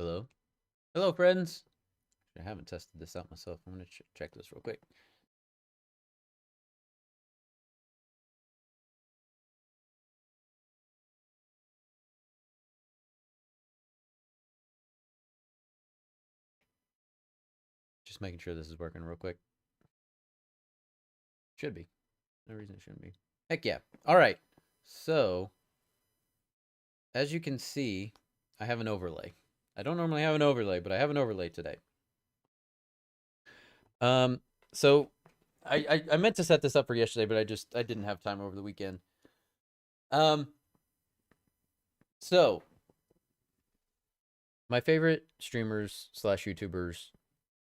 Hello? Hello, friends! I haven't tested this out myself. I'm going to check this real quick. Just making sure this is working real quick. Should be. No reason it shouldn't be. Heck yeah. All right. So, as you can see, I have an overlay. I don't normally have an overlay, but I have an overlay today. So I meant to set this up for yesterday, but I didn't have time over the weekend. So my favorite streamers / YouTubers,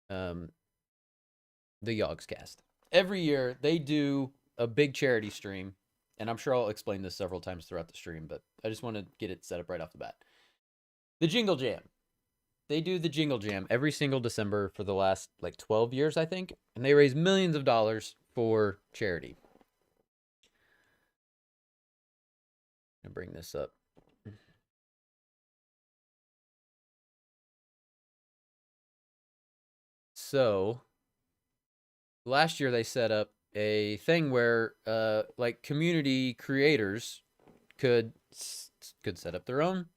the Yogscast. Every year they do a big charity stream, and I'm sure I'll explain this several times throughout the stream, but I just want to get it set up right off the bat. The Jingle Jam. They do the Jingle Jam every single December for the last like 12 years, I think, and they raise millions of dollars for charity. I'm gonna bring this up. So, last year they set up a thing where like community creators could set up their own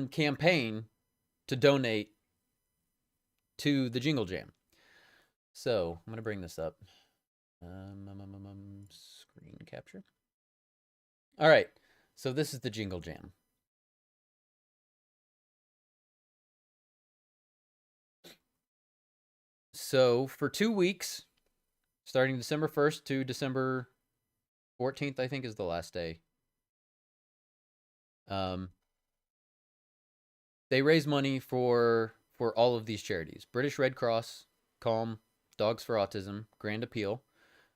campaign to donate to the Jingle Jam. So I'm gonna bring this up. Screen capture. All right. So this is the Jingle Jam. So for 2 weeks, starting December 1st to December 14th, I think is the last day. They raise money for all of these charities: British Red Cross, Calm, Dogs for Autism, Grand Appeal,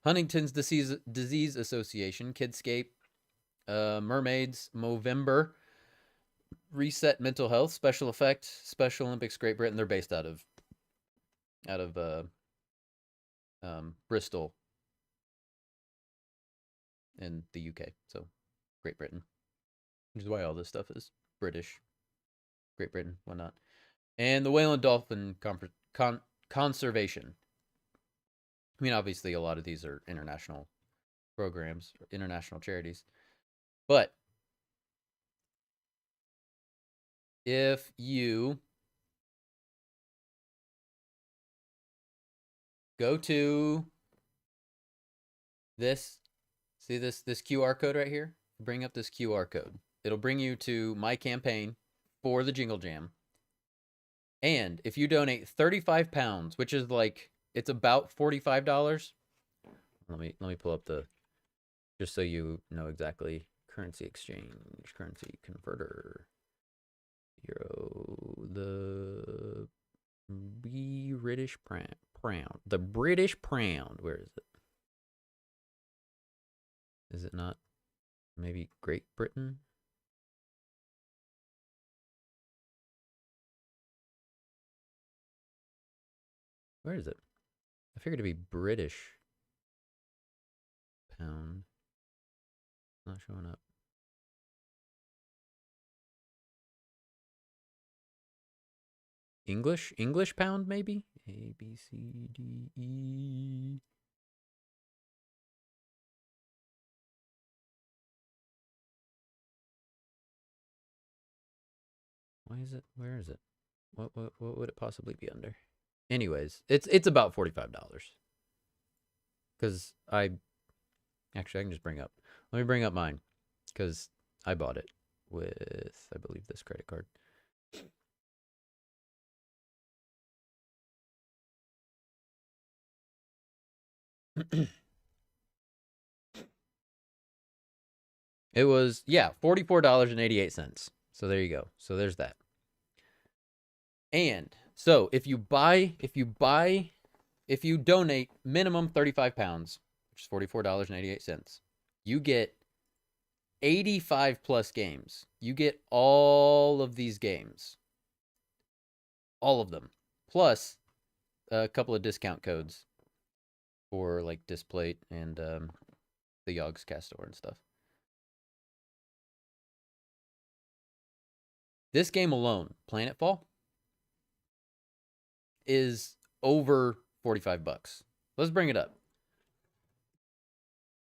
Huntington's Disease Association, Kidscape, Mermaids, Movember, Reset Mental Health, Special Effect, Special Olympics Great Britain. They're based out of Bristol in the UK, so Great Britain, which is why all this stuff is British, Great Britain, whatnot. And the Whale and Dolphin Conservation. I mean, obviously, a lot of these are international programs, international charities. But if you go to this, see this QR code right here? Bring up this QR code. It'll bring you to my campaign for the Jingle Jam. And if you donate 35 pounds, which is like, it's about $45. Let me pull up the, just so you know exactly. Currency exchange, currency converter, euro, the British pound, the British pound. Where is it? Is it not maybe Great Britain? Where is it? I figured it'd be British pound. Not showing up. English pound, maybe? A, B, C, D, E. Why is it? Where is it? What would it possibly be under? Anyways, it's about $45. Because actually I can just bring up. Let me bring up mine, because I bought it with, I believe, this credit card. It was, yeah, $44.88. So there you go. So there's that. And so if you donate minimum 35 pounds, which is $44.88, you get 85 plus games. You get all of these games. All of them. Plus a couple of discount codes for like Displate and the Yogs Cast store and stuff. This game alone, Planetfall, is over $45. Let's bring it up.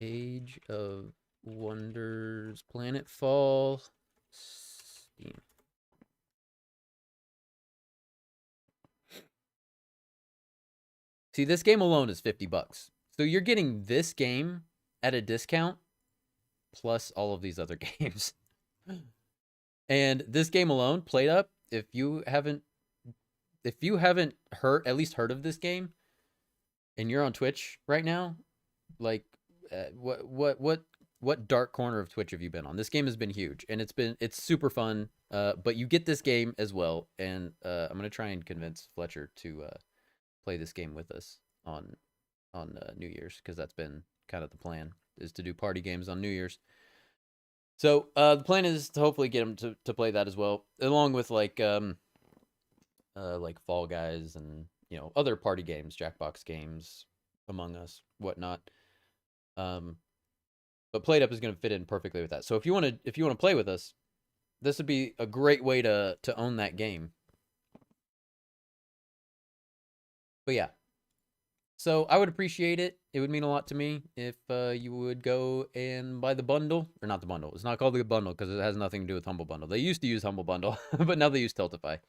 Age of Wonders, Planetfall, Steam. See, this game alone is $50. So you're getting this game at a discount plus all of these other games. And this game alone, played up, if you haven't at least heard of this game and you're on Twitch right now, like what dark corner of Twitch have you been on? This game has been huge and it's super fun. But you get this game as well, and I'm going to try and convince Fletcher to play this game with us on New Year's, because that's been kind of the plan, is to do party games on New Year's. So the plan is to hopefully get him to play that as well, along with like Fall Guys and other party games, Jackbox games, Among Us, whatnot. But Played Up is going to fit in perfectly with that. So if you want to play with us, this would be a great way to own that game. But yeah. So I would appreciate it. It would mean a lot to me if you would go and buy the bundle. Or not the bundle. It's not called the bundle because it has nothing to do with Humble Bundle. They used to use Humble Bundle, but now they use Tiltify.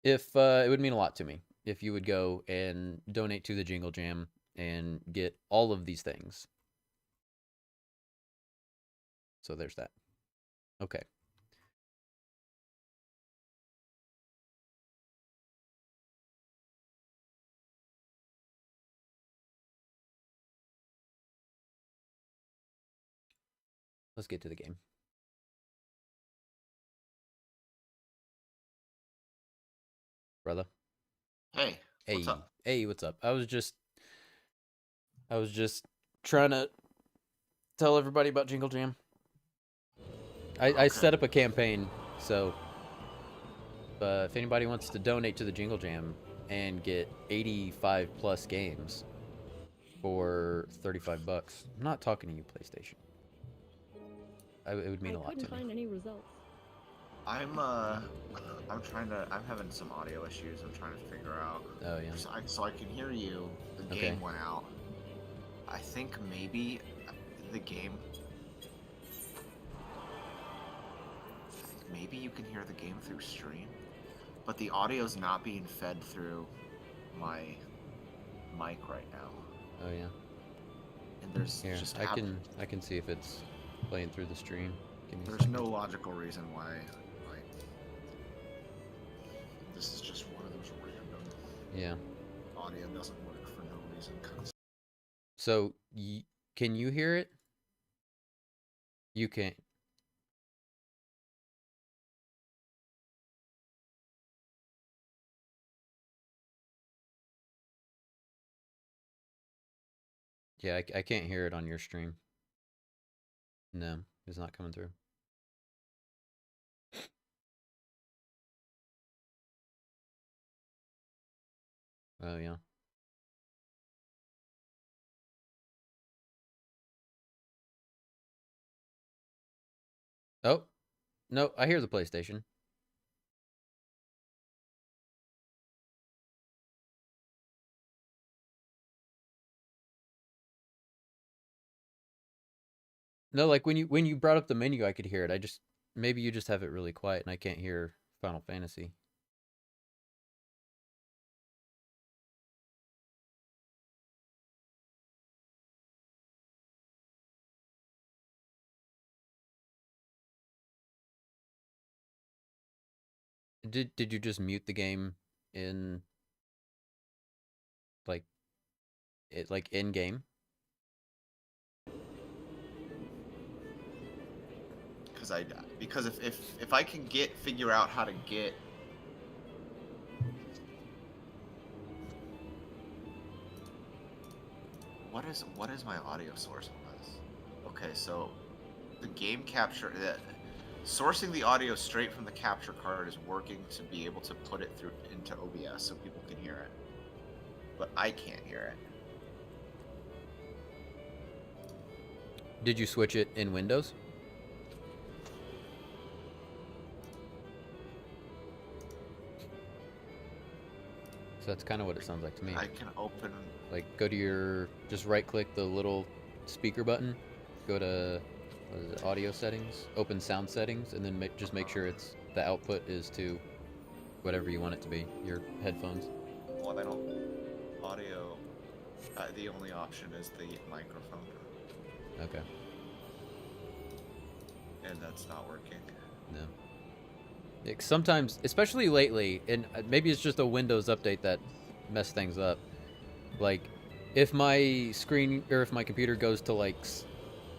If it would mean a lot to me if you would go and donate to the Jingle Jam and get all of these things. So there's that. Okay. Let's get to the game. Brother. Hey. What's up? Hey, what's up? I was just trying to tell everybody about Jingle Jam. I set up a campaign, so if anybody wants to donate to the Jingle Jam and get 85 plus games for $35, I'm not talking to you, PlayStation. It would mean a lot to me. I couldn't find any results. I'm having some audio issues. I'm trying to figure out. Oh yeah. So I can hear you. The game went out. I think maybe the game. Maybe you can hear the game through stream, but the audio's not being fed through my mic right now. Oh yeah. And there's Here, just I can see if it's playing through the stream. There's no logical reason why. Like, this is just one of those random. Audio doesn't work for no reason. So can you hear it? You can't. Yeah, I can't hear it on your stream. No, it's not coming through. Oh, yeah. Oh, no, I hear the PlayStation. No, like when you brought up the menu, I could hear it. Maybe you just have it really quiet and I can't hear Final Fantasy. Did you just mute the game in like in game? Because if I can figure out how to get what is my audio source on this? Okay, so the game capture sourcing the audio straight from the capture card is working to be able to put it through into OBS so people can hear it, but I can't hear it. Did you switch it in Windows? So that's kind of what it sounds like to me. I can open. Like, go to your, just right-click the little speaker button, go to what is it, audio settings, open sound settings, and then just make sure it's the output is to whatever you want it to be, your headphones. Well, I don't. Audio. The only option is the microphone. Okay. And that's not working. No. Yeah, 'cause sometimes, especially lately, and maybe it's just a Windows update that messed things up. Like, if my screen or if my computer goes to like,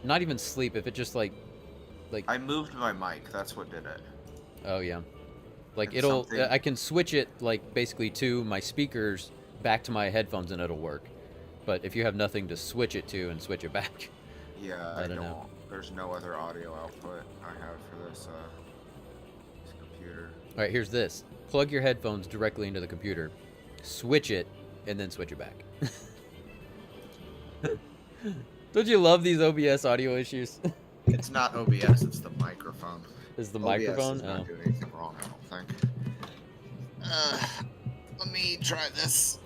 not even sleep, if it just like. I moved my mic. That's what did it. Oh yeah. Like And it'll, something- I can switch it like basically to my speakers back to my headphones and it'll work. But if you have nothing to switch it to and switch it back. Yeah, I don't know. There's no other audio output I have for this computer. All right, here's this. Plug your headphones directly into the computer, switch it, and then switch it back. Don't you love these OBS audio issues? It's not OBS, it's the microphone. Is the OBS microphone? is not doing anything wrong, I don't think. Let me try this.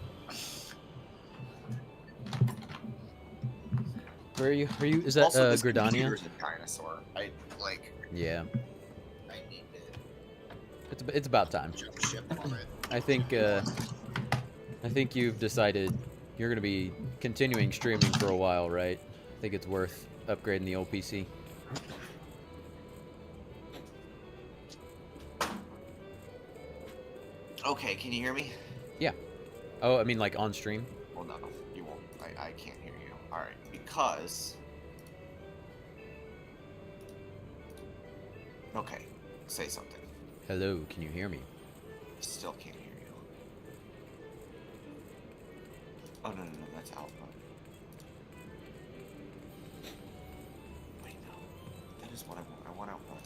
Where are you? Are you? Is that Also, this Gridania? computer's a dinosaur. Yeah. I need It's about time. to jump ship on it. I think you've decided you're gonna be continuing streaming for a while, right? I think it's worth upgrading the old PC. Okay, can you hear me? Yeah. Oh, I mean like on stream. Well, no, you won't. I can't hear you. All right, because. Okay, say something. Hello, can you hear me? Still can't hear you. Oh no, that's output. Wait, no, that is what I want. I want output.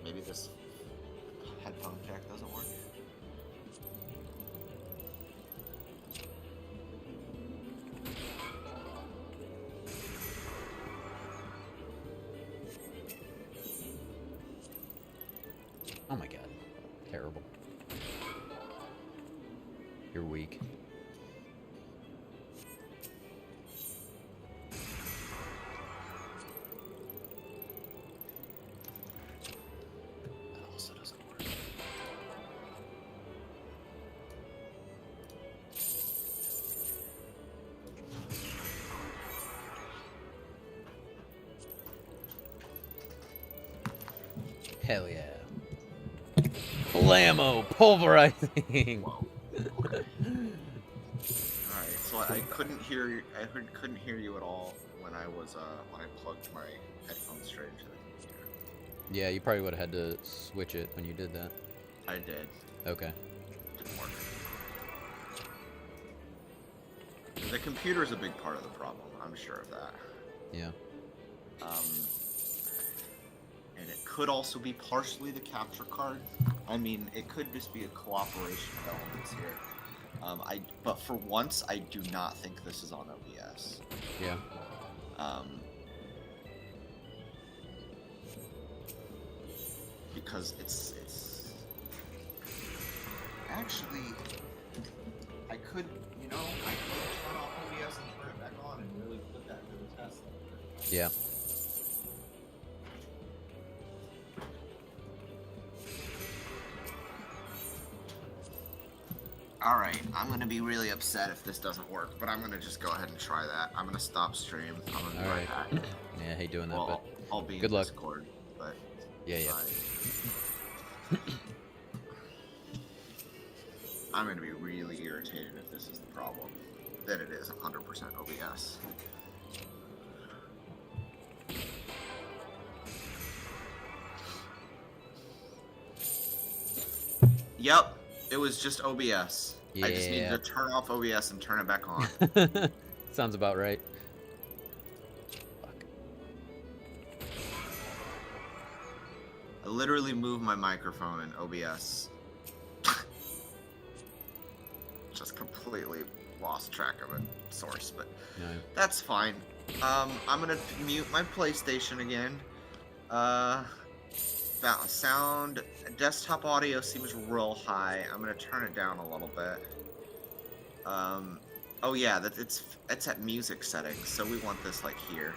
Maybe this headphone jack doesn't work. Oh my god. Terrible. You're weak. That also doesn't work. Hell yeah. Blammo! Pulverizing! Whoa. Okay. All right, so I couldn't hear you. Couldn't hear you at all when I plugged my headphones straight into the computer. Yeah, you probably would have had to switch it when you did that. I did. Okay. Didn't work. The computer is a big part of the problem. I'm sure of that. Yeah. And it could also be partially the capture card. I mean, it could just be a cooperation of elements here. But for once, I do not think this is on OBS. Yeah. Because it's actually, I could turn off OBS and turn it back on and really put that to the test. Yeah. Alright, I'm gonna be really upset if this doesn't work, but I'm gonna just go ahead and try that. I'm gonna stop stream. I'm gonna be right back. Yeah, I hate doing that, Well, but I'll be good in luck. Discord, but yeah. I'm gonna be really irritated if this is the problem. That it is 100% OBS. Yep, it was just OBS. I just need to turn off OBS and turn it back on. Sounds about right. Fuck. I literally moved my microphone in OBS. Just completely lost track of it, source, but No. that's fine. I'm gonna mute my PlayStation again. Sound, desktop audio seems real high. I'm gonna turn it down a little bit. Oh yeah, it's at music settings, so we want this like here.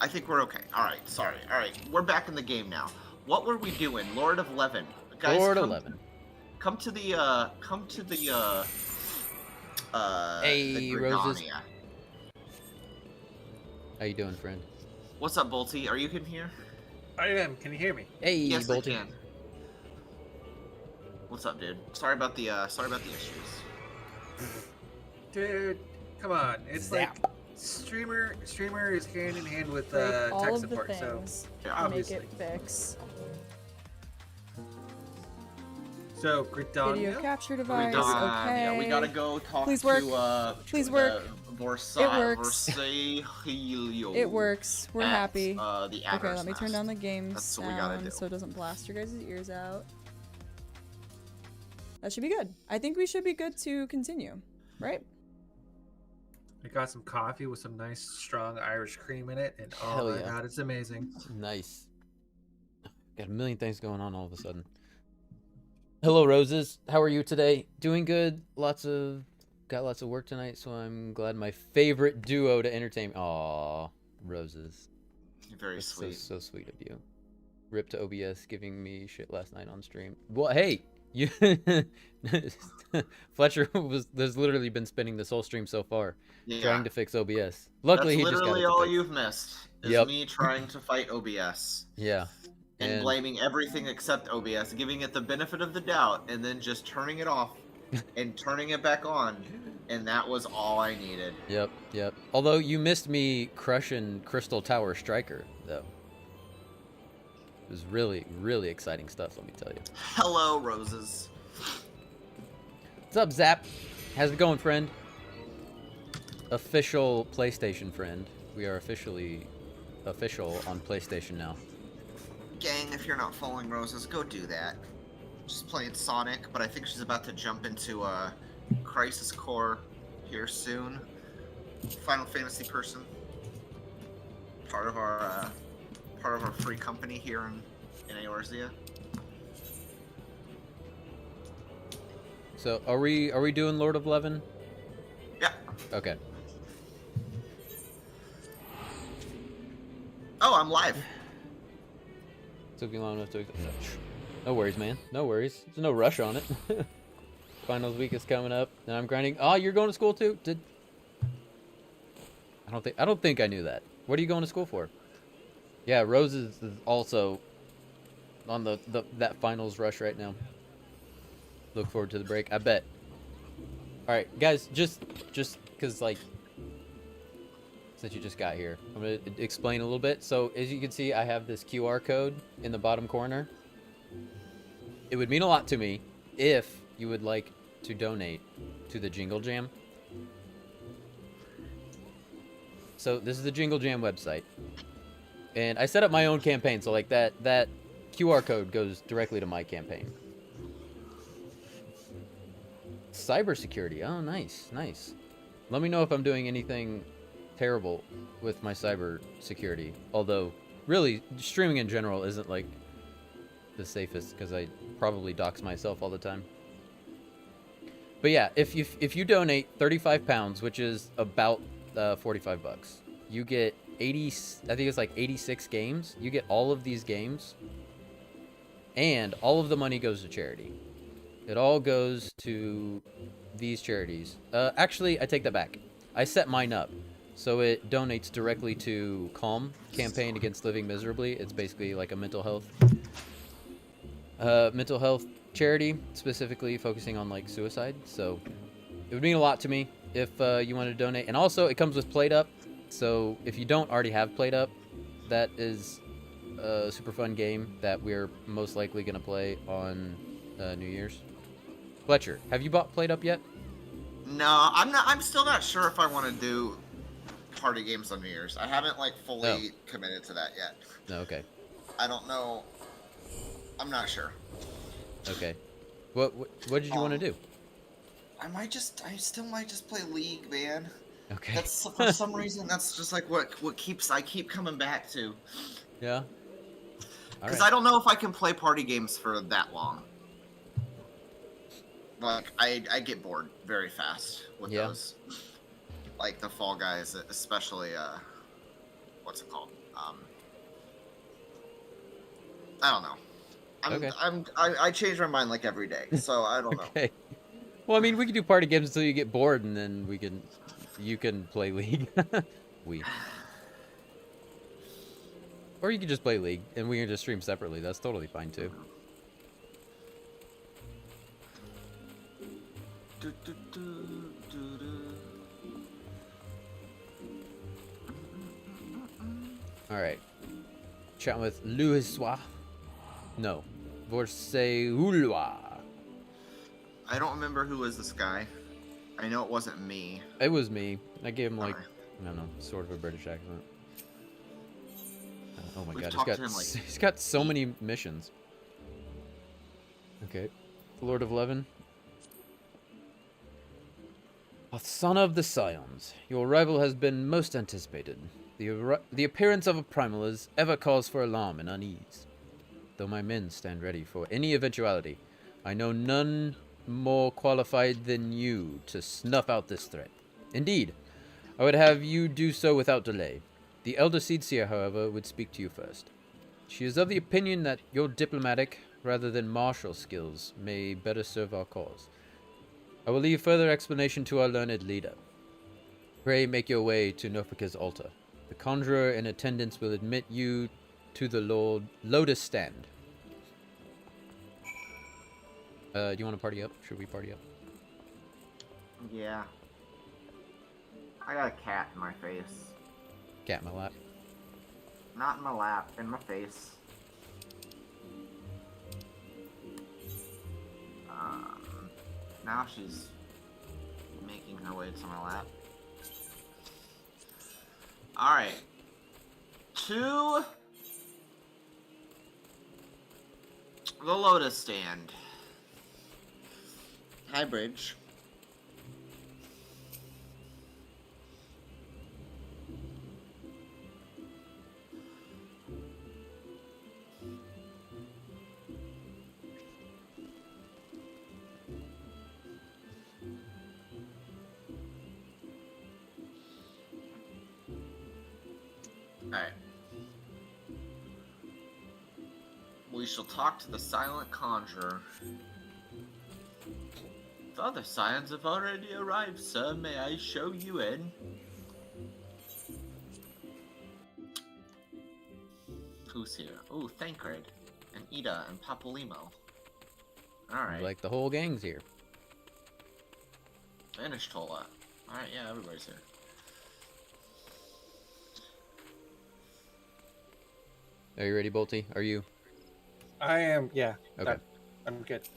I think we're okay. All right, sorry. All right, we're back in the game now. What were we doing? Lord of Leven. Guys, Lord 11. Come to the Hey, Roses. Gridania. How you doing, friend? What's up, Bolty? Are you in here? I am. Can you hear me? Hey, Yes, Bolton. I can. What's up, dude? Sorry about the issues. Dude, come on. It's Zap. like streamer is hand in hand with Break all tech of the support, so things Yeah, to make obviously. it fix. So Video Gridania. capture device. Okay. Yeah, we gotta go talk Please work. to Please the work. Versailles. It works. It works. We're happy. The Okay, let me turn down the game That's what we gotta do. sound so it doesn't blast your guys' ears out. That should be good. I think we should be good to continue, right? I got some coffee with some nice strong Irish cream in it, and oh Hell my yeah. god, it's amazing. Nice. Got a million things going on all of a sudden. Hello, Roses. How are you today? Doing good. Got lots of work tonight, so I'm glad my favorite duo to entertain. Aw, Roses. Very That's sweet. so sweet of you. Rip to OBS giving me shit last night on stream. Well, hey, you Fletcher there's literally been spending this whole stream so far Yeah. trying to fix OBS. Luckily, That's he just got literally it all fixed. you've missed. Is Yep. me trying to fight OBS. Yeah. And blaming everything except OBS, giving it the benefit of the doubt, and then just turning it off and turning it back on, and that was all I needed. Yep. Although you missed me crushing Crystal Tower Striker, though. It was really, really exciting stuff, let me tell you. Hello, Roses. What's up, Zap? How's it going, friend? Official PlayStation friend. We are officially official on PlayStation now. Gang, if you're not following Roses, go do that. She's playing Sonic, but I think she's about to jump into Crisis Core here soon. Final Fantasy person. Part of our free company here in Eorzea. So, are we doing Lord of Leven? Yeah. Okay. Oh, I'm live. Took me long enough to. No worries, man. No worries. There's no rush on it. Finals week is coming up, and I'm grinding. Oh, you're going to school too? I don't think I knew that. What are you going to school for? Yeah, Rose is also on that finals rush right now. Look forward to the break. I bet. All right, guys, just because like since you just got here, I'm gonna explain a little bit. So as you can see, I have this QR code in the bottom corner. It would mean a lot to me if you would like to donate to the Jingle Jam. So this is the Jingle Jam website, and I set up my own campaign. So like that QR code goes directly to my campaign. Cybersecurity. Oh, nice. Let me know if I'm doing anything terrible with my cyber security. Although, really, streaming in general isn't like the safest because I probably dox myself all the time. But yeah, if you donate 35 pounds, which is about 45 bucks, you get 80. I think it's like 86 games. You get all of these games, and all of the money goes to charity. It all goes to these charities. Actually, I take that back. I set mine up. So it donates directly to Calm, Campaign Against Living Miserably. It's basically like a mental health charity, specifically focusing on like suicide. So it would mean a lot to me if you want to donate. And also, it comes with Played Up. So if you don't already have Played Up, that is a super fun game that we're most likely going to play on New Year's. Fletcher, have you bought Played Up yet? No, I'm not. I'm still not sure if I want to do party games on New Year's. I haven't like fully committed to that yet. No, okay. I don't know. I'm not sure. Okay. What did you want to do? I still might just play League, man. Okay. That's for some reason that's just like what I keep coming back to. Yeah. Because I don't know if I can play party games for that long. Like I get bored very fast with those. Like the Fall Guys, especially what's it called? I don't know. I change my mind like every day, so I don't know. Okay. Well, I mean, we can do party games until you get bored, and then you can play League. Or you can just play League, and we can just stream separately. That's totally fine too. All right. Chatting with Louisois. No. Vorseulwa. I don't remember who was this guy. I know it wasn't me. It was me. I gave him like, I don't know, sort of a British accent. Oh my god, he's got so many missions. Okay. Lord of Levin. A son of the Scions, your arrival has been most anticipated. The appearance of a primal is ever cause for alarm and unease. Though my men stand ready for any eventuality, I know none more qualified than you to snuff out this threat. Indeed, I would have you do so without delay. The Elder Seedseer, however, would speak to you first. She is of the opinion that your diplomatic, rather than martial skills, may better serve our cause. I will leave further explanation to our learned leader. Pray make your way to Nofika's altar. The conjurer in attendance will admit you to the Lord Lotus Stand. Do you want to party up? Should we party up? Yeah. I got a cat in my face. Cat in my lap. Not in my lap, in my face. Now she's making her way to my lap. Alright. To the Lotus Stand. Hi, Bridge. Alright. We shall talk to the Silent Conjurer. The other Scions have already arrived, sir. May I show you in? Who's here? Oh, Thancred, and Ida, and Papolimo. Alright. Like the whole gang's here. Vanish Tola. Alright, yeah, everybody's here. Are you ready, Bolty? Are you? I am, yeah. Okay. I'm good.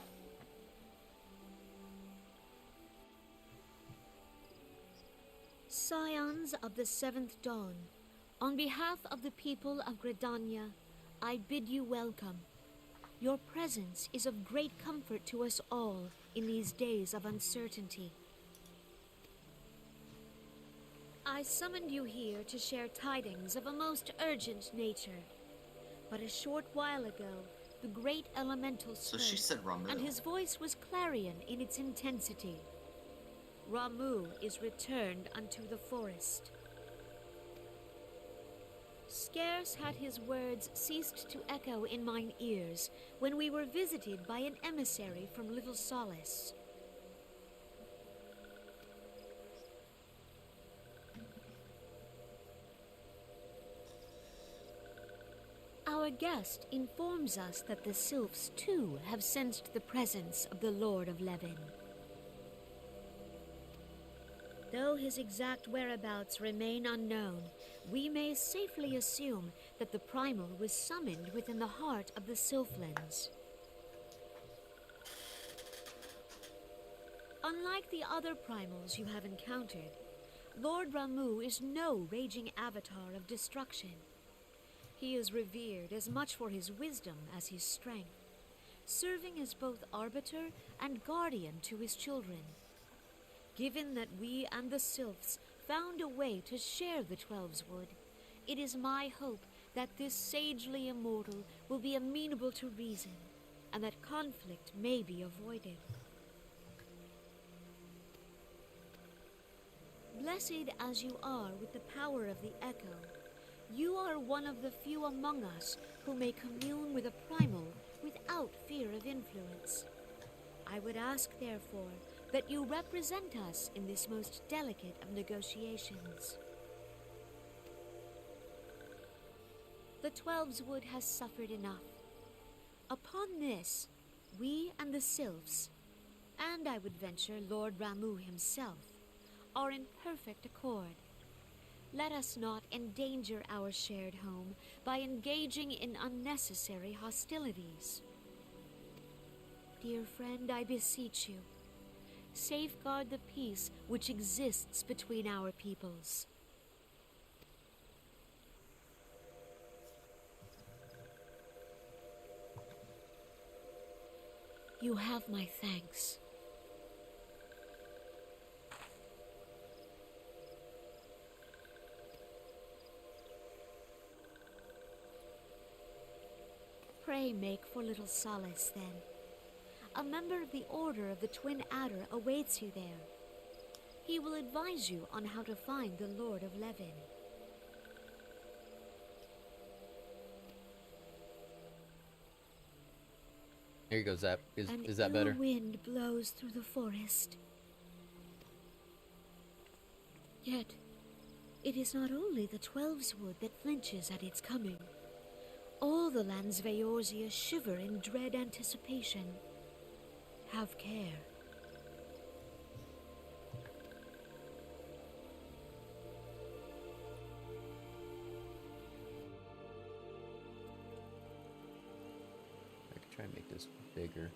Scions of the Seventh Dawn, on behalf of the people of Gridania, I bid you welcome. Your presence is of great comfort to us all in these days of uncertainty. I summoned you here to share tidings of a most urgent nature. But a short while ago, the great elemental spoke, so she said Ramu. And his voice was clarion in its intensity. Ramu is returned unto the forest. Scarce had his words ceased to echo in mine ears when we were visited by an emissary from Little Solace. Our guest informs us that the Sylphs, too, have sensed the presence of the Lord of Levin. Though his exact whereabouts remain unknown, we may safely assume that the Primal was summoned within the heart of the Sylphlands. Unlike the other Primals you have encountered, Lord Ramu is no raging avatar of destruction. He is revered as much for his wisdom as his strength, serving as both arbiter and guardian to his children. Given that we and the Sylphs found a way to share the Twelves Wood, it is my hope that this sagely immortal will be amenable to reason, and that conflict may be avoided. Blessed as you are with the power of the Echo, you are one of the few among us who may commune with a primal without fear of influence. I would ask, therefore, that you represent us in this most delicate of negotiations. The Twelves Wood has suffered enough. Upon this, we and the Sylphs, and I would venture Lord Ramu himself, are in perfect accord. Let us not endanger our shared home by engaging in unnecessary hostilities. Dear friend, I beseech you, safeguard the peace which exists between our peoples. You have my thanks. Pray make for little solace, then. A member of the Order of the Twin Adder awaits you there. He will advise you on how to find the Lord of Levin. Here you go, Zap. Is that An better? ill wind blows through the forest. Yet, it is not only the Twelves Wood that flinches at its coming. All the lands of Eorzea shiver in dread anticipation. Have care. I could try and make this bigger.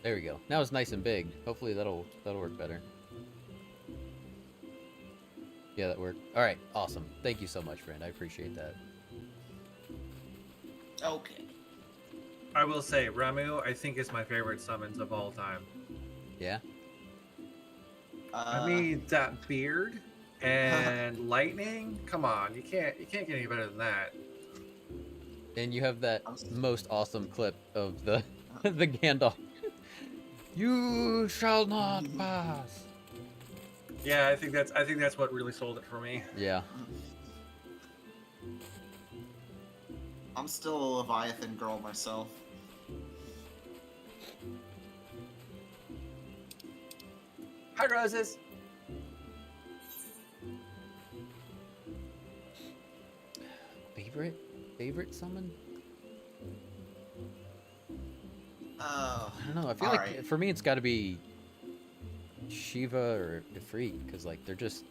There we go. Now it's nice and big. Hopefully that'll work better. Yeah, that worked. All right, awesome. Thank you so much, friend. I appreciate that. Okay. I will say, Ramu, I think is my favorite summons of all time. Yeah. I mean, that beard and lightning. Come on, you can't get any better than that. And you have that most awesome clip of the the Gandalf. You shall not pass. Yeah, I think that's what really sold it for me. Yeah. I'm still a Leviathan girl myself. Hi, Roses. Favorite summon? I I don't know. I feel like for me it's got to be Shiva or Ifrit, because like they're just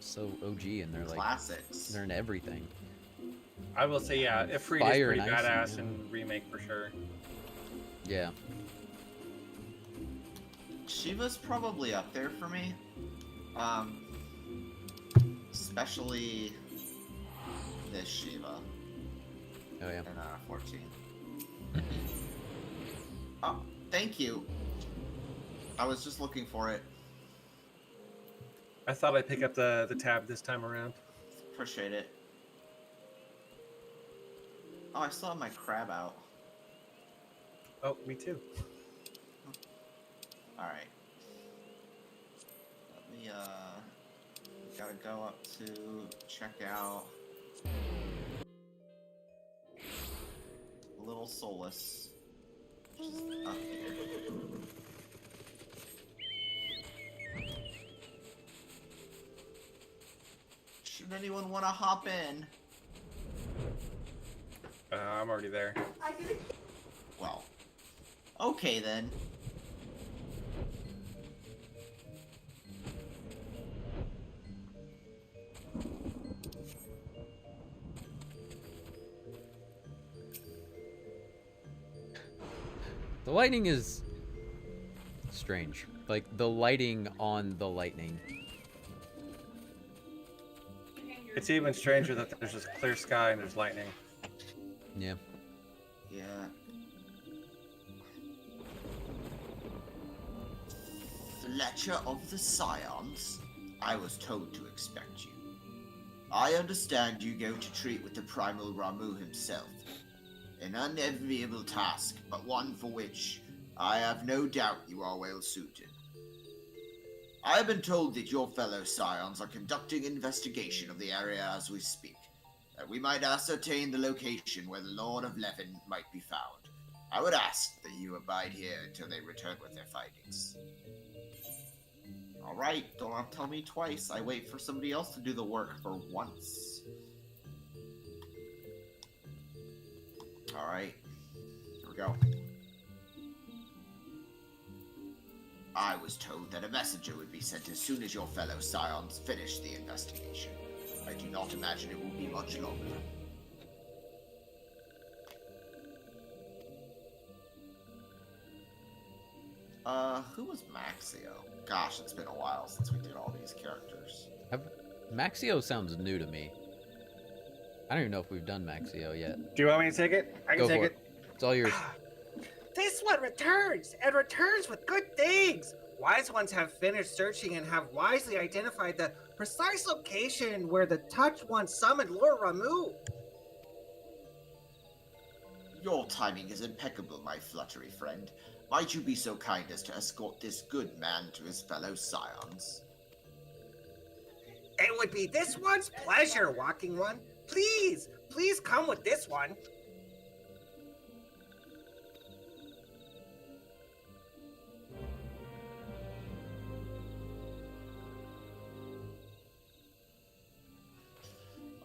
so OG and they're like classics. they're in everything. I will say, yeah, Ifrit is Fire pretty and ice, badass yeah. in remake for sure. Yeah. Shiva's probably up there for me. Especially this Shiva Oh yeah. in 14. Oh, thank you. I was just looking for it. I thought I'd pick up the tab this time around. Appreciate it. Oh, I still have my crab out. Oh, me too. Alright. Let me, gotta go up to check out Little Solace. Just up here. Should anyone want to hop in? I'm already there. Well, okay then. lightning is strange. Like, the lighting on the lightning. It's even stranger that there's just clear sky and there's lightning. Yeah. Yeah. Fletcher of the Scions, I was told to expect you. I understand you go to treat with the primal Ramu himself. An unenviable task, but one for which I have no doubt you are well suited. I have been told that your fellow Scions are conducting investigation of the area as we speak, that we might ascertain the location where the Lord of Levin might be found. I would ask that you abide here until they return with their findings. Alright, don't have to tell me twice. I wait for somebody else to do the work for once. Alright, here we go. I was told that a messenger would be sent as soon as your fellow Scions finish the investigation. I do not imagine it will be much longer. Who was Maxio? Gosh, it's been a while since we did all these characters. Maxio sounds new to me. I don't even know if we've done Maxio yet. Do you want me to take it? I can Go take for it. It's all yours. This one returns, and returns with good things. Wise ones have finished searching and have wisely identified the precise location where the Touched One summoned Lord Ramu. Your timing is impeccable, my fluttery friend. Might you be so kind as to escort this good man to his fellow Scions? It would be this one's pleasure, Walking One. Please, please come with this one.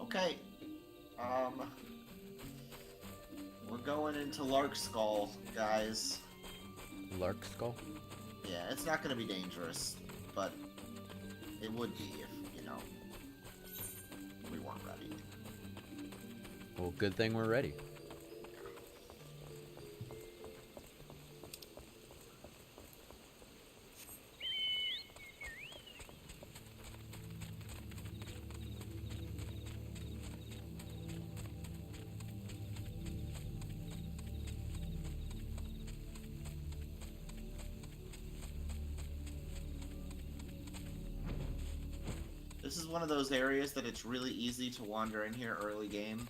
Okay. We're going into Larkskull, guys. Larkskull? Yeah, it's not going to be dangerous, but it would be if, you know, we weren't ready. Well, good thing we're ready. This is one of those areas that it's really easy to wander in here early game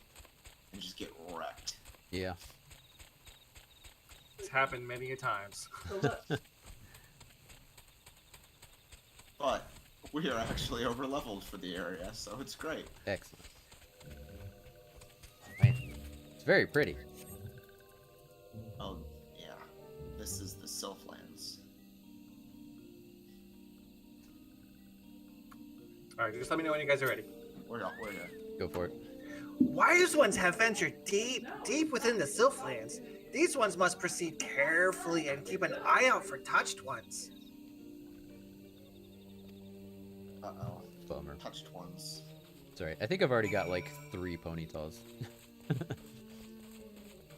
and just get wrecked. Yeah. It's happened many a times. But we are actually over-leveled for the area, so it's great. Excellent. Man, it's very pretty. Oh, yeah. This is the Sylphlands. Alright, just let me know when you guys are ready. We're good. Go for it. Wise ones have ventured deep, deep within the Sylphlands. These ones must proceed carefully and keep an eye out for Touched Ones. Uh-oh. Bummer. Touched Ones. Sorry, I think I've already got like 3 ponytails.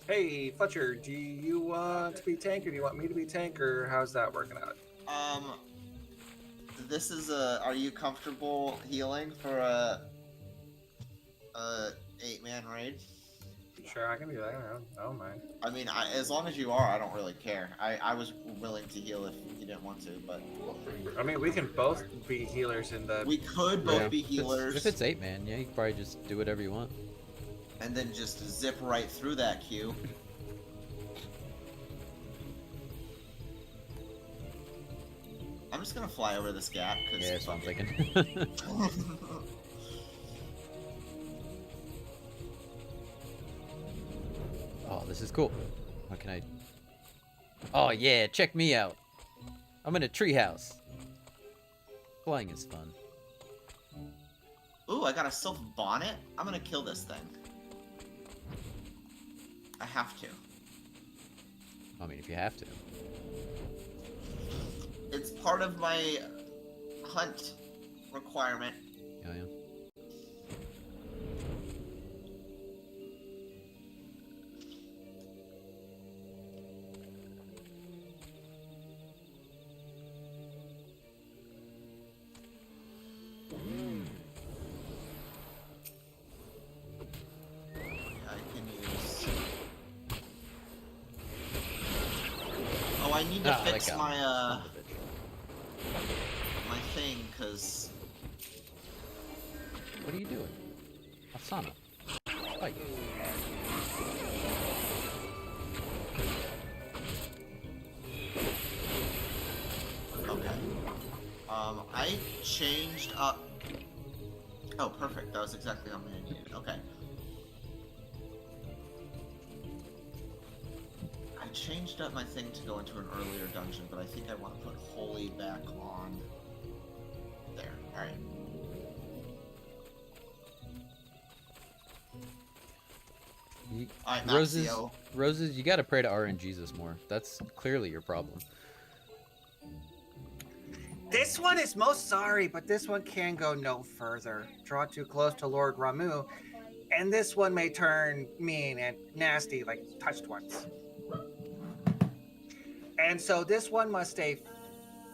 Hey, Fletcher, do you want to be tank or do you want me to be tank, or how's that working out? This is are you comfortable healing for a 8-man raid? Sure, I can do that. I don't mind. I mean, as long as you are, I don't really care. I was willing to heal if you didn't want to, but... I mean, we can both be healers in the... We could both be healers. If it's 8-man, yeah, you can probably just do whatever you want. And then just zip right through that queue. I'm just gonna fly over this gap, because... Yeah, that's what I'm thinking. Oh, this is cool. What can I... Oh, yeah, check me out. I'm in a treehouse. Flying is fun. Ooh, I got a Sylph bonnet? I'm gonna kill this thing. I have to. I mean, if you have to. It's part of my hunt requirement. Oh, yeah. need to fix that guy. my Son of a bitch. my thing, cause What are you doing? Asana. Fight. okay. I changed up. Oh, perfect. That was exactly how I needed. Okay. I changed up my thing to go into an earlier dungeon, but I think I want to put Holy back on there. Alright. Alright, Maxio. Roses, you gotta pray to RNGesus more. That's clearly your problem. This one is most sorry, but this one can go no further. Draw too close to Lord Ramu, and this one may turn mean and nasty like touched ones. And so this one must say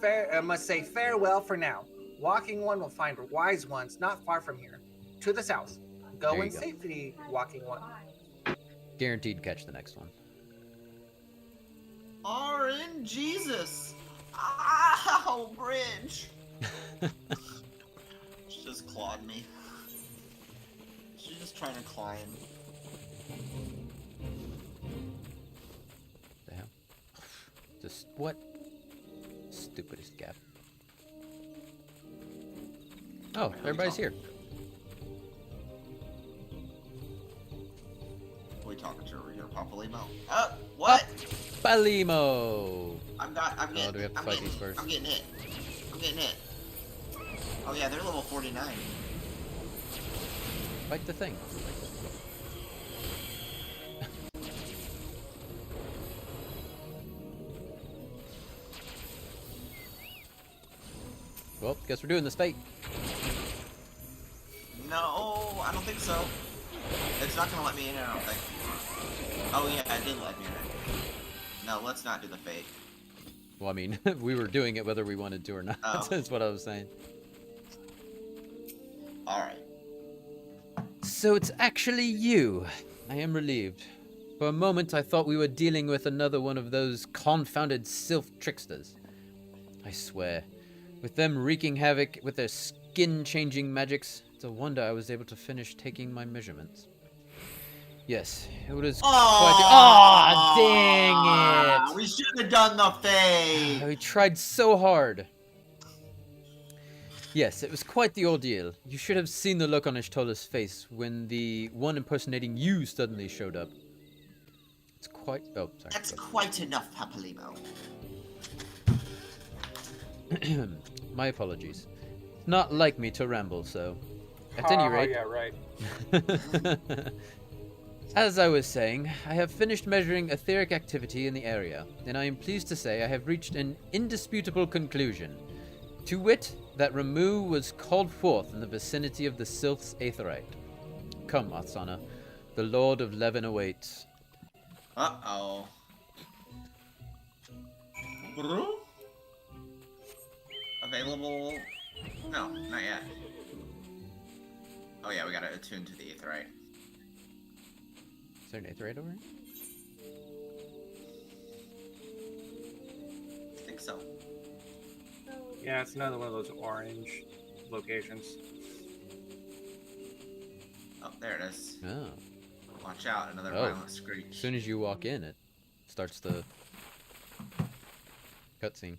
farewell for now. Walking one will find wise ones not far from here, to the south. Go There in you go. safety, walking one. Guaranteed catch the next one. RNGesus! Ow, bridge! She just clawed me. She's just trying to climb. The hell? Just what? Stupidest gap. Oh, everybody's here. Who are we talking to? Your Papa Limo? What? Palimo! I'm getting. Do we have to I'm fight getting, these first? I'm getting it. I'm getting it. Oh yeah, they're level 49. Fight the thing. Well, guess we're doing this fight. No, I don't think so. It's not gonna let me in, I don't think. Oh yeah, it did let me in. No, let's not do the fake. Well, I mean, we were doing it whether we wanted to or not. Oh. That's what I was saying. Alright. So it's actually you. I am relieved. For a moment, I thought we were dealing with another one of those confounded sylph tricksters. I swear, with them wreaking havoc with their skin-changing magics, it's a wonder I was able to finish taking my measurements. Yes, it was quite... Aw, dang it! We should have done the fake! We tried so hard. Yes, it was quite the ordeal. You should have seen the look on Ishtola's face when the one impersonating you suddenly showed up. It's quite... Oh, sorry. That's quite enough, Papa Limo. My apologies. Not like me to ramble, so... At any rate... yeah, right. As I was saying, I have finished measuring etheric activity in the area, and I am pleased to say I have reached an indisputable conclusion. To wit, that Ramu was called forth in the vicinity of the Sylph's aetherite. Come, Atsana. The Lord of Levin awaits. Uh-oh. Available? No, not yet. Oh yeah, we gotta attune to the aetherite. Is there an aetherite over here? I think so. Yeah, it's another one of those orange locations. Oh, there it is. Oh. Watch out, another Oh. violent screech. As soon as you walk in, it starts the cutscene.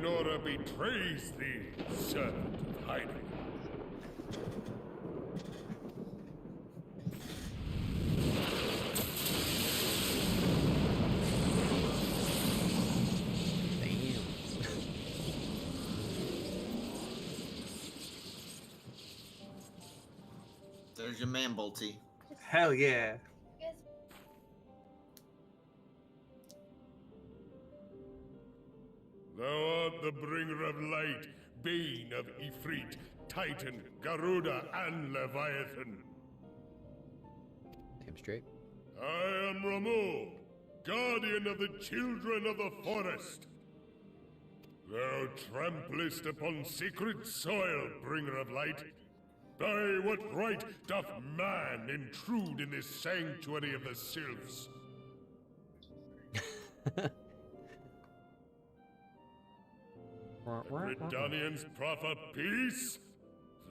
Nora betrays thee, servant of hiding. Damn. There's your man, Bolty. Hell yeah. Thou art the bringer of light, bane of Ifrit, Titan, Garuda, and Leviathan. Damn straight. I am Ramu, guardian of the children of the forest. Thou tramplest upon sacred soil, bringer of light. By what right doth man intrude in this sanctuary of the sylphs? Redanians proffer peace?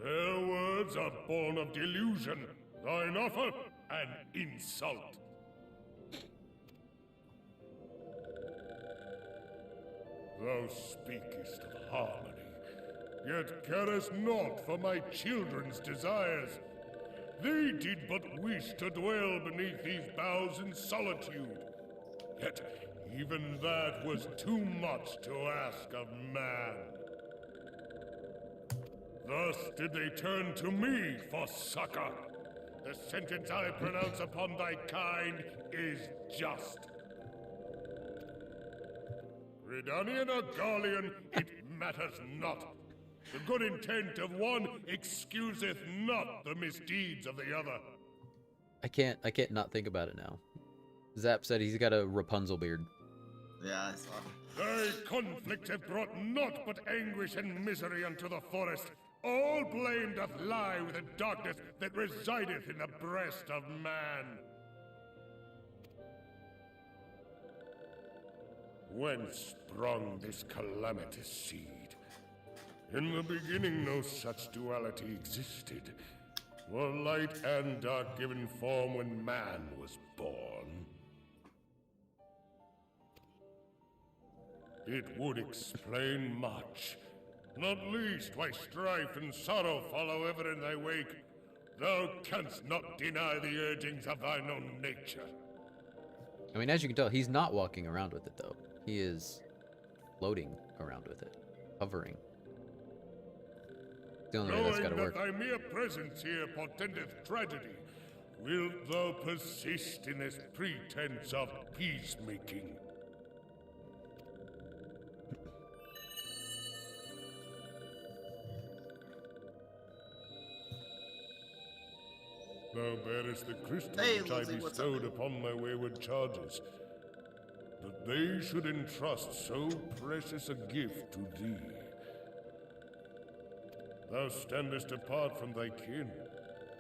Their words are born of delusion, thine offer an insult. Thou speakest of harmony, yet carest naught for my children's desires. They did but wish to dwell beneath these boughs in solitude. Yet even that was too much to ask of man. Thus did they turn to me for succor. The sentence I pronounce upon thy kind is just. Redanian or Garlean, it matters not. The good intent of one excuseth not the misdeeds of the other. I can't not think about it now. Zap said he's got a Rapunzel beard. Yeah, I saw it. Thy conflicts have brought naught but anguish and misery unto the forest. All blame doth lie with the darkness that resideth in the breast of man. Whence sprung this calamitous seed? In the beginning no such duality existed. Were light and dark given form when man was born? It would explain much, not least why strife and sorrow follow ever in thy wake. Thou canst not deny the urgings of thine own nature. I mean, as you can tell, he's not walking around with it, though. He is floating around with it, hovering. The only way that's gotta work. Knowing that thy mere presence here portendeth tragedy, wilt thou persist in this pretense of peacemaking? Thou bearest the crystal which I bestowed upon my wayward charges. That they should entrust so precious a gift to thee. Thou standest apart from thy kin.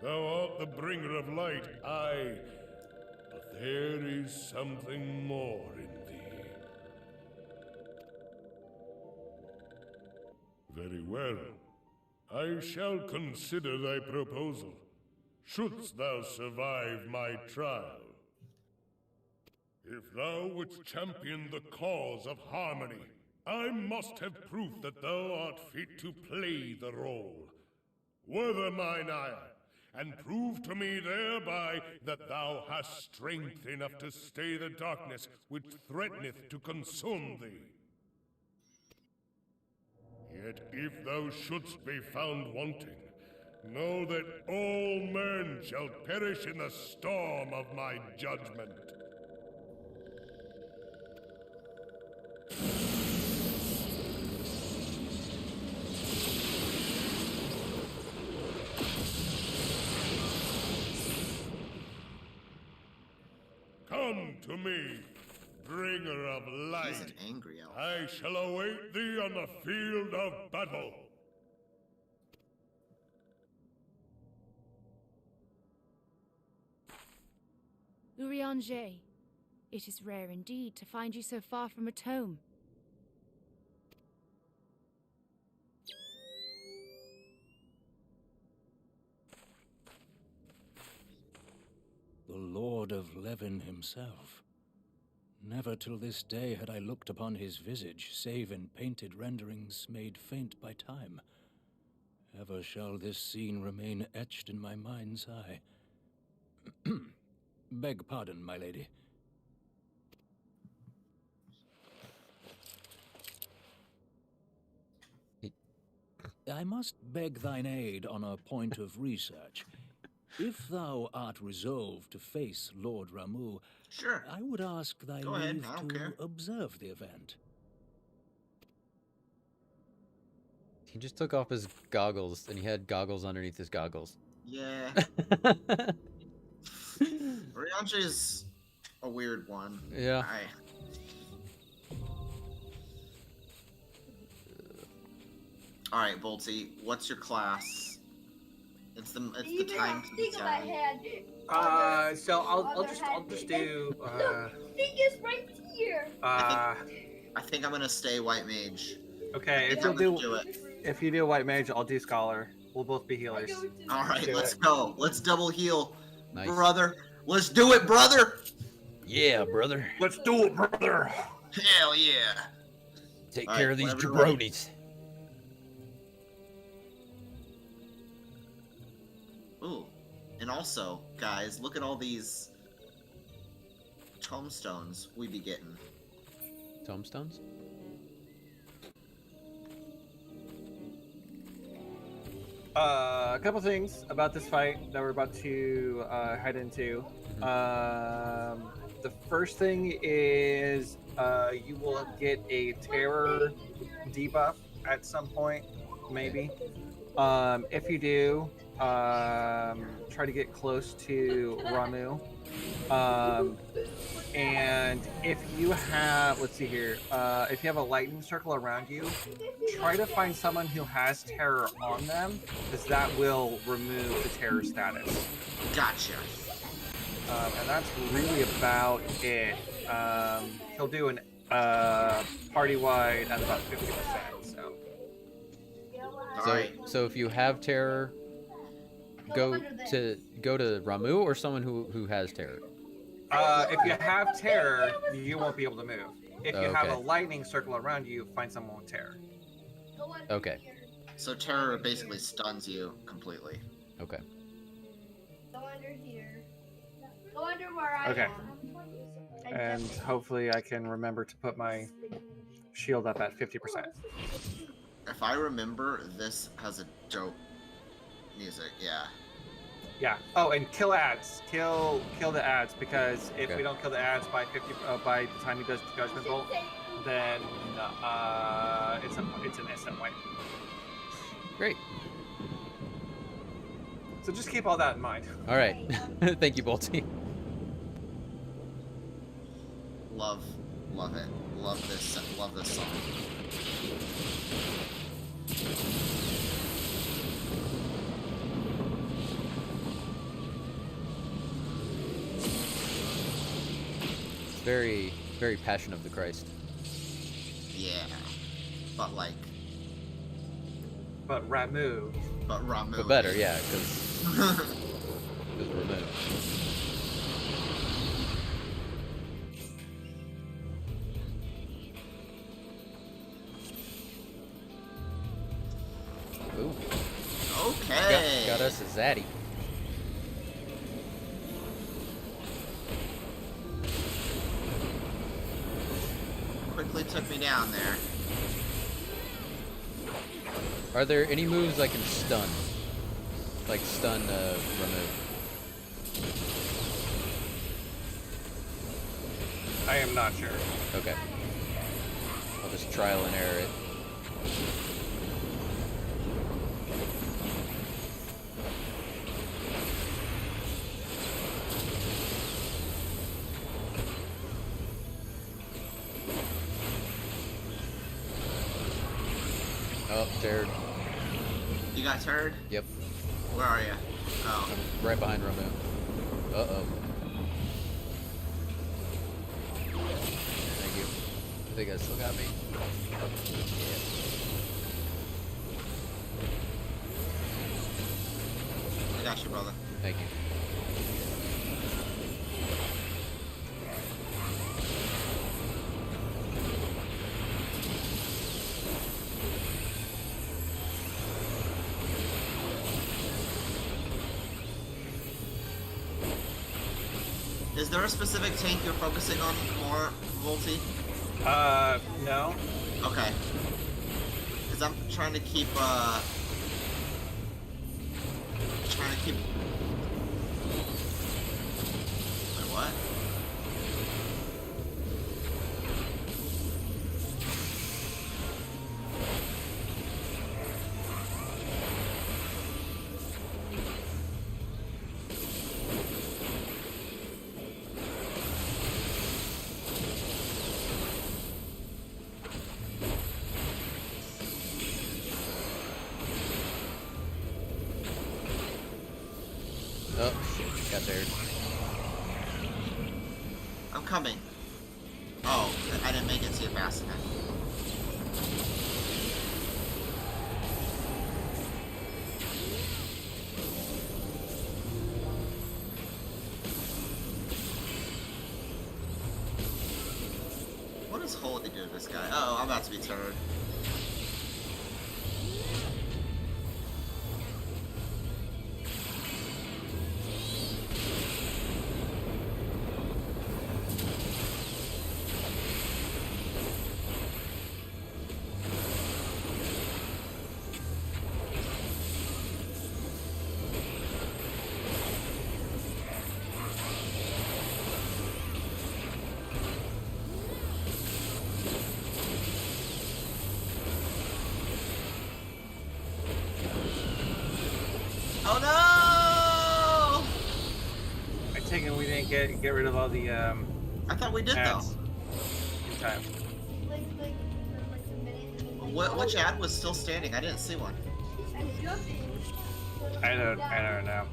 Thou art the bringer of light, aye. But there is something more in thee. Very well. I shall consider thy proposal. Shouldst thou survive my trial. If thou wouldst champion the cause of harmony, I must have proof that thou art fit to play the role. Wither mine ire, and prove to me thereby that thou hast strength enough to stay the darkness which threateneth to consume thee. Yet if thou shouldst be found wanting, know that all men shall perish in the storm of my judgment. Come to me, bringer of light. He's an angry elf. I shall await thee on the field of battle. Urianger, it is rare indeed to find you so far from a tome. The Lord of Levin himself. Never till this day had I looked upon his visage, save in painted renderings made faint by time. Ever shall this scene remain etched in my mind's eye. Beg pardon, my lady. I must beg thine aid on a point of research. If thou art resolved to face Lord Ramu, Sure. I would ask thy Go ahead, leave I don't to care. observe the event. He just took off his goggles, and he had goggles underneath his goggles. Yeah. Urianger's a weird one. Yeah. All right, Volty, what's your class? It's the time to be telling. So I'll just do. It's right here. I think I'm gonna stay white mage. Okay, if you do white mage, I'll do scholar. We'll both be healers. All right, Do let's it. go. Let's double heal, Nice. brother. Let's do it, brother. Yeah, brother. Let's do it, brother. Hell yeah. Take All care right, of these whenever you're ready. jabronis. Ooh, and also, guys, look at all these tombstones we be getting. Tombstones? A couple things about this fight that we're about to head into. The first thing is you will get a terror debuff at some point, maybe. If you do, try to get close to Ramu. And if you have, let's see here, if you have a lightning circle around you, try to find someone who has terror on them, because that will remove the terror status. Gotcha. And that's really about it. He'll do an party-wide at about 50%, so. So if you have terror, go to Ramu or someone who has terror. If you have terror, you won't be able to move. If you have a Okay. lightning circle around you, find someone with terror. Okay. So terror basically stuns you completely. Okay. Go under here. Go under where I Okay. am. And hopefully I can remember to put my shield up at 50%. If I remember, this has a dope music. Yeah. Yeah. Oh, and kill ads. Kill the ads, because if Okay. we don't kill the ads by by the time he does the judgment bolt, then it's an instant wipe. Great. So just keep all that in mind. All right. Thank you, Bolty. Love it. Love this song. It's very, very Passion of the Christ. Yeah. But like, But Ramu. Ramu. But better, yeah, because Ramu. Ooh, Okay. got us a zaddy. Quickly took me down there. Are there any moves I can stun? Like stun Ramu? I am not sure. Okay. I'll just trial and error it. Oh, Jared. You got turd? Yep. Where are you? Oh. I'm right behind Ramu. Uh-oh. Thank you. I think I still got me. Yeah. I got you, brother. Thank you. Is there a specific tank you're focusing on more, Volty? No. Okay. Because I'm trying to keep, Wait, what? downstairs. I'm coming. Oh, I didn't make it to you fast enough. What does Holy do to this guy? Oh, I'm about to be turned. Oh no! I take it we didn't get rid of all the I thought we did ads though. in time. Like a minute. Which ad was still standing? I didn't see one. I'm jumping. I don't know.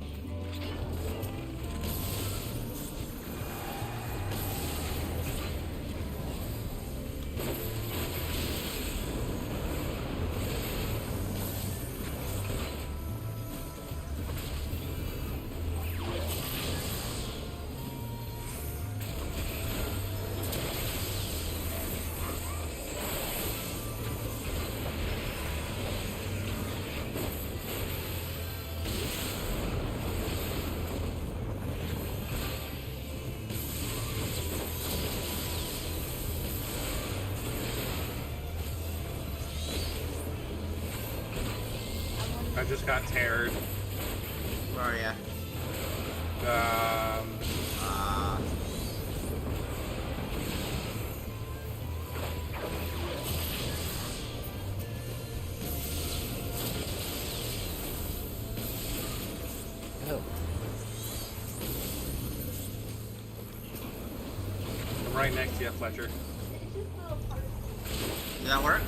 I just got teared. Where are ya? Oh. I'm right next to you, Fletcher. Did that work?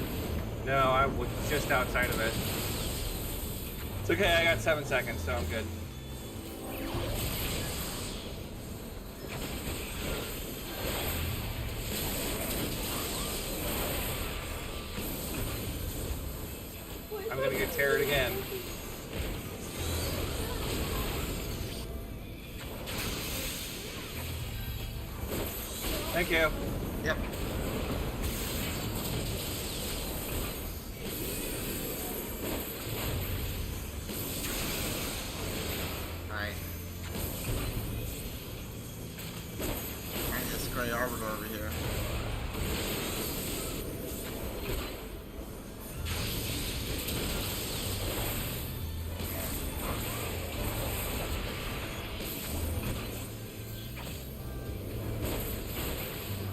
No, I was just outside of it. It's okay, I got 7 seconds, so I'm good. I'm gonna get teared again. Thank you. Yep. Alright. I need this gray arbiter over here.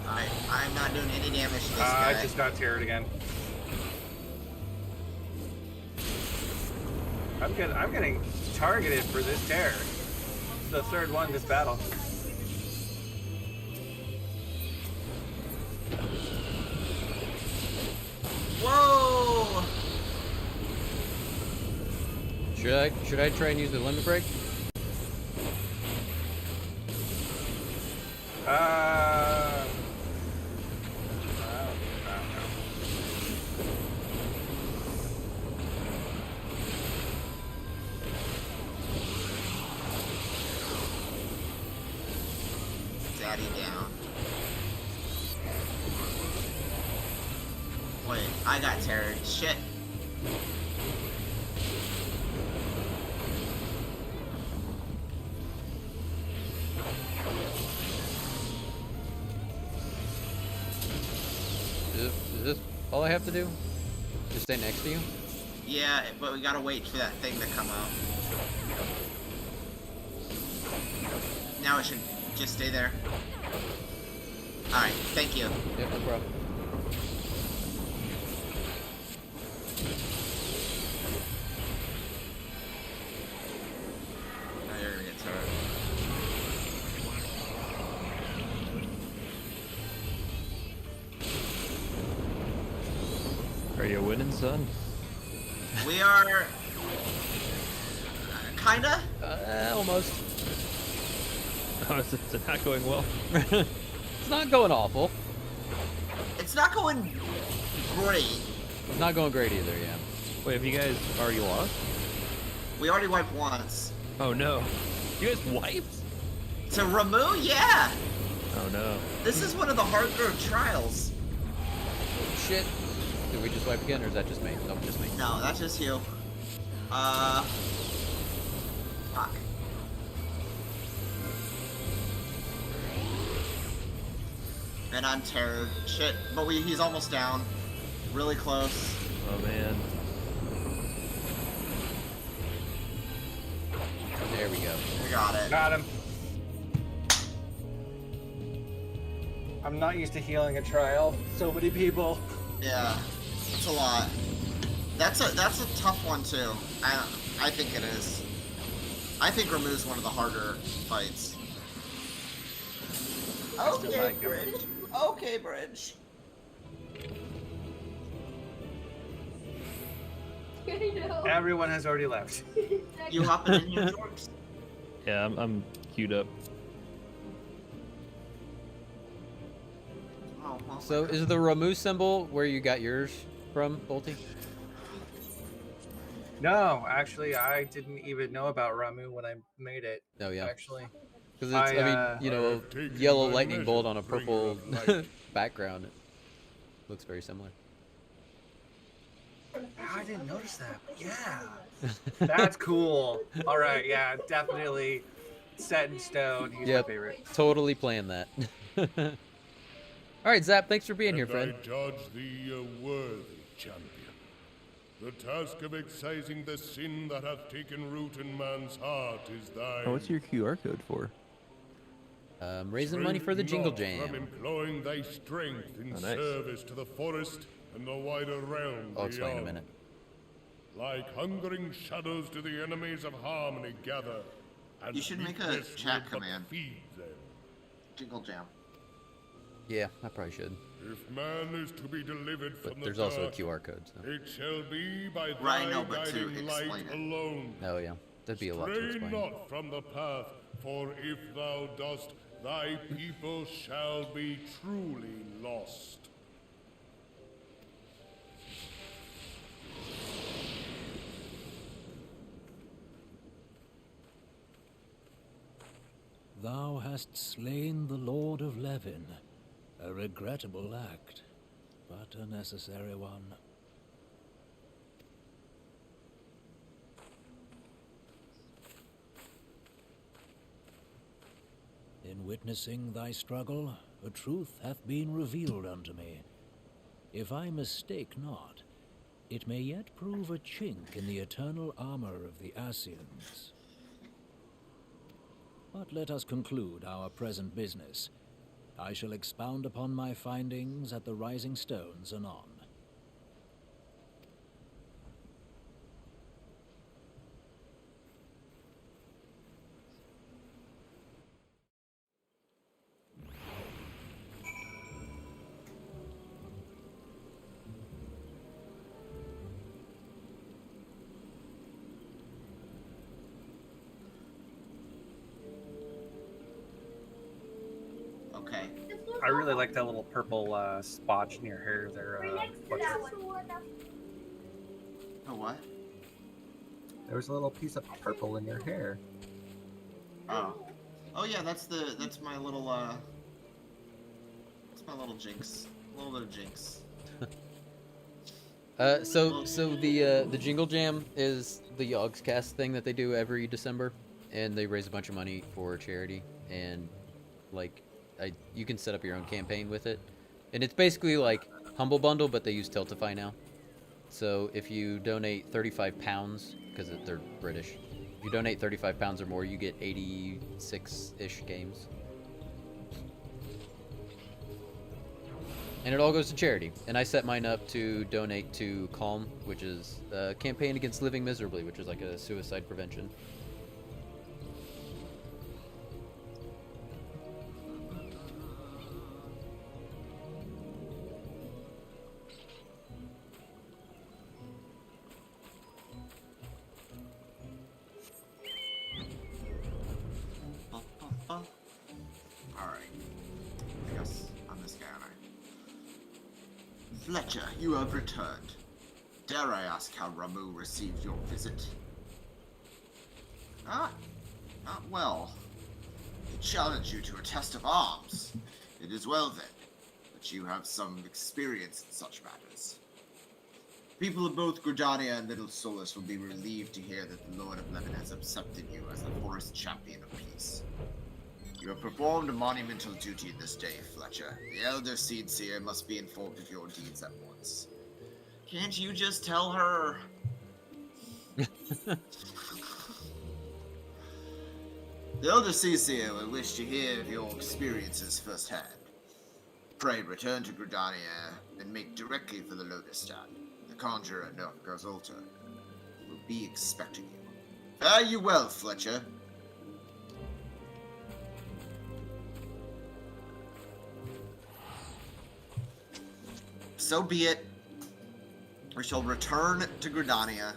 Alright, I'm not doing any damage to this guy. I just got teared again. I'm getting targeted for this tear. It's the third one this battle. Whoa! Should I try and use the limit break? I Daddy down. Wait, I got teared. Shit. Is this all I have to do? Just stay next to you? Yeah, but we gotta wait for that thing to come out. Now it should just stay there. Alright, thank you. Yep, no problem. Now you're gonna get tired. Are you winning, son? We are... kinda? Almost. Oh, it's not going well. It's not going awful. It's not going great. It's not going great either, yeah. Wait, have you guys already lost? We already wiped once. Oh no. You guys wiped? To Ramu, yeah. Oh no. This is one of the harder trials. Shit. Did we just wipe again, or is that just me? Nope, just me. No, that's just you. Fuck. And I'm terrored. Shit, but he's almost down. Really close. Oh man. There we go. We got it. Got him. I'm not used to healing a trial. So many people. Yeah, it's a lot. That's a tough one too. I think it is. I think Ramu's one of the harder fights. Okay, Bridge. Okay, Bridge. I know. Everyone has already left. You hopping in your Jorgs? Yeah, I'm queued up. Oh, well, So is the Ramu symbol where you got yours from, Bolty? No, actually, I didn't even know about Ramu when I made it. Oh yeah. Actually, Because it's, I mean, you know, I've taken a yellow my lightning bolt on a measures, purple bringer of light. background. It looks very similar. I didn't notice that. But yeah, that's cool. All right, yeah, definitely set in stone. He's Yep. my favorite. Totally playing that. All right, Zap, thanks for being here, And friend. I judge thee a worthy champion. The task of excising the sin that hath taken root in man's heart is thine. Oh, what's your QR code for? Raising money for the Shrink Jingle not Jam. From employing thy strength in Oh, nice. service to the forest and the wider realm I'll explain in a beyond. minute. Like hungering shadows do the enemies of harmony gather. And You should make a weakness chat will but command. feed them. Jingle Jam. Yeah, I probably should. If man is to be delivered But from the there's also a dark, QR code. So. it shall be by Right, thy no, but to guiding light explain it. alone. Oh yeah, that'd be a lot to Stray explain. not from the path, for if thou dost, thy people shall be truly lost. Thou hast slain the Lord of Levin. A regrettable act, but a necessary one. In witnessing thy struggle, a truth hath been revealed unto me. If I mistake not, it may yet prove a chink in the eternal armor of the Asians. But let us conclude our present business. I shall expound upon my findings at the Rising Stones anon. Okay. I really like that little purple spotch in your hair there. Right next to that one. Oh, what? There was a little piece of purple in your hair. Oh. Oh yeah, that's my little that's my little jinx. A little bit of jinx. So the Jingle Jam is the Yogscast thing that they do every December, and they raise a bunch of money for charity, and like you can set up your own campaign with it, and it's basically like Humble Bundle, but they use Tiltify now. So if you donate £35, because they're British, if you donate £35 or more, you get 86-ish games. And it all goes to charity. And I set mine up to donate to Calm, which is a campaign against living miserably, which is like a suicide prevention. Fletcher, you have returned. Dare I ask how Ramu received your visit? Well. He challenged you to a test of arms. It is well then, that you have some experience in such matters. People of both Gridania and Little Solus will be relieved to hear that the Lord of Levin has accepted you as the forest champion of peace. You have performed a monumental duty this day, Fletcher. The Elder Seed Seer must be informed of your deeds at once. Can't you just tell her? The Elder Seed Seer will wish to hear of your experiences firsthand. Pray return to Gridania and make directly for the Lotus Stand. The Conjurer Nurka's altar will be expecting you. Fare you well, Fletcher. So be it. We shall return to Gridania.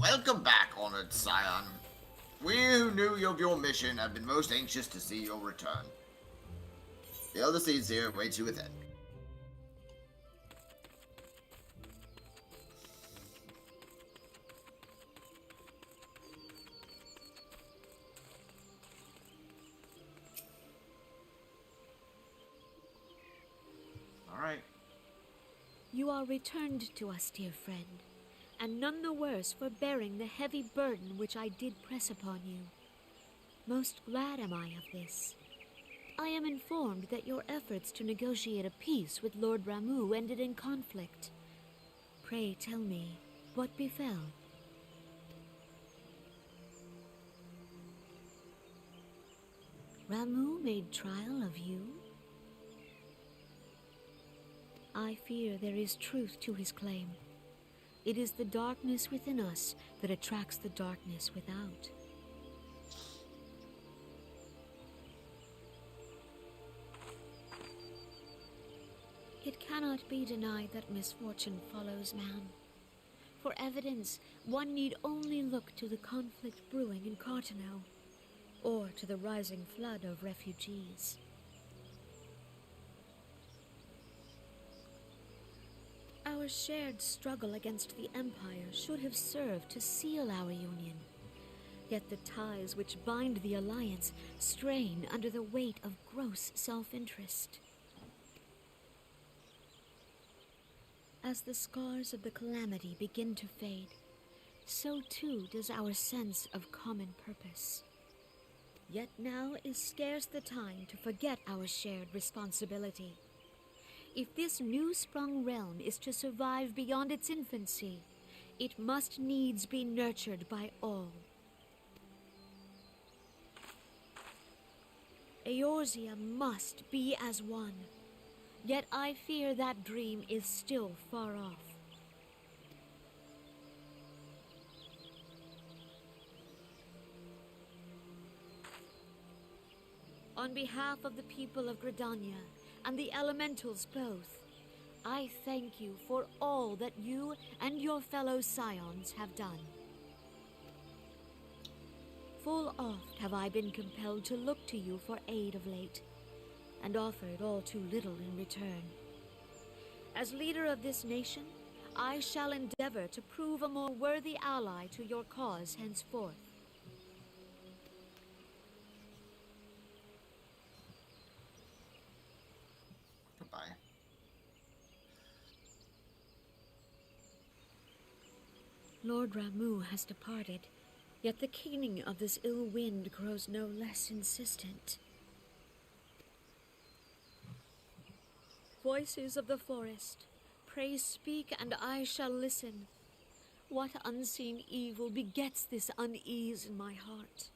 Welcome back, honored scion. We who knew of your mission have been most anxious to see your return. The Elder Seeds here awaits you within. Alright. You are returned to us, dear friend, and none the worse for bearing the heavy burden which I did press upon you. Most glad am I of this. I am informed that your efforts to negotiate a peace with Lord Ramu ended in conflict. Pray tell me, what befell? Ramu made trial of you? I fear there is truth to his claim. It is the darkness within us that attracts the darkness without. It cannot be denied that misfortune follows man. For evidence, one need only look to the conflict brewing in Cartano, or to the rising flood of refugees. Our shared struggle against the Empire should have served to seal our union. Yet the ties which bind the Alliance strain under the weight of gross self-interest. As the scars of the calamity begin to fade, so too does our sense of common purpose. Yet now is scarce the time to forget our shared responsibility. If this new-sprung realm is to survive beyond its infancy, it must needs be nurtured by all. Eorzea must be as one, yet I fear that dream is still far off. On behalf of the people of Gridania, and the elementals both, I thank you for all that you and your fellow scions have done. Full oft have I been compelled to look to you for aid of late, and offered all too little in return. As leader of this nation, I shall endeavor to prove a more worthy ally to your cause henceforth. Goodbye. Lord Ramu has departed, yet the keening of this ill wind grows no less insistent. Voices of the forest, pray speak and I shall listen. What unseen evil begets this unease in my heart?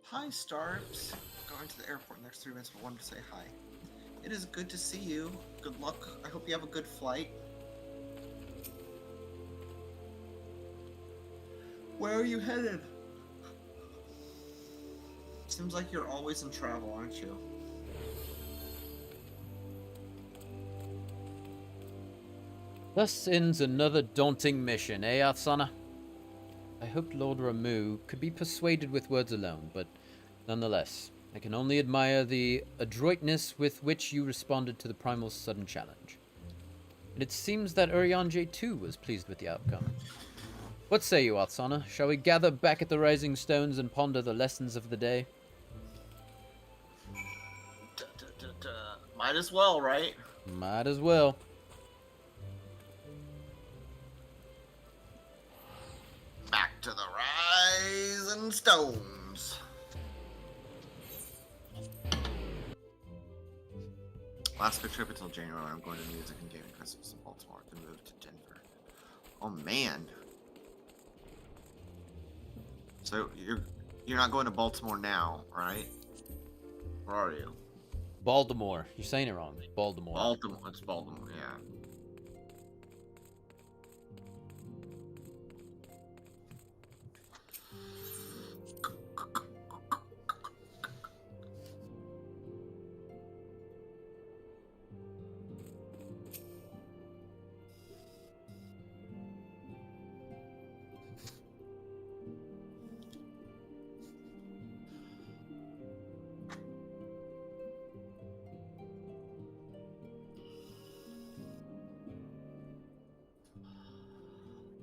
Hi, Starps. Going to the airport in the next 3 minutes, but wanted to say hi. It is good to see you. Good luck. I hope you have a good flight. Where are you headed? Seems like you're always in travel, aren't you? Thus ends another daunting mission, eh, Arsana? I hoped Lord Ramu could be persuaded with words alone, but nonetheless, I can only admire the adroitness with which you responded to the Primal's sudden challenge. And it seems that Urianger too was pleased with the outcome. What say you, Arsana? Shall we gather back at the Rising Stones and ponder the lessons of the day? Might as well, right? Might as well. Back to the Rising Stones. Last big trip until January. I'm going to music and gaming festivals in Baltimore. Then move to Denver. Oh man. So you're not going to Baltimore now, right? Where are you? Baltimore. You're saying it wrong. Baltimore. Baltimore. It's Baltimore. Yeah.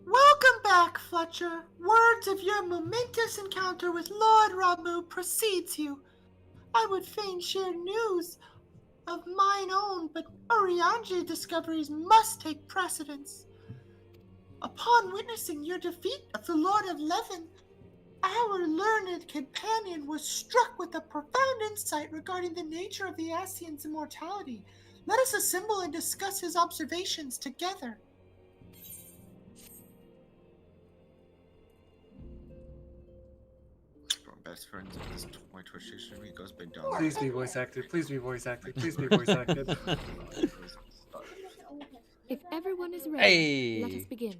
Welcome back, Fletcher. Words of your momentous encounter with Lord Ramu precedes you. I would fain share news of mine own, but Urianger discoveries must take precedence. Upon witnessing your defeat of the Lord of Leven, our learned companion was struck with a profound insight regarding the nature of the Asian's immortality. Let us assemble and discuss his observations together. Best friends of this toy Twitch stream. He goes by Dom. Please be voice acted. Please be voice acted. Please be voice acted. If everyone is ready, let Hey! us begin.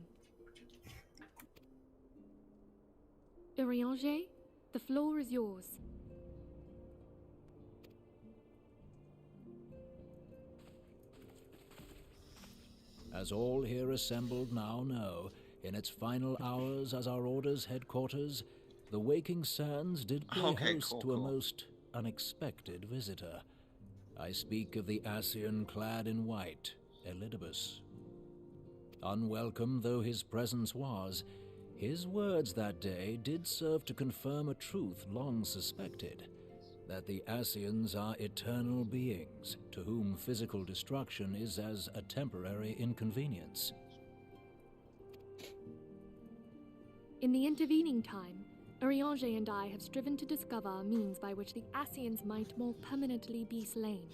Urianger, the floor is yours. As all here assembled now know, in its final hours as our Order's headquarters, the Waking Sands did play host to a most unexpected visitor. I speak of the Asian clad in white, Elidibus. Unwelcome though his presence was, his words that day did serve to confirm a truth long suspected, that the Asians are eternal beings, to whom physical destruction is as a temporary inconvenience. In the intervening time, Urianger and I have striven to discover a means by which the Asians might more permanently be slain.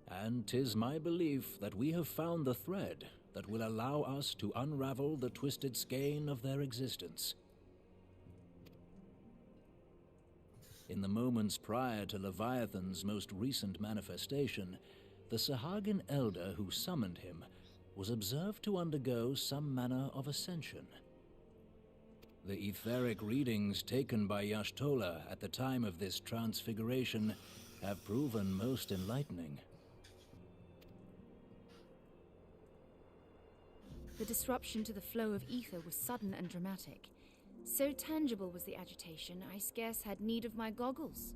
And 'tis my belief that we have found the thread that will allow us to unravel the twisted skein of their existence. In the moments prior to Leviathan's most recent manifestation, the Sahagin elder who summoned him was observed to undergo some manner of ascension. The etheric readings taken by Yashtola at the time of this transfiguration have proven most enlightening. The disruption to the flow of ether was sudden and dramatic. So tangible was the agitation, I scarce had need of my goggles.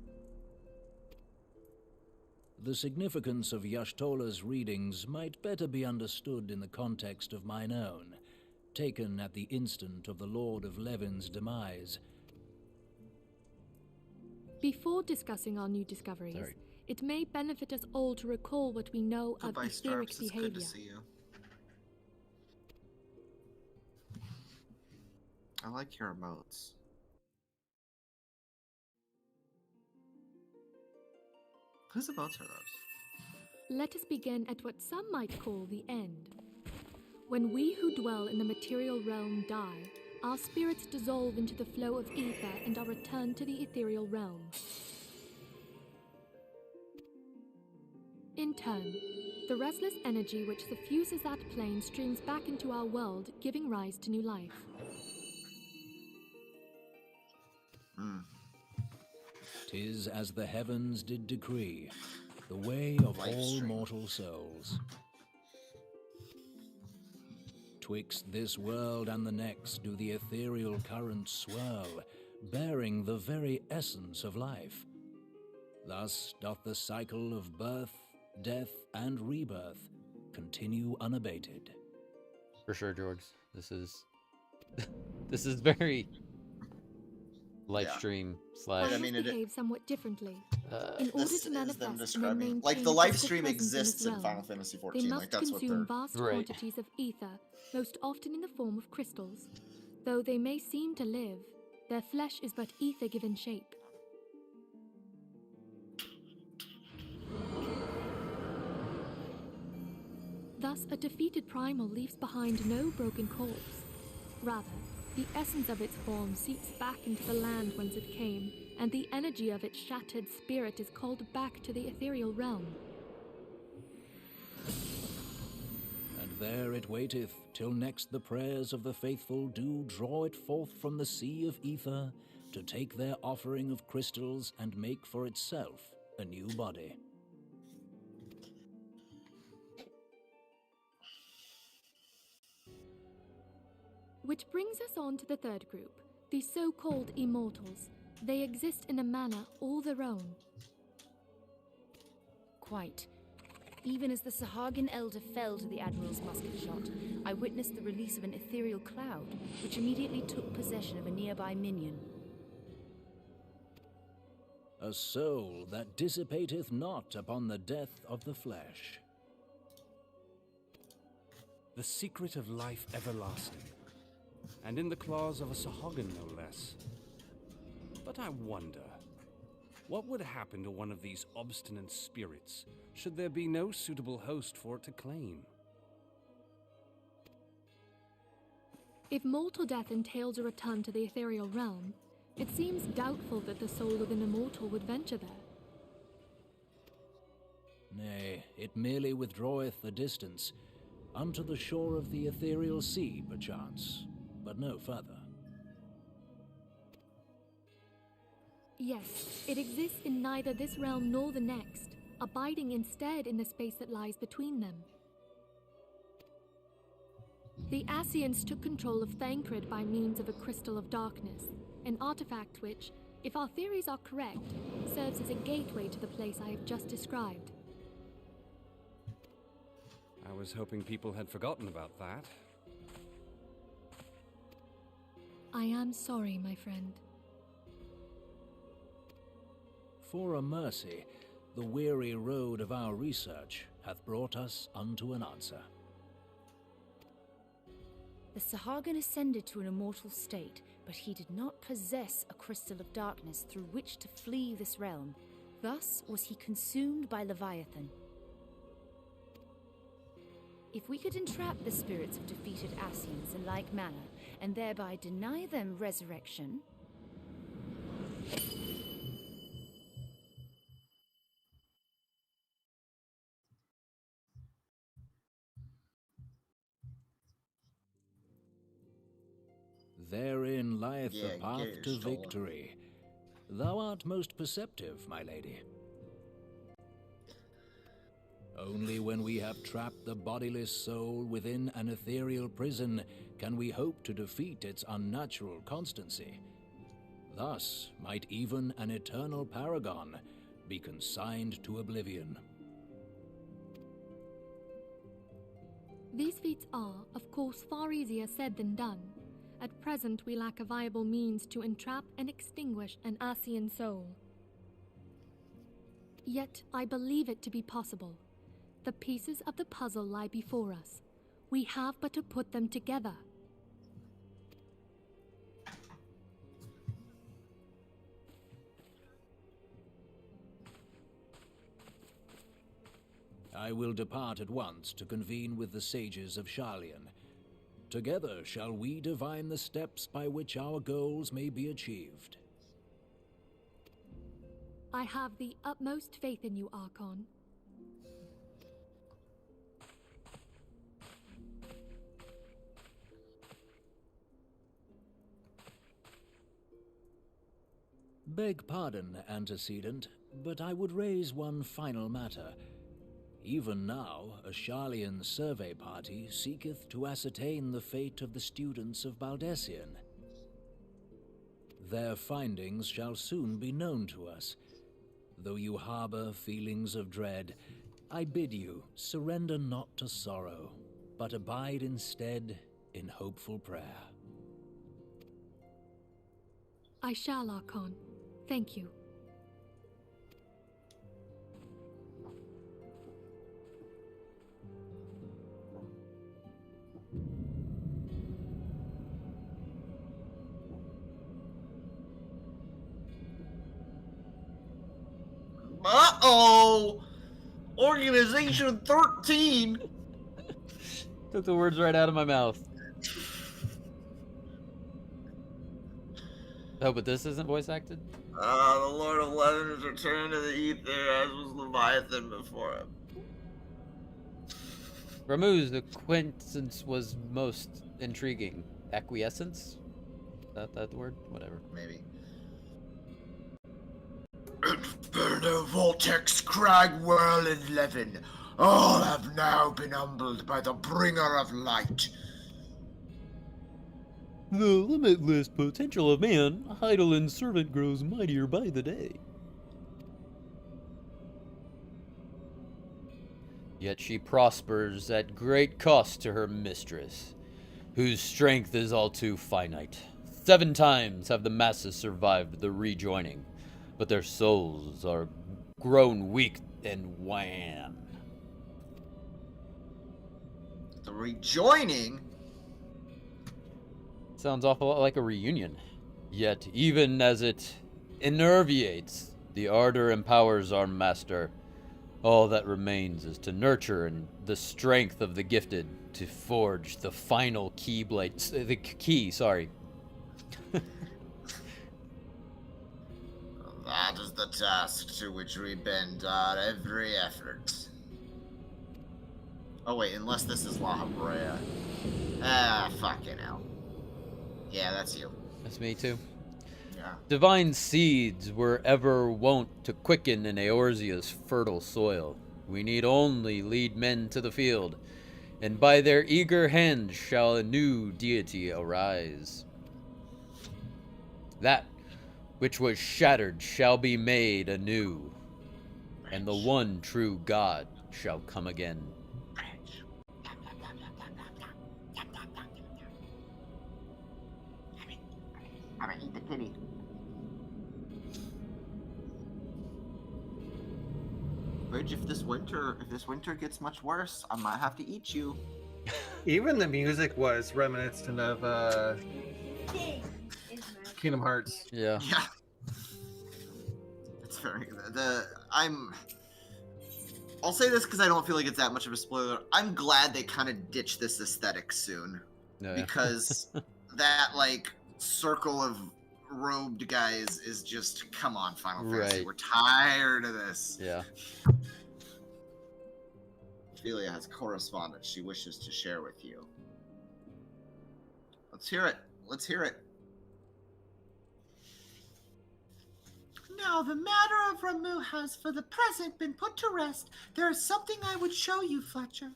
The significance of Yashtola's readings might better be understood in the context of mine own, taken at the instant of the Lord of Leven's demise. Before discussing our new discoveries, it may benefit us all to recall what we know of etheric behavior. It's good to see you. I like your emotes. Whose emotes are those? Let us begin at what some might call the end. When we who dwell in the material realm die, our spirits dissolve into the flow of ether and are returned to the ethereal realm. In turn, the restless energy which suffuses that plane streams back into our world, giving rise to new life. "'Tis as the heavens did decree, the way of all mortal souls. Twixt this world and the next do the ethereal currents swirl, bearing the very essence of life. Thus doth the cycle of birth, death, and rebirth continue unabated." For sure, Jorgs. This is this is very live stream slash. I behave somewhat differently. In order This to is them manifest and describing, maintain like, the live physical stream presence in exists this in realm, Final Fantasy they XIV. must Like, that's what consume they're. vast quantities of ether, most often in the form of crystals. Though they may seem to live, their flesh is but ether given shape. Thus, a defeated primal leaves behind no broken corpse. Rather, the essence of its form seeps back into the land whence it came, and the energy of its shattered spirit is called back to the ethereal realm. "And there it waiteth, till next the prayers of the faithful do draw it forth from the sea of ether, to take their offering of crystals and make for itself a new body." Which brings us on to the third group, the so-called immortals. They exist in a manner all their own. Quite. Even as the Sahagin elder fell to the Admiral's musket shot, I witnessed the release of an ethereal cloud, which immediately took possession of a nearby minion. "A soul that dissipateth not upon the death of the flesh." The secret of life everlasting, and in the claws of a Sahagin no less. But I wonder, what would happen to one of these obstinate spirits should there be no suitable host for it to claim? If mortal death entails a return to the ethereal realm, it seems doubtful that the soul of an immortal would venture there. Nay, it merely withdraweth a distance, unto the shore of the ethereal sea, perchance, but no further. Yes, it exists in neither this realm nor the next, abiding instead in the space that lies between them. The Ascians took control of Thancred by means of a crystal of darkness, an artifact which, if our theories are correct, serves as a gateway to the place I have just described. I was hoping people had forgotten about that. I am sorry, my friend. For a mercy, the weary road of our research hath brought us unto an answer. The Sahagin ascended to an immortal state, but he did not possess a crystal of darkness through which to flee this realm. Thus was he consumed by Leviathan. If we could entrap the spirits of defeated Ascians in like manner, and thereby deny them resurrection... Therein lieth Yeah, the path get to stolen. victory. Thou art most perceptive, my lady. Only when we have trapped the bodiless soul within an ethereal prison can we hope to defeat its unnatural constancy. Thus might even an eternal paragon be consigned to oblivion. These feats are, of course, far easier said than done. At present, we lack a viable means to entrap and extinguish an Ascian soul. Yet, I believe it to be possible. The pieces of the puzzle lie before us. We have but to put them together. I will depart at once to convene with the sages of Sharlayan. Together shall we divine the steps by which our goals may be achieved. I have the utmost faith in you, Archon. Beg pardon, antecedent, but I would raise one final matter. Even now, a Sharlayan survey party seeketh to ascertain the fate of the students of Baldessian. Their findings shall soon be known to us. Though you harbor feelings of dread, I bid you surrender not to sorrow, but abide instead in hopeful prayer. I shall, Archon. Thank you. Uh-oh! Organization 13! Took the words right out of my mouth. Oh, but this isn't voice acted? The Lord of Leaven has returned to the ether, as was Leviathan before him. Ramu's acquaintance was most intriguing. Acquiescence? Is that the word? Whatever. Maybe. Inferno, Vortex, Crag, Whirl, and Levin, all have now been humbled by the Bringer of Light. The limitless potential of man, idle and servant, grows mightier by the day. Yet she prospers at great cost to her mistress, whose strength is all too finite. 7 times have the masses survived the rejoining, but their souls are grown weak and wan. The rejoining? Sounds awful lot like a reunion. Yet, even as it enervates, the ardor empowers our master. All that remains is to nurture and the strength of the gifted to forge the final keyblade. The key, sorry. That is the task to which we bend our every effort. Oh wait, unless this is La Habrea. Fucking hell. Yeah, that's you. That's me too. Yeah. Divine seeds were ever wont to quicken in Eorzea's fertile soil. We need only lead men to the field, and by their eager hands shall a new deity arise. That which was shattered shall be made anew, and the one true God shall come again. I'm gonna eat the kitty. Bridge, if this winter gets much worse, I might have to eat you. Even the music was reminiscent of Kingdom Hearts. Yeah. Yeah. It's very I'll say this because I don't feel like it's that much of a spoiler. I'm glad they kind of ditched this aesthetic soon. Yeah. Because that like circle of robed guys is just, come on, Final Fantasy, Right. we're tired of this. Yeah. Ophelia has correspondence she wishes to share with you. Let's hear it. Let's hear it. Now the matter of Ramu has for the present been put to rest. There is something I would show you, Fletcher.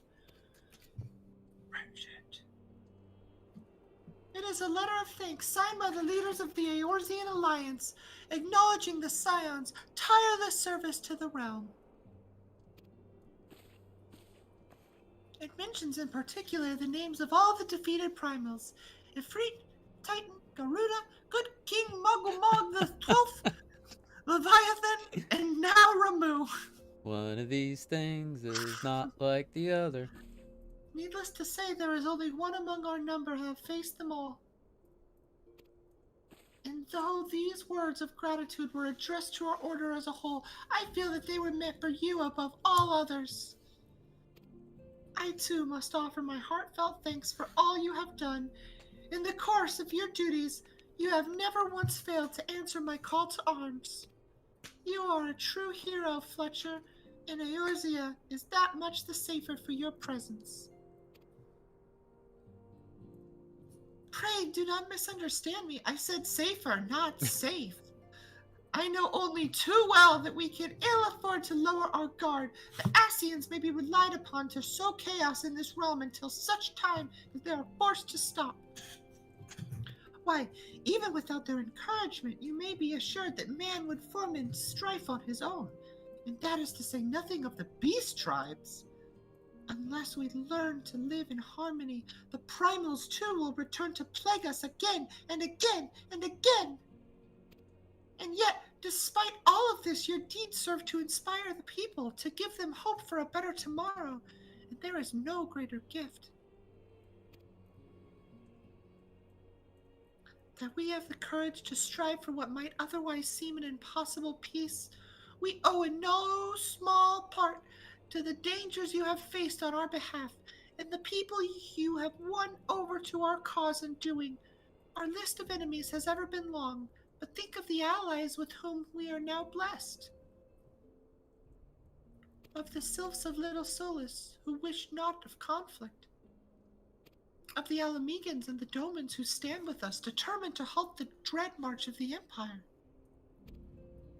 It is a letter of thanks signed by the leaders of the Eorzean Alliance, acknowledging the Scion's tireless service to the realm. It mentions in particular the names of all the defeated primals: Ifrit, Titan, Garuda, Good King Mogumog the 12th, Leviathan, and now Ramu. One of these things is not like the other. Needless to say, there is only one among our number who have faced them all. And though these words of gratitude were addressed to our order as a whole, I feel that they were meant for you above all others. I too must offer my heartfelt thanks for all you have done. In the course of your duties, you have never once failed to answer my call to arms. You are a true hero, Fletcher, and Eorzea is that much the safer for your presence. Pray do not misunderstand me. I said safer, not safe. I know only too well that we can ill afford to lower our guard. The Ascians may be relied upon to sow chaos in this realm until such time as they are forced to stop. Why, even without their encouragement, you may be assured that man would foment strife on his own, and that is to say nothing of the beast tribes. Unless we learn to live in harmony, the primals too will return to plague us again and again and again. And yet, despite all of this, your deeds serve to inspire the people, to give them hope for a better tomorrow, and there is no greater gift. That we have the courage to strive for what might otherwise seem an impossible peace, we owe in no small part to the dangers you have faced on our behalf, and the people you have won over to our cause in doing. Our list of enemies has ever been long, but think of the allies with whom we are now blessed. Of the sylphs of Little Solus, who wish not of conflict. Of the Alamegans and the Domans who stand with us, determined to halt the dread march of the Empire.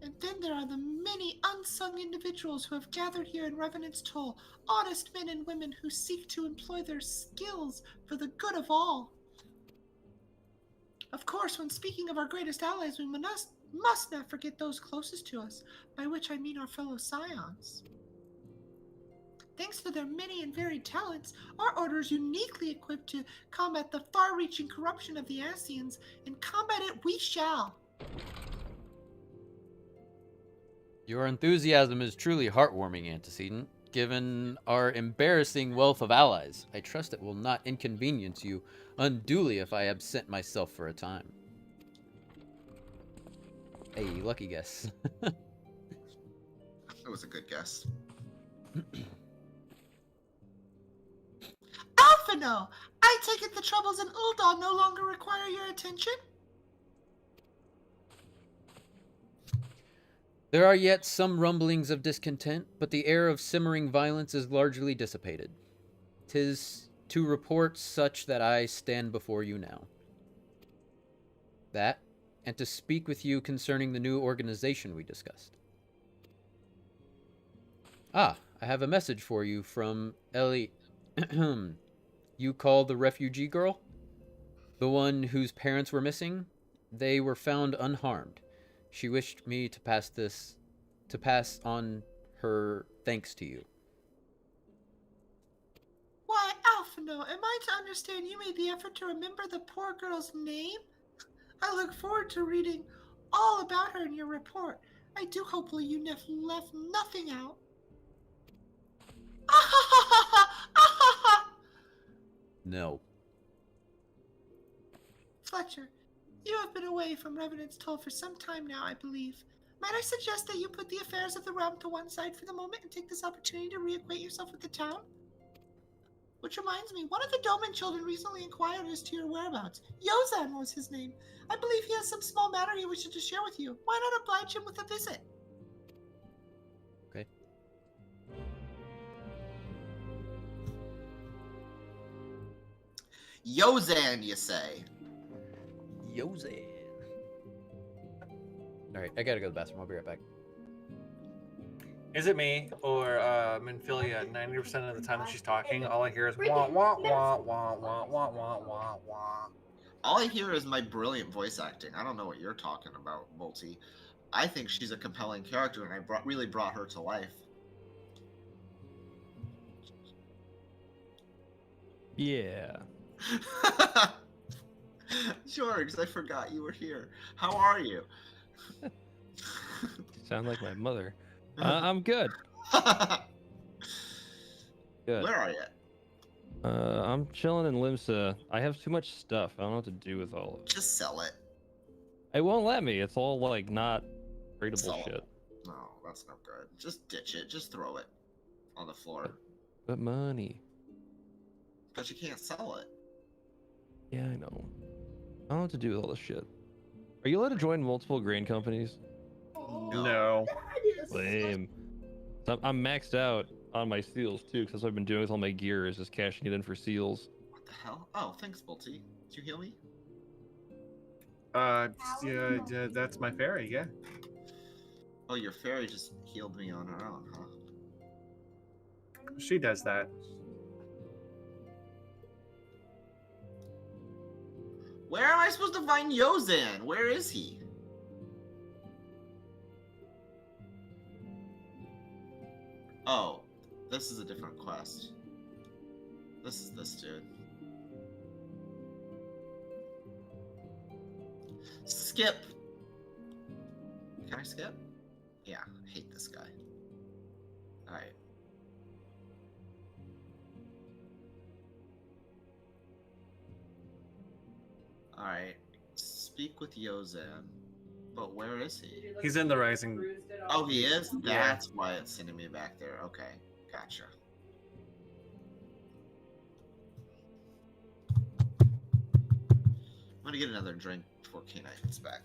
And then there are the many unsung individuals who have gathered here in Revenant's Toll, honest men and women who seek to employ their skills for the good of all. Of course, when speaking of our greatest allies, we must not forget those closest to us, by which I mean our fellow scions. Thanks to their many and varied talents, our order is uniquely equipped to combat the far-reaching corruption of the Ascians, and combat it we shall. Your enthusiasm is truly heartwarming, Antecedent. Given our embarrassing wealth of allies, I trust it will not inconvenience you unduly if I absent myself for a time. Hey, lucky guess. That was a good guess. Alphino! I take it the troubles in Ul'dah no longer require your attention? There are yet some rumblings of discontent, but the air of simmering violence is largely dissipated. 'Tis to reports such that I stand before you now. That, and to speak with you concerning the new organization we discussed. Ah, I have a message for you from Ellie. You call the refugee girl? The one whose parents were missing? They were found unharmed. She wished me to pass on her thanks to you. Why, Alphino, am I to understand you made the effort to remember the poor girl's name? I look forward to reading all about her in your report. I do hope you left nothing out. No. Fletcher, you have been away from Revenant's Toll for some time now, I believe. Might I suggest that you put the affairs of the realm to one side for the moment and take this opportunity to reacquaint yourself with the town? Which reminds me, one of the Doman children recently inquired as to your whereabouts. Yozan was his name. I believe he has some small matter he wishes to share with you. Why not oblige him with a visit? Okay. Yozan, you say? Yozan. Alright, I gotta go to the bathroom. I'll be right back. Is it me or Minfilia? 90% of the time that she's talking, all I hear is wah wah wah wah wah wah wah wah wah. All I hear is my brilliant voice acting. I don't know what you're talking about, Multi. I think she's a compelling character, and I really brought her to life. Yeah. Sure, because I forgot you were here. How are you? Sound like my mother. I'm good. Good. Where are you? I'm chilling in Limsa. I have too much stuff. I don't know what to do with all of it. Just sell it. It won't let me. It's all like not tradable Sell shit. it. No, that's not good. Just ditch it. Just throw it on the floor. But money. But you can't sell it. Yeah, I know. I don't know what to do with all this shit. Are you allowed to join multiple grain companies? No. Lame. So I'm maxed out on my seals too, because that's what I've been doing with all my gear is just cashing it in for seals. What the hell? Oh, thanks, Bolty. Did you heal me? Yeah, that's my fairy, yeah. Oh, your fairy just healed me on her own, huh? She does that. Where am I supposed to find Yozan? Where is he? Oh, this is a different quest. This is this dude. Skip. Can I skip? Yeah, I hate this guy. Alright. Alright. Speak with Yozan. But where is he? He's in the Rising. Oh, he is? Yeah. That's why it's sending me back there. Okay, gotcha. I'm gonna get another drink before K-Nite gets back.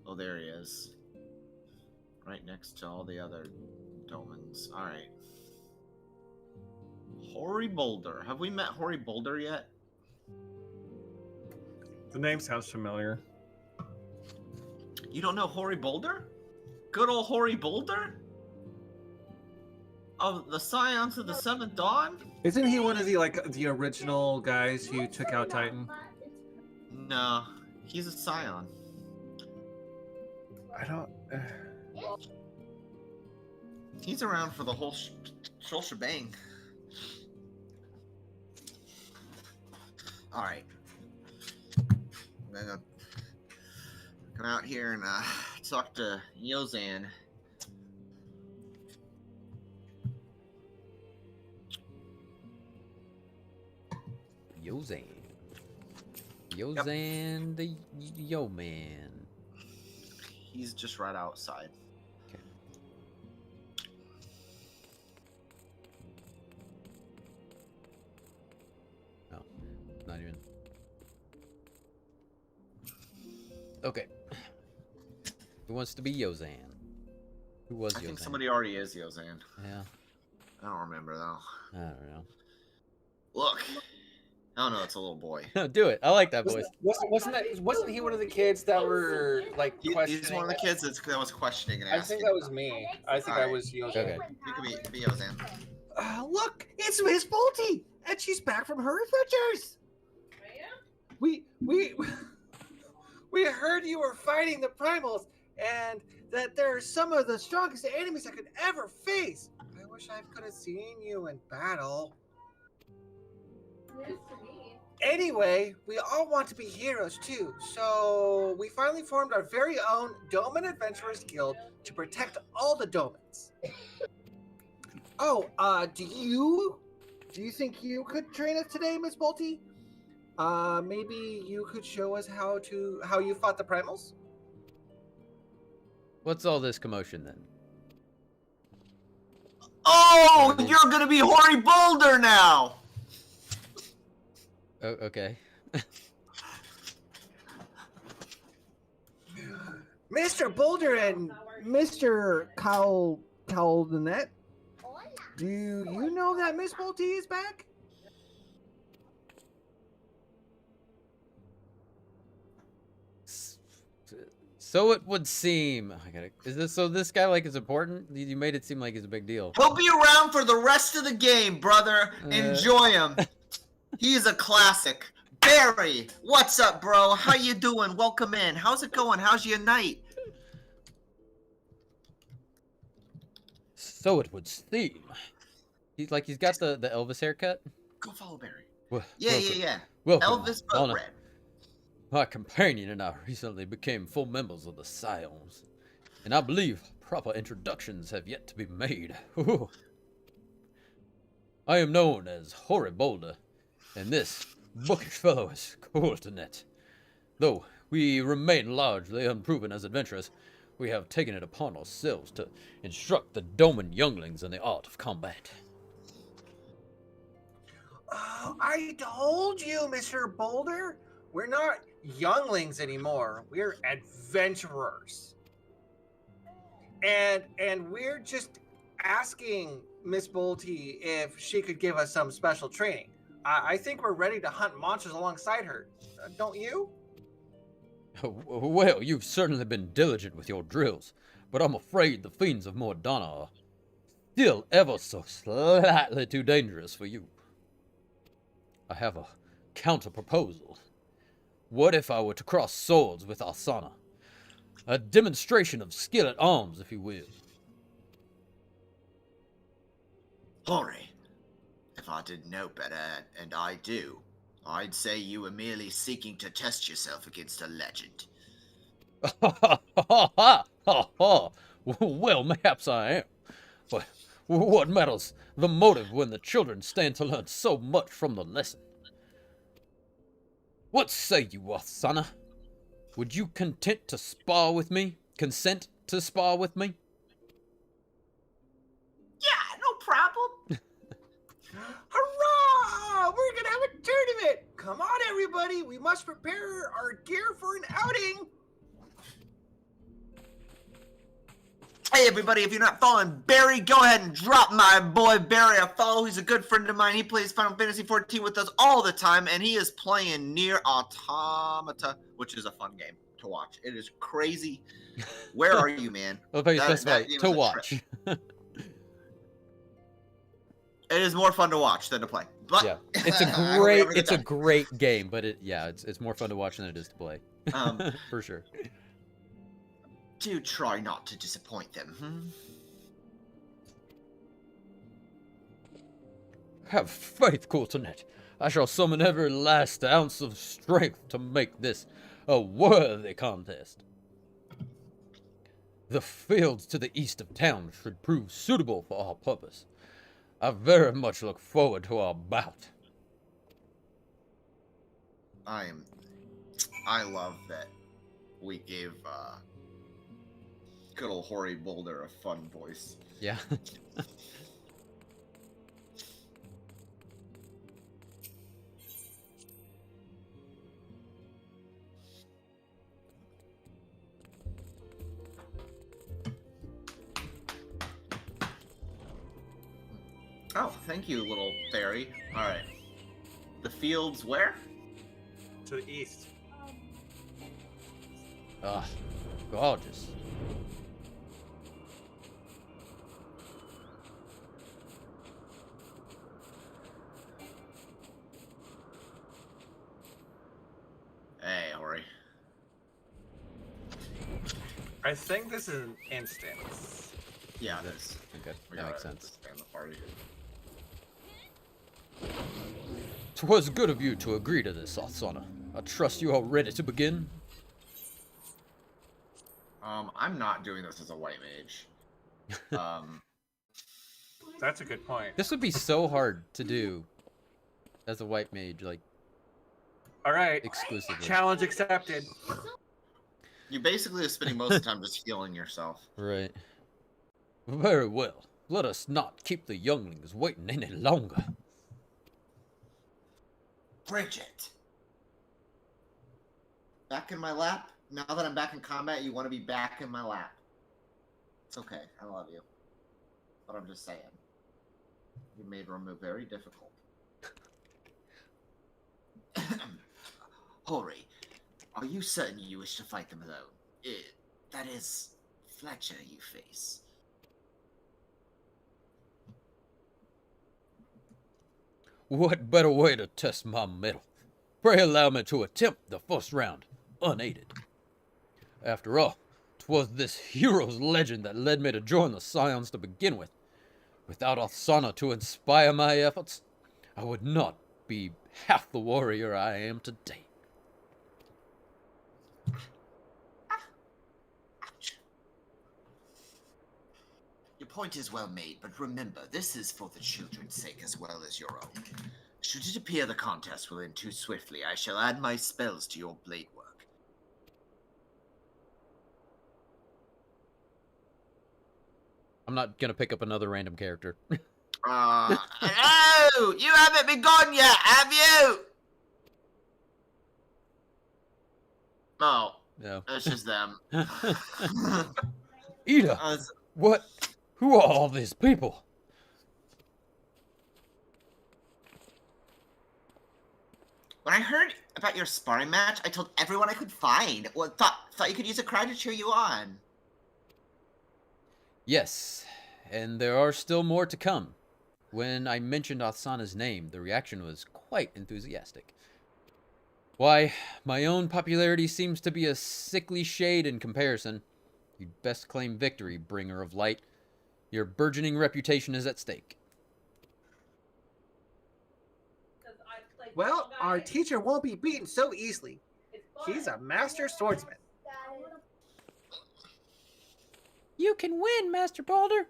Oh, there he is. Right next to all the other Domans. Alright. Hoary Boulder. Have we met Hoary Boulder yet? The name sounds familiar. You don't know Hoary Boulder? Good old Hoary Boulder? Of the Scions of the Seventh Dawn? Isn't he one of the original guys who took out Titan? No, he's a Scion. I don't. He's around for the whole shebang. All right, I'm gonna come out here and talk to Yozan. Yozan the Yo Man. He's just right outside. Okay. Oh, not even. Okay. Who wants to be Yozan? Who was Yozan? I think somebody already is Yozan. Yeah. I don't remember though. I don't know. Look. Oh no, it's a little boy. No, do it. I like that voice. Wasn't he one of the kids that were like questioning? He's one of the kids that was questioning and asking. I think that was me. I think I was Yozan. Okay. You can be Yozan. Look, it's Miss Bolty, and she's back from her adventures. We heard you were fighting the primals, and that they're some of the strongest enemies I could ever face. I wish I could have seen you in battle. Anyway, we all want to be heroes too, so we finally formed our very own Doman Adventurers Guild to protect all the Domans. Oh, do you think you could train us today, Miss Bolty? Maybe you could show us how you fought the primals? What's all this commotion then? Oh, you're gonna be Hoary Boulder now! Oh, okay. Mr. Boulder and Mr. Caldenet, do you know that Miss Bolty is back? So it would seem. Oh, I gotta. Is this so? This guy like is important? You made it seem like he's a big deal. He'll be around for the rest of the game, brother. Enjoy him. He is a classic. Barry, what's up, bro? How you doing? Welcome in. How's it going? How's your night? So it would seem. He's got the Elvis haircut. Go follow Barry. Welcome. Yeah. Welcome, Elvis but Donna. red. My companion and I recently became full members of the Scions, and I believe proper introductions have yet to be made. I am known as Hoary Boulder, and this bookish fellow is Coulternet. Though we remain largely unproven as adventurers, we have taken it upon ourselves to instruct the Doman younglings in the art of combat. Oh, I told you, Mr. Boulder. We're not younglings anymore. We're adventurers. And we're just asking Miss Bolte if she could give us some special training. I think we're ready to hunt monsters alongside her. Don't you? Well, you've certainly been diligent with your drills, but I'm afraid the fiends of Mordana are still ever so slightly too dangerous for you. I have a counter-proposal. What if I were to cross swords with Asana? A demonstration of skill at arms, if you will. Hoary, if I didn't know better, and I do, I'd say you were merely seeking to test yourself against a legend. Well, perhaps I am. But what matters the motive when the children stand to learn so much from the lesson? What say you, Asana? Would you consent to spar with me? Yeah, no problem. Hurrah! We're gonna have a tournament! Come on, everybody! We must prepare our gear for an outing! Hey everybody, if you're not following Barry, go ahead and drop my boy Barry a follow. He's a good friend of mine. He plays Final Fantasy XIV with us all the time, and he is playing Nier Automata, which is a fun game to watch. It is crazy. Where are you, man? To watch. It is more fun to watch than to play. But yeah, it's a great game, but it's more fun to watch than it is to play. For sure. Do try not to disappoint them. Have faith, Coulternet. I shall summon every last ounce of strength to make this a worthy contest. The fields to the east of town should prove suitable for our purpose. I very much look forward to our bout. I love that we gave good old Hoary Boulder a fun voice. Yeah. Oh, thank you, little fairy. Alright. The fields where? To the east. Ah, gorgeous. Hey, Hoary. I think this is an instance. Yeah, it is. Okay, that makes sense. Expand the party. 'Twas good of you to agree to this, Asana. I trust you are ready to begin. I'm not doing this as a white mage. That's a good point. This would be so hard to do as a white mage, like. All right. Exclusively. Challenge accepted. You basically are spending most of the time just healing yourself. Right. Very well. Let us not keep the younglings waiting any longer. Bridget. Back in my lap? Now that I'm back in combat, you want to be back in my lap. It's okay. I love you. But I'm just saying. You made Ramu very difficult. Hoary, are you certain you wish to fight them alone? That is Fletcher you face. What better way to test my mettle? Pray allow me to attempt the first round, unaided. After all, 'twas this hero's legend that led me to join the Scions to begin with. Without Asana to inspire my efforts, I would not be half the warrior I am today. Your point is well made, but remember, this is for the children's sake as well as your own. Should it appear the contest will end too swiftly, I shall add my spells to your blade work. I'm not gonna pick up another random character. No! You haven't been gone yet, have you? Oh. No. It's just them. Ida! What? Who are all these people? When I heard about your sparring match, I told everyone I could find. Well, thought you could use a crowd to cheer you on. Yes, and there are still more to come. When I mentioned Asana's name, the reaction was quite enthusiastic. Why, my own popularity seems to be a sickly shade in comparison. You'd best claim victory, bringer of light. Your burgeoning reputation is at stake. Well, our teacher won't be beaten so easily. He's a master swordsman. You can win, Master Balder.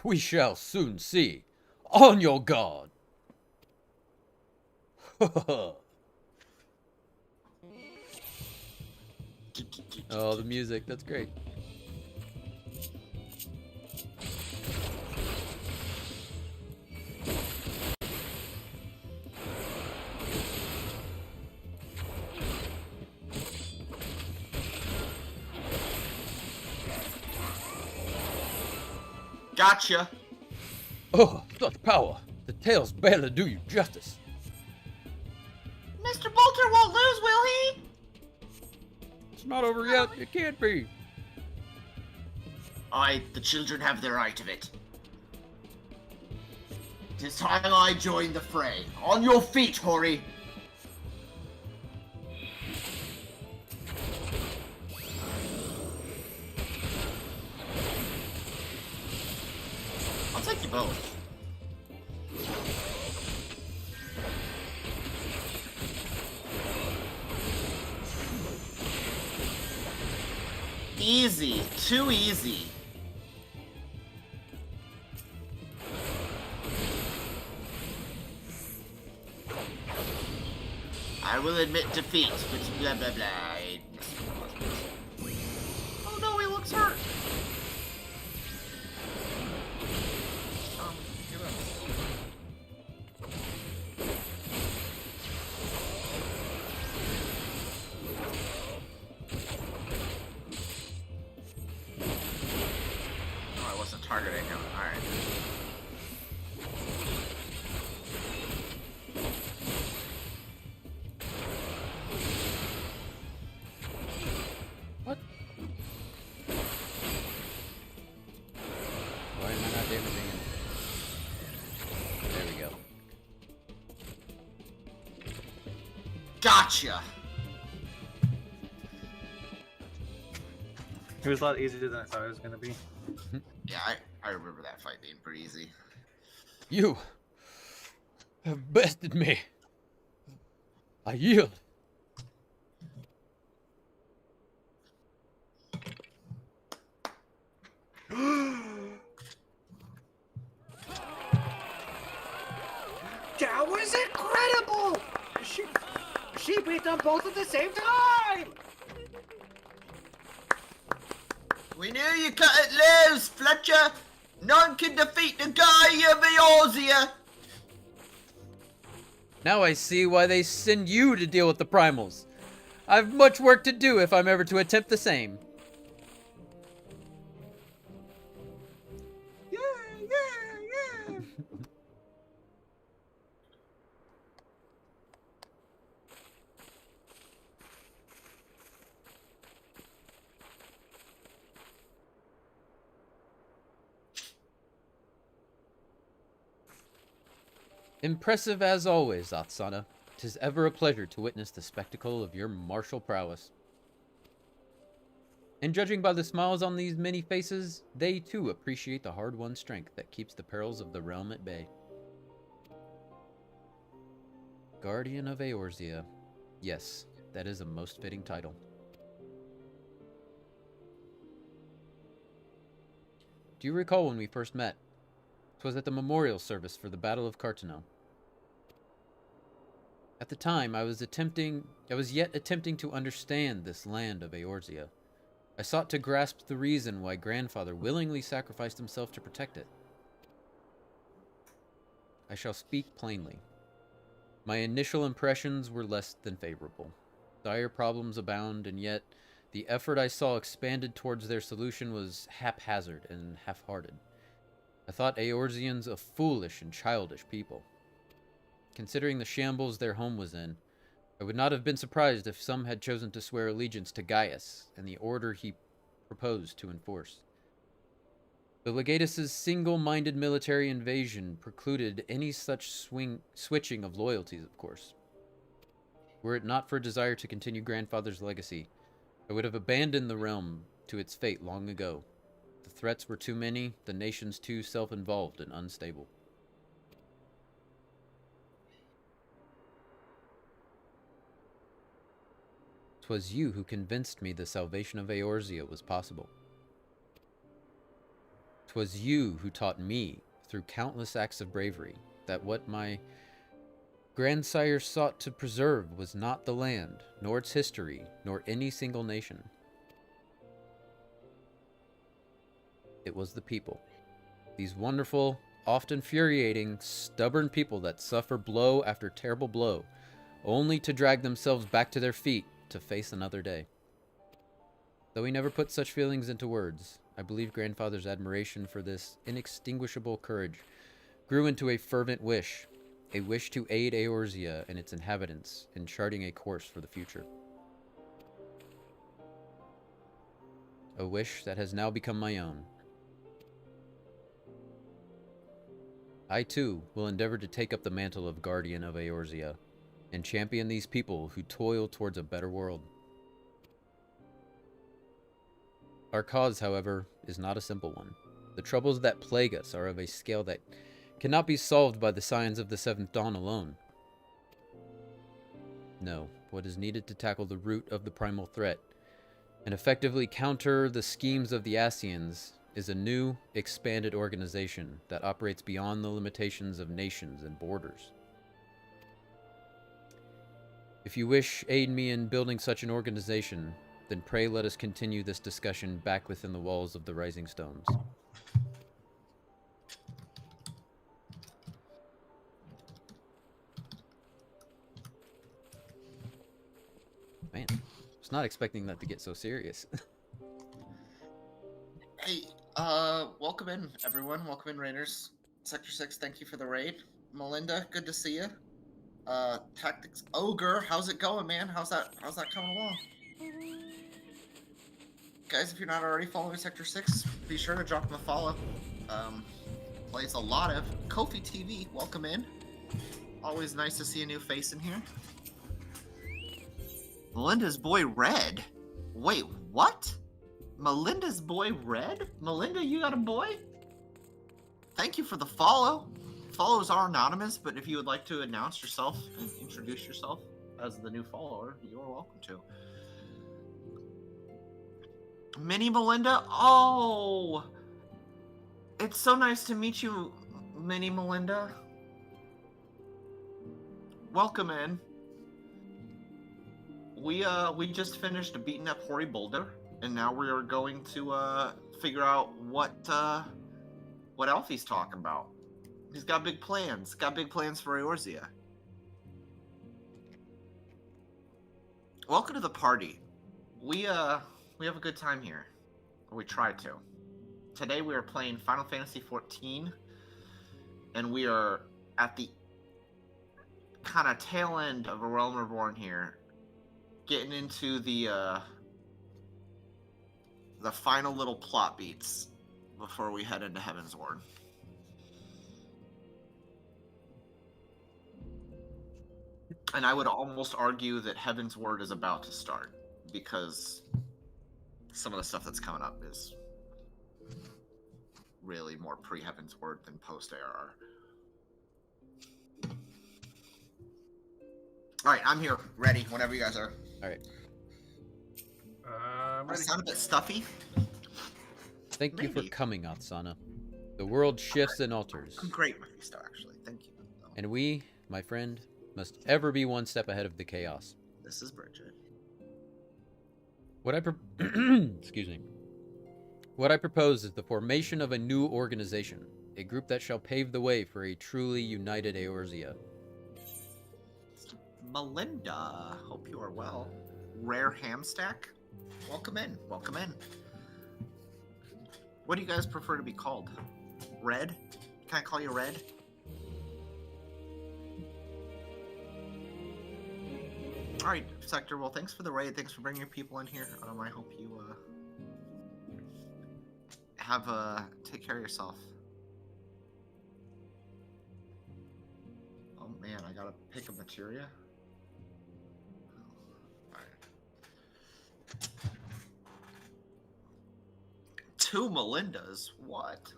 We shall soon see. On your guard. Oh, the music. That's great. Gotcha. Oh, such power. The tales barely do you justice. Mr. Bolter won't lose, will he? It's not over yet. It can't be. The children have the right of it. 'Tis time I join the fray. On your feet, Hori. I'll take you both. Easy. Too easy. I will admit defeat, but blah blah blah. Oh no, he looks hurt. Oh, I wasn't targeting him. Alright. What? Why am I not damaging him? There we go. Gotcha! It was a lot easier than I thought it was gonna be. Yeah, I remember that fight being pretty easy. You have bested me. I yield. That was incredible! She beat them both at the same time! We knew you couldn't lose, Fletcher! None can defeat the guy of Eorzea! Now I see why they send you to deal with the primals. I've much work to do if I'm ever to attempt the same. Yeah, yeah, yeah! Impressive as always, Athsana. 'Tis ever a pleasure to witness the spectacle of your martial prowess. And judging by the smiles on these many faces, they too appreciate the hard-won strength that keeps the perils of the realm at bay. Guardian of Eorzea. Yes, that is a most fitting title. Do you recall when we first met? 'Twas at the memorial service for the Battle of Cartano. At the time, I was yet attempting to understand this land of Eorzea. I sought to grasp the reason why grandfather willingly sacrificed himself to protect it. I shall speak plainly. My initial impressions were less than favorable. Dire problems abound, and yet the effort I saw expanded towards their solution was haphazard and half-hearted. I thought Eorzeans a foolish and childish people. Considering the shambles their home was in, I would not have been surprised if some had chosen to swear allegiance to Gaius and the order he proposed to enforce. The Legatus' single-minded military invasion precluded any such switching of loyalties, of course. Were it not for a desire to continue grandfather's legacy, I would have abandoned the realm to its fate long ago. The threats were too many, the nations too self-involved and unstable. 'Twas you who convinced me the salvation of Eorzea was possible. 'Twas you who taught me, through countless acts of bravery, that what my grandsire sought to preserve was not the land, nor its history, nor any single nation. It was the people. These wonderful, often infuriating, stubborn people that suffer blow after terrible blow, only to drag themselves back to their feet to face another day. Though he never put such feelings into words, I believe grandfather's admiration for this inextinguishable courage grew into a fervent wish, a wish to aid Eorzea and its inhabitants in charting a course for the future. A wish that has now become my own. I too will endeavor to take up the mantle of Guardian of Eorzea and champion these people who toil towards a better world. Our cause, however, is not a simple one. The troubles that plague us are of a scale that cannot be solved by the signs of the Seventh Dawn alone. No, what is needed to tackle the root of the primal threat and effectively counter the schemes of the Ascians is a new, expanded organization that operates beyond the limitations of nations and borders. If you wish aid me in building such an organization, then pray let us continue this discussion back within the walls of the Rising Stones. Man, I was not expecting that to get so serious. Hey, welcome in, everyone. Welcome in, Raiders. Sector 6, thank you for the raid. Melinda, good to see you. Tactics Ogre, how's it going, man? How's that coming along? Guys, if you're not already following Sector 6, be sure to drop him a follow. Plays a lot of Kofi TV. Welcome in. Always nice to see a new face in here. Melinda's boy Red. Wait, what? Melinda's boy Red? Melinda, you got a boy? Thank you for the follow. Follows are anonymous, but if you would like to announce yourself and introduce yourself as the new follower, you are welcome to. Mini Melinda? Oh! It's so nice to meet you, Mini Melinda. Welcome in. We just finished beating up Hoary Boulder, and now we are going to figure out what Alfie's talking about. He's got big plans. Got big plans for Eorzea. Welcome to the party. We have a good time here. Or we try to. Today we are playing Final Fantasy XIV, and we are at the kind of tail end of A Realm Reborn here, getting into the final little plot beats before we head into Heaven's Ward. And I would almost argue that Heaven's Word is about to start, because some of the stuff that's coming up is really more pre-Heaven's Word than post-ARR. All right, I'm here, ready, whenever you guys are. All right. I sound a bit stuffy. Thank you for coming, Athsana. The world shifts and alters. I'm great, Mephisto, actually. Thank you. And we, my friend, must ever be one step ahead of the chaos. This is Bridget. Excuse me. What I propose is the formation of a new organization, a group that shall pave the way for a truly united Eorzea. Melinda, hope you are well. Rare Hamstack, welcome in. Welcome in. What do you guys prefer to be called? Red? Can I call you Red? All right, Sector. Well, thanks for the raid. Thanks for bringing your people in here. I hope you take care of yourself. Oh man, I gotta pick a materia. All right. 2 Melindas. What?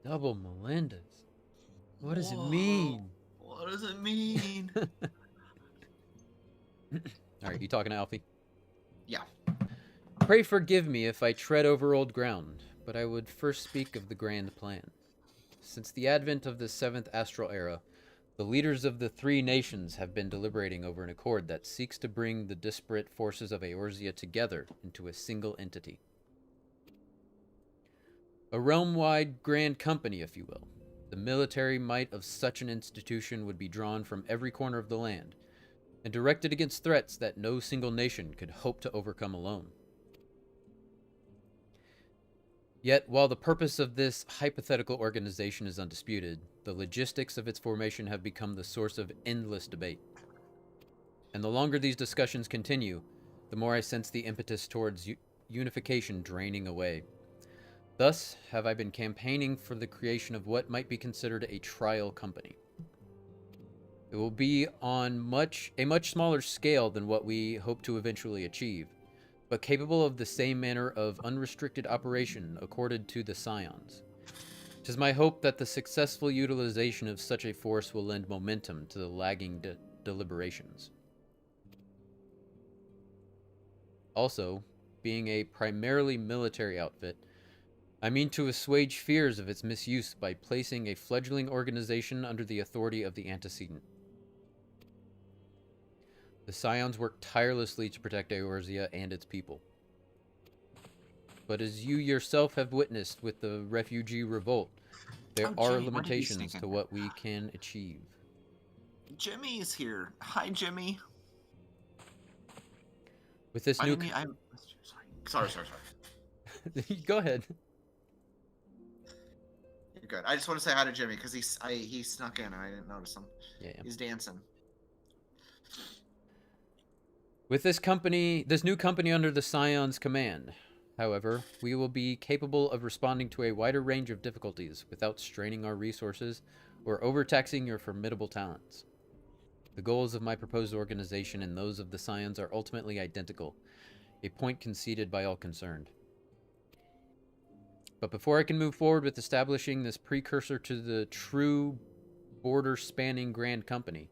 Double Melindas. What does it mean? What does it mean? All right, you talking to Alfie? Yeah. Pray forgive me if I tread over old ground, but I would first speak of the grand plan. Since the advent of the 7th astral era, the leaders of the 3 nations have been deliberating over an accord that seeks to bring the disparate forces of Eorzea together into a single entity. A realm-wide grand company, if you will. The military might of such an institution would be drawn from every corner of the land, and directed against threats that no single nation could hope to overcome alone. Yet, while the purpose of this hypothetical organization is undisputed, the logistics of its formation have become the source of endless debate. And the longer these discussions continue, the more I sense the impetus towards unification draining away. Thus have I been campaigning for the creation of what might be considered a trial company. It will be on a much smaller scale than what we hope to eventually achieve, but capable of the same manner of unrestricted operation accorded to the Scions. 'Tis my hope that the successful utilization of such a force will lend momentum to the lagging deliberations. Also, being a primarily military outfit, I mean to assuage fears of its misuse by placing a fledgling organization under the authority of the antecedent. The Scions work tirelessly to protect Eorzea and its people. But as you yourself have witnessed with the refugee revolt, there are Jimmy, limitations to what we can achieve. Jimmy's here. Hi, Jimmy. With this new... I'm sorry. Go ahead. You're good. I just want to say hi to Jimmy because he snuck in and I didn't notice him. Yeah. He's dancing. With this new company under the Scion's command, however, we will be capable of responding to a wider range of difficulties without straining our resources or overtaxing your formidable talents. The goals of my proposed organization and those of the Scions are ultimately identical, a point conceded by all concerned. But before I can move forward with establishing this precursor to the true border-spanning grand company,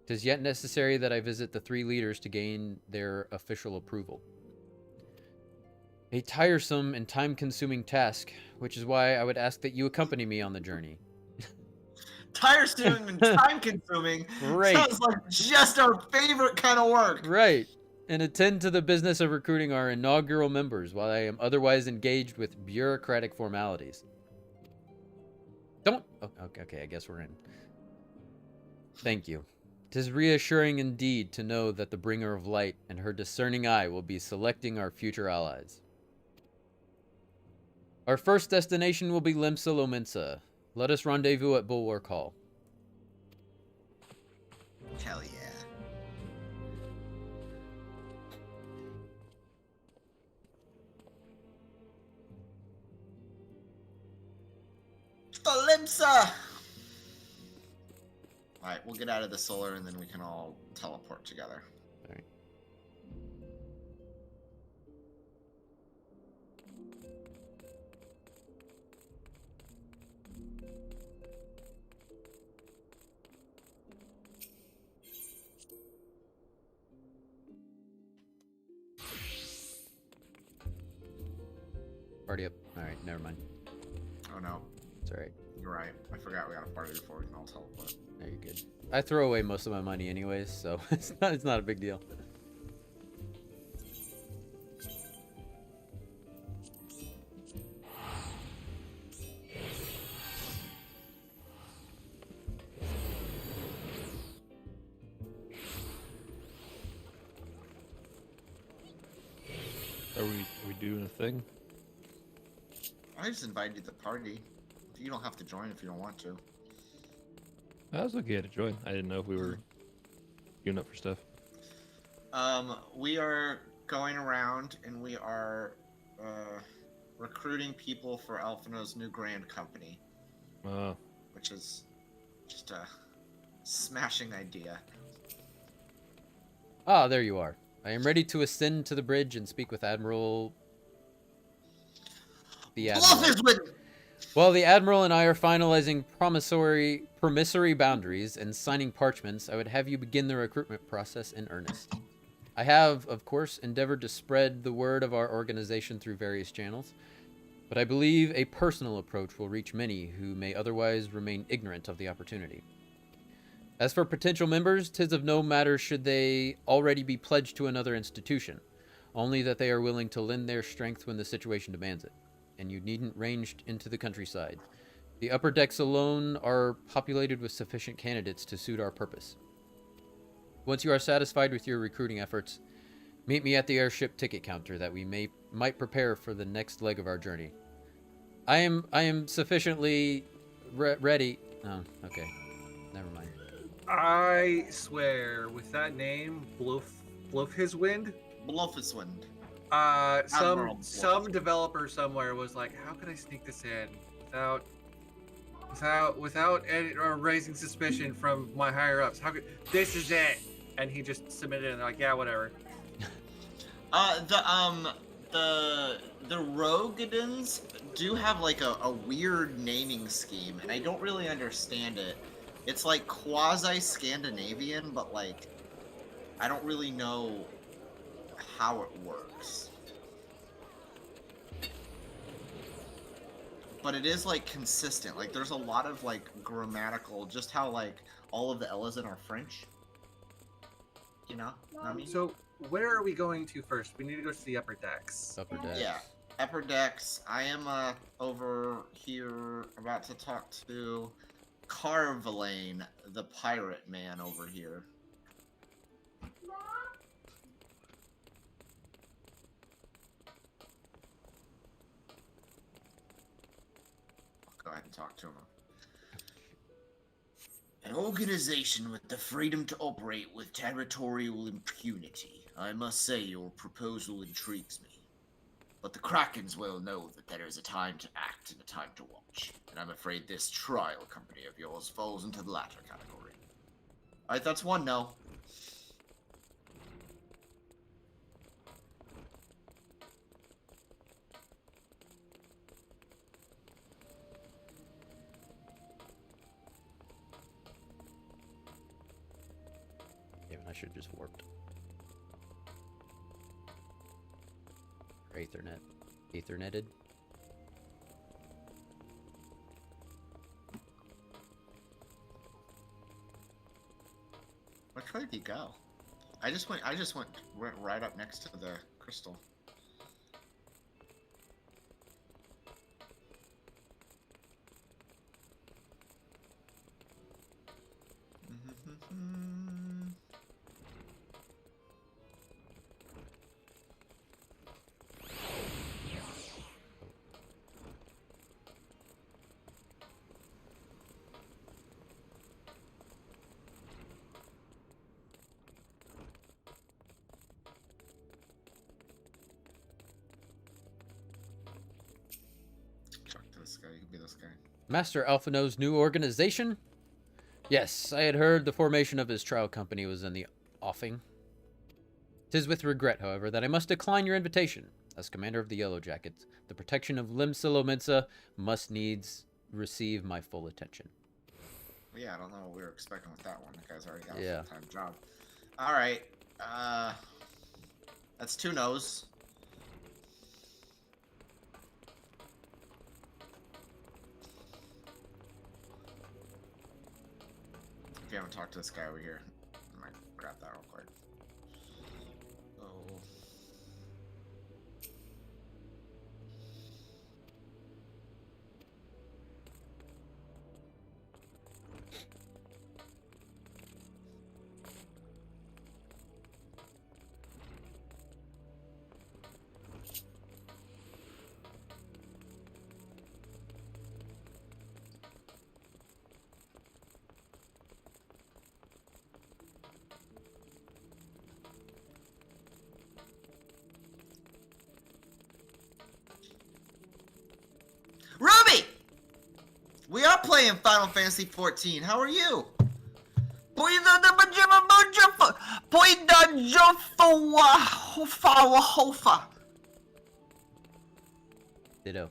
it is yet necessary that I visit the 3 leaders to gain their official approval. A tiresome and time-consuming task, which is why I would ask that you accompany me on the journey. Tiresome and time-consuming. Right. Sounds like just our favorite kind of work. Right. And attend to the business of recruiting our inaugural members while I am otherwise engaged with bureaucratic formalities. Don't... Oh, okay, I guess we're in. Thank you. 'Tis reassuring indeed to know that the bringer of light and her discerning eye will be selecting our future allies. Our first destination will be Limsa Lominsa. Let us rendezvous at Bulwark Hall. Hell yeah. Limsa! Alright, we'll get out of the solar and then we can all teleport together. Alright. Party up. Alright, never mind. Oh no. It's alright. You're right. I forgot we got a party before we can all teleport. No, you're good. I throw away most of my money anyways, so it's not a big deal. Are we doing a thing? I just invited you to the party. You don't have to join if you don't want to. I was okay to join. I didn't know if we were queuing up for stuff. We are going around and we are recruiting people for Alphino's new grand company. Which is just a smashing idea. Ah, there you are. I am ready to ascend to the bridge and speak with Admiral... The Admiral. While the Admiral and I are finalizing promissory boundaries and signing parchments, I would have you begin the recruitment process in earnest. I have, of course, endeavored to spread the word of our organization through various channels, but I believe a personal approach will reach many who may otherwise remain ignorant of the opportunity. As for potential members, 'tis of no matter should they already be pledged to another institution, only that they are willing to lend their strength when the situation demands it, and you needn't range into the countryside. The upper decks alone are populated with sufficient candidates to suit our purpose. Once you are satisfied with your recruiting efforts, meet me at the airship ticket counter that we might prepare for the next leg of our journey. I am sufficiently ready. Oh, okay. Never mind. I swear, with that name, Bluff his wind. Bluff his wind. Some developer somewhere was like, how can I sneak this in without raising suspicion from my higher ups? How could this is it? And he just submitted it and they're like, yeah, whatever. The Rogadins do have like a weird naming scheme, and I don't really understand it. It's like quasi-Scandinavian, but like I don't really know how it works. But it is like consistent. Like there's a lot of like grammatical, just how like all of the L's in are French. You know what I mean? So where are we going to first? We need to go to the upper decks. Upper decks. Yeah, upper decks. I am over here about to talk to Carvalane, the pirate man over here. I'll go ahead and talk to him. An organization with the freedom to operate with territorial impunity. I must say your proposal intrigues me. But the Krakens well know that there is a time to act and a time to watch. And I'm afraid this trial company of yours falls into the latter category. Alright, that's one no. Damn, I should have just warped. Or Etherneted. Which way did he go? I just went right up next to the crystal. Talk to this guy. You can be this guy. Master Alphino's new organization? Yes, I had heard the formation of his trial company was in the offing. 'Tis with regret, however, that I must decline your invitation. As commander of the Yellow Jackets, the protection of Limsa Lominsa must needs receive my full attention. Well, yeah, I don't know what we were expecting with that one. The guy's already got a Yeah. full-time job. All right. That's 2 no's. If you haven't talked to this guy over here, I might grab that real quick. Oh. Ruby! We are playing Final Fantasy XIV. How are you? Ditto.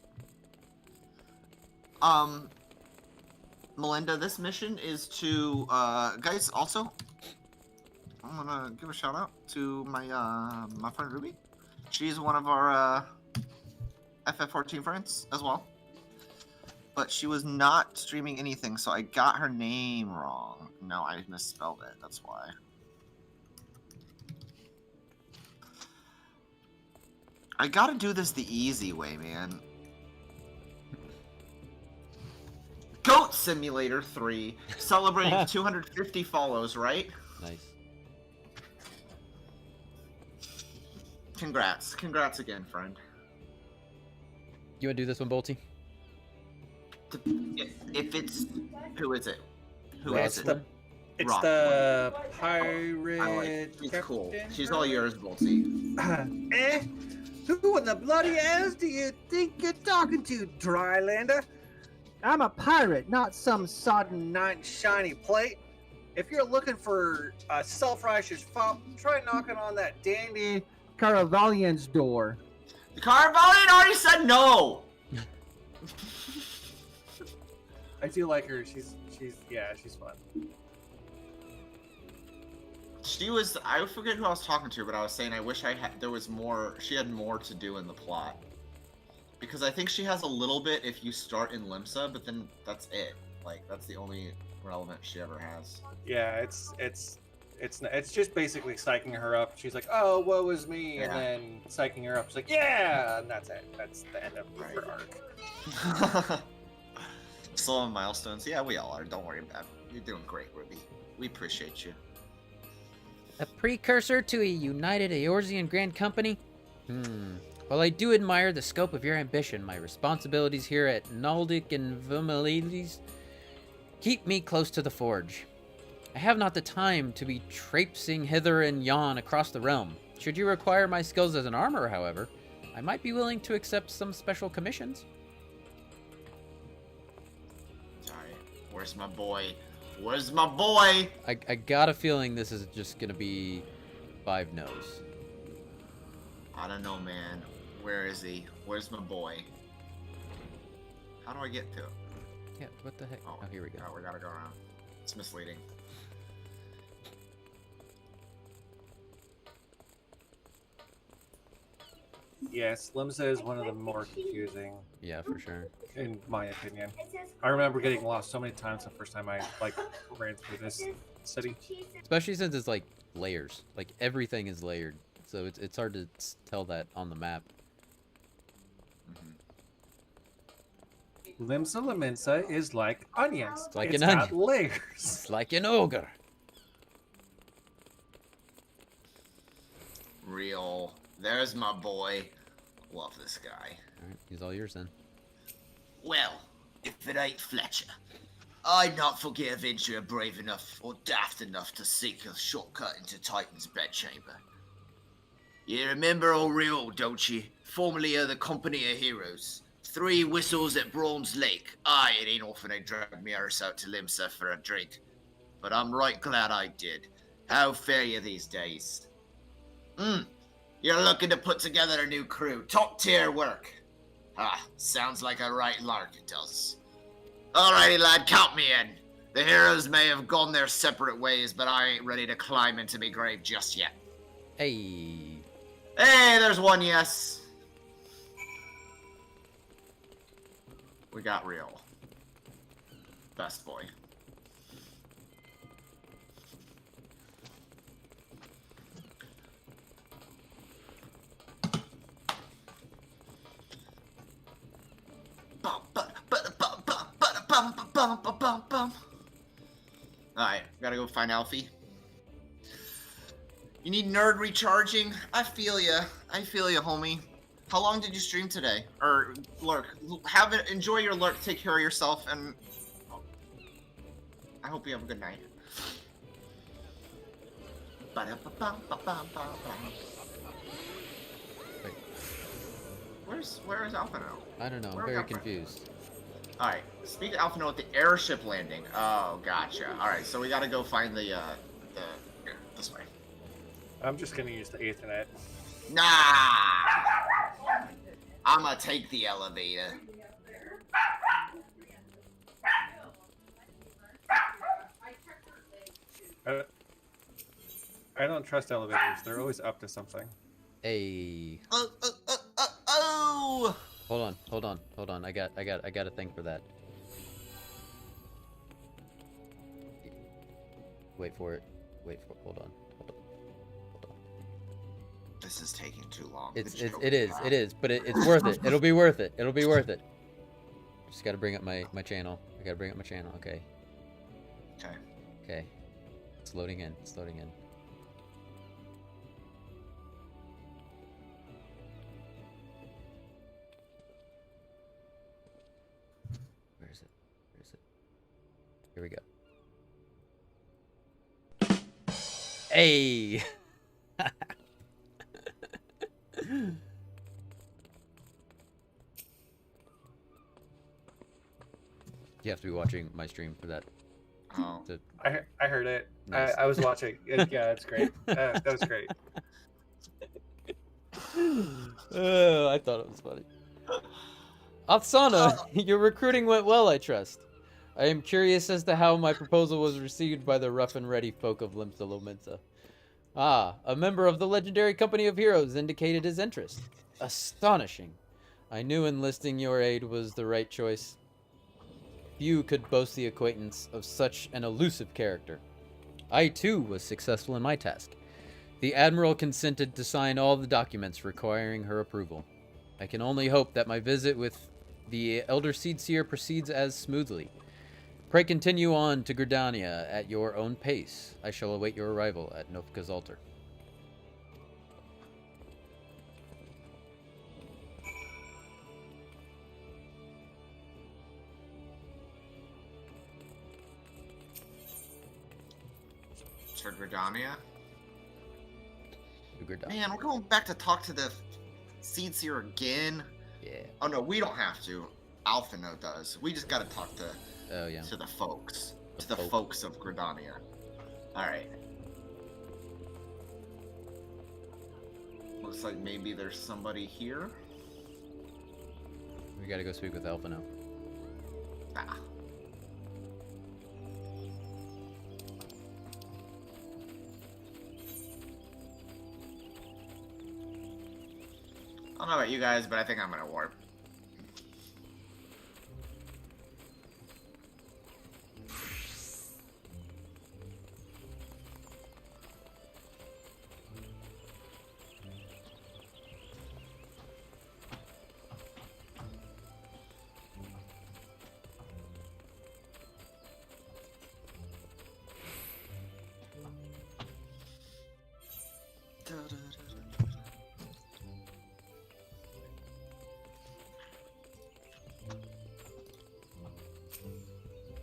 Melinda, this mission is to, guys, also, I'm gonna give a shout out to my, my friend Ruby. She's one of our, FF14 friends as well. But she was not streaming anything, so I got her name wrong. No, I misspelled it, that's why. I gotta do this the easy way, man. Goat Simulator 3, celebrating 250 follows, right? Nice. Congrats. Congrats again, friend. You want to do this one, Bolty? If it's... Who is it? Who Ross is it? one? It's Ross the one. pirate. I like. She's cool. captain, She's all yours, Bolty. Who in the bloody ass do you think you're talking to, Drylander? I'm a pirate, not some sodden knight in shiny plate. If you're looking for a self-righteous fop, try knocking on that dandy Caravalian's door. The Caravalian already said no! I do like her. She's fun. She was... I forget who I was talking to, but I was saying I wish there was more... She had more to do in the plot. Because I think she has a little bit if you start in Limsa, but then that's it. Like, that's the only relevant she ever has. Yeah, it's just basically psyching her up. She's like, "Oh, woe is me," and Yeah. then psyching her up. She's like, "Yeah," and that's it. That's the end of her arc. Slow on milestones. Yeah, we all are. Don't worry about it. You're doing great, Ruby. We appreciate you. A precursor to a united Eorzean Grand Company? While I do admire the scope of your ambition, my responsibilities here at Naldic and Vumalides keep me close to the forge. I have not the time to be traipsing hither and yon across the realm. Should you require my skills as an armorer, however, I might be willing to accept some special commissions. Alright, where's my boy? Where's my boy? I got a feeling this is just gonna be 5 no's. I don't know, man. Where is he? Where's my boy? How do I get to it? Yeah, what the heck? Oh, here we go. Oh, we gotta go around. It's misleading. Yes, Limsa is one of the more confusing. Yeah, for sure. In my opinion, I remember getting lost so many times the first time I ran through this city. Especially since it's like layers. Like everything is layered, so it's hard to tell that on the map. Limsa Lominsa is like onions. It's like it's an got onion. layers. It's like an ogre. Real. There's my boy. Love this guy. Alright, he's all yours then. Well, if it ain't Fletcher, I'd not forget a venturer brave enough or daft enough to seek a shortcut into Titan's bedchamber. You remember old Real, don't you? Formerly of the Company of Heroes. 3 whistles at Braum's Lake. Aye, it ain't often they drag me arse out to Limsa for a drink. but I'm right glad I did. How fare you these days? You're looking to put together a new crew. Top tier work. Sounds like a right lark, it does. Alrighty, lad, count me in. The heroes may have gone their separate ways, but I ain't ready to climb into me grave just yet. Hey. Hey, there's one yes. We got real. Best boy. Alright, gotta go find Alfie. You need nerd recharging? I feel ya, homie. How long did you stream today? Or lurk? Enjoy your lurk, take care of yourself, and I hope you have a good night. Wait. Where is Alphino? I don't know. I'm very confused. Alright, speak to Alphino at the airship landing. Oh, gotcha. Alright, so we gotta go find the here, this way. I'm just gonna use the Ethernet. Nah! I'ma take the elevator. I don't trust elevators. They're always up to something. Hey. Oh! Hold on. I got a thing for that. Wait for it. Hold on. This is taking too long. It is, but it's worth it. It'll be worth it. Just gotta bring up my channel. I gotta bring up my channel. Okay. It's loading in. Where is it? Here we go. Hey! You have to be watching my stream for that. Oh. I heard it. Nice. I was watching. Yeah, it's great. That was great. Oh, I thought it was funny. Afsana, your recruiting went well, I trust. I am curious as to how my proposal was received by the rough and ready folk of Limsa Lominsa. A member of the legendary company of heroes indicated his interest. Astonishing. I knew enlisting your aid was the right choice. Few could boast the acquaintance of such an elusive character. I, too, was successful in my task. The Admiral consented to sign all the documents requiring her approval. I can only hope that my visit with the Elder Seedseer proceeds as smoothly. Pray continue on to Gridania at your own pace. I shall await your arrival at Nofka's altar. To Gridania? Man, we're going back to talk to the Seedseer again. Yeah. Oh no, we don't have to. Alphino does. We just gotta talk to to the folks. To the folks of Gridania. Alright. Looks like maybe there's somebody here. We gotta go speak with Alphino. I don't know about you guys, but I think I'm gonna warp.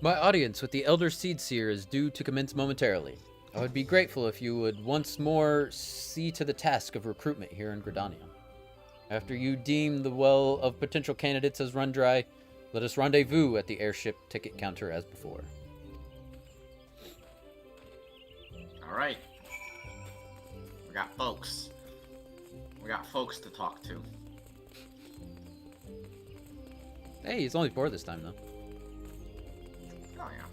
My audience with the Elder Seedseer is due to commence momentarily. I would be grateful if you would once more see to the task of recruitment here in Gridania. After you deem the well of potential candidates has run dry, let us rendezvous at the airship ticket counter as before. All right. We got folks. We got folks to talk to. Hey, it's only 4 this time, though. Oh, yeah.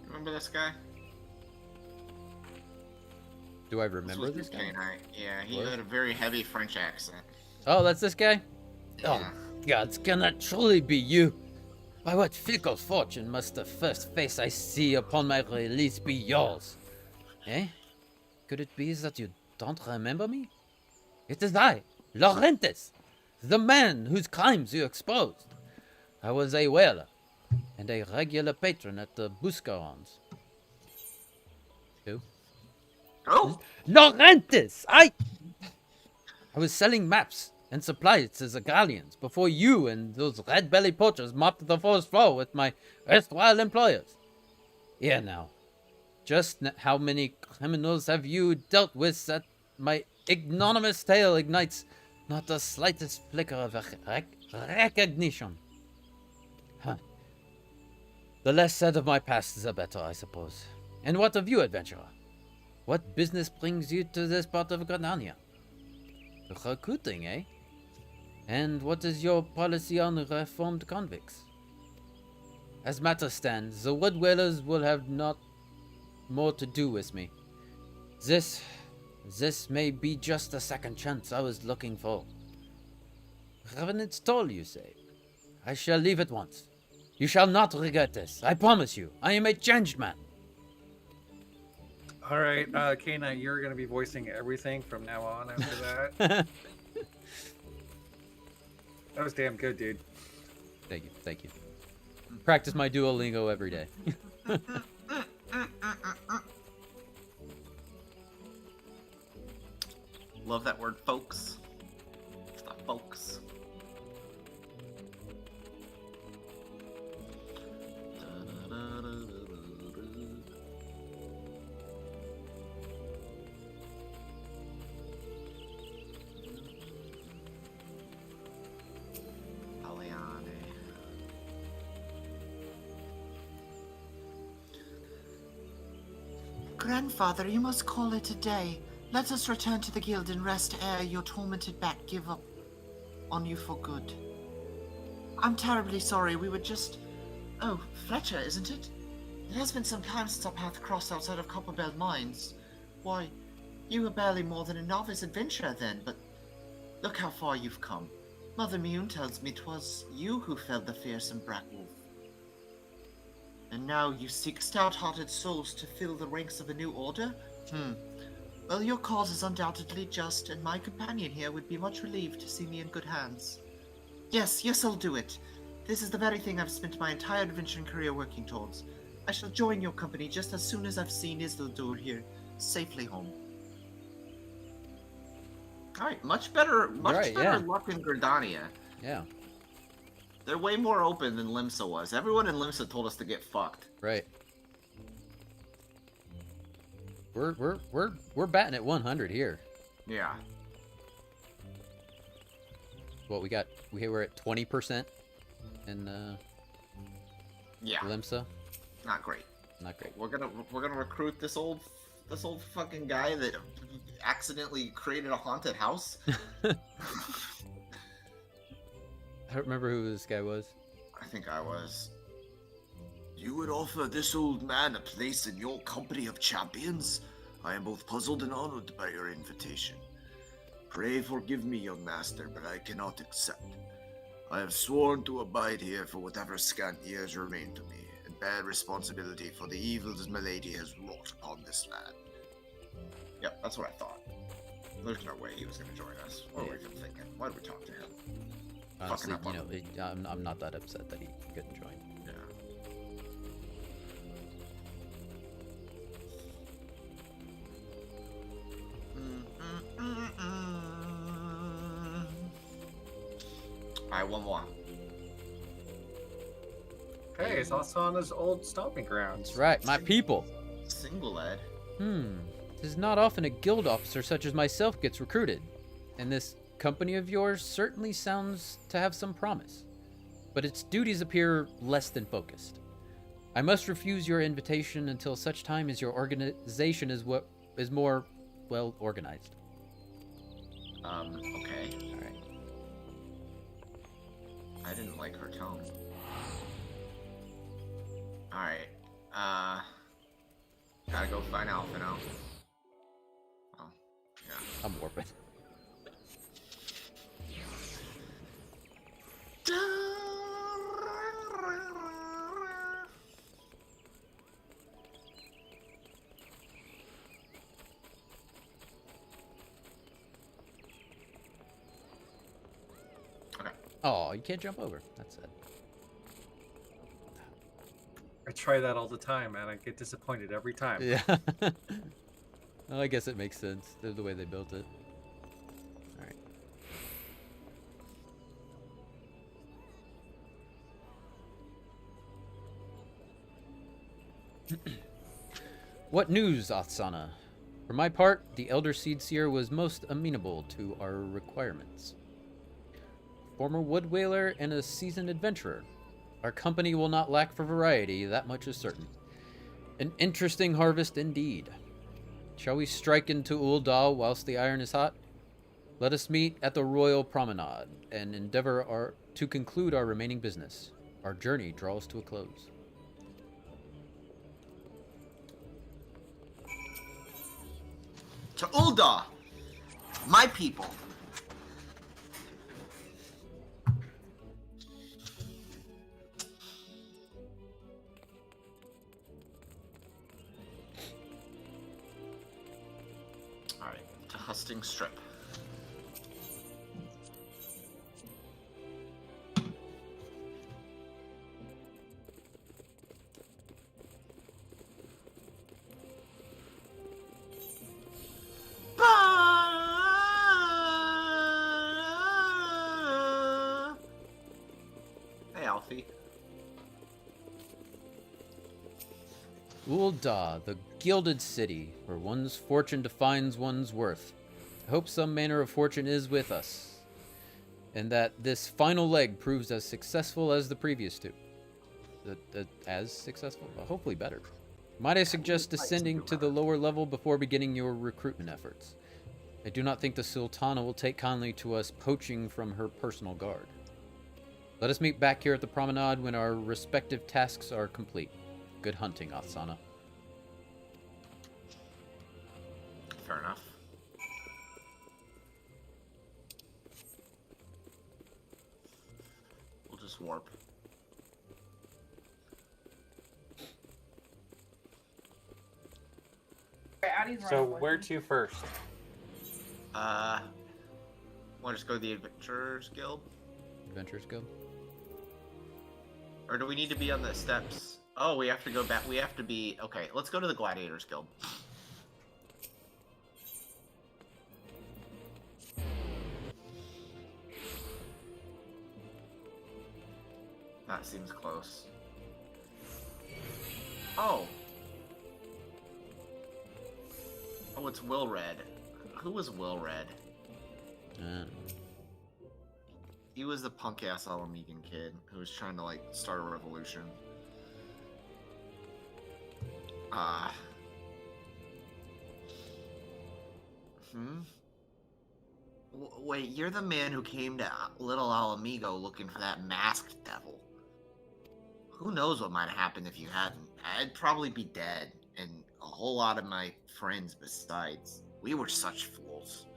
Remember this guy? Do I remember this guy? guy? K-Nite. Yeah, he What? had a very heavy French accent. Oh, that's this guy? Yeah. Oh, gods, can that truly be you? By what fickle fortune must the first face I see upon my release be yours? Eh? Could it be that you don't remember me? It is I, Laurentius, the man whose crimes you exposed. I was a whaler and a regular patron at the Buscarons. Who? Oh! Laurentius! I was selling maps and supplies to the galleons before you and those red-belly poachers mopped the forest floor with my erstwhile employers. Here now, just how many criminals have you dealt with that my ignominious tale ignites not the slightest flicker of recognition? Huh. The less said of my past, the better, I suppose. And what of you, adventurer? What business brings you to this part of Granania? Recruiting, eh? And what is your policy on reformed convicts? As matters stand, the wood dwellers will have not more to do with me. This may be just the second chance I was looking for. Revenant's toll, you say? I shall leave at once. You shall not regret this. I promise you. I am a changed man. All right, K-Nite, you're going to be voicing everything from now on after that. That was damn good, dude. Thank you. Thank you. Practice my Duolingo every day. Love that word, folks. It's the folks. Grandfather, you must call it a day. Let us return to the guild and rest ere your tormented back give up on you for good. I'm terribly sorry, we were just... Oh, Fletcher, isn't it? It has been some time since our path crossed outside of Copperbell Mines. Why, you were barely more than a novice adventurer then, but look how far you've come. Mother Mune tells me 'twas you who felled the fearsome Brackwolf. And now you seek stout-hearted souls to fill the ranks of a new order? Well, your cause is undoubtedly just, and my companion here would be much relieved to see me in good hands. Yes, I'll do it. This is the very thing I've spent my entire adventuring career working towards. I shall join your company just as soon as I've seen Isildur here, safely home. Alright, much better luck in Gridania. Yeah. They're way more open than Limsa was. Everyone in Limsa told us to get fucked. Right. We're batting at 100 here. Yeah. What we got? We're at 20% in yeah. Limsa. Not great. Not great. We're gonna recruit this old fucking guy that accidentally created a haunted house. I don't remember who this guy was. I think I was. You would offer this old man a place in your company of champions? I am both puzzled and honored by your invitation. Pray forgive me, young master, but I cannot accept. I have sworn to abide here for whatever scant years remain to me, and bear responsibility for the evils my lady has wrought upon this land. Yep, that's what I thought. There's no way he was going to join us. What were we even thinking? Why did we talk to him? Honestly, I'm not that upset that he couldn't join. Yeah. Alright, one more. Okay, it's Asana's old stomping grounds. That's right, my people. Single ed. It is not often a guild officer such as myself gets recruited, and this company of yours certainly sounds to have some promise, but its duties appear less than focused. I must refuse your invitation until such time as your organization is more well organized. Okay. Alright. I didn't like her tone. Alright. Gotta go find Alpha now. Oh, yeah. I'm warping. Okay. Oh, you can't jump over. That's sad. I try that all the time, man. I get disappointed every time. Yeah. Well, I guess it makes sense. The way they built it. Alright. What news, Asana? For my part, the Elder Seedseer was most amenable to our requirements. Former wood whaler and a seasoned adventurer. Our company will not lack for variety, that much is certain. An interesting harvest indeed. Shall we strike into Ul'dah whilst the iron is hot? Let us meet at the Royal Promenade and endeavor to conclude our remaining business. Our journey draws to a close. To Ul'dah! My people! Alright, to Husting Strip. Hey, Alfie. Ul'dah, the gilded city, where one's fortune defines one's worth. I hope some manner of fortune is with us, and that this final leg proves as successful as the previous two. As successful? Well, hopefully better. Might I suggest descending to the lower level before beginning your recruitment efforts? I do not think the Sultana will take kindly to us poaching from her personal guard. Let us meet back here at the promenade when our respective tasks are complete. Good hunting, Asana. Fair enough. We'll just warp. So where to first? Want to just go to the Adventurers Guild? Adventurers Guild? Or do we need to be on the steps? Oh, we have to go back. We have to be... Okay, let's go to the Gladiators Guild. That seems close. Oh. Oh, it's Will Red. Who was Will Red? He was the punk-ass Alamegan kid who was trying to, like, start a revolution. Wait, you're the man who came to Little Alamigo looking for that masked devil. Who knows what might have happened if you hadn't. I'd probably be dead, and a whole lot of my friends besides. We were such fools.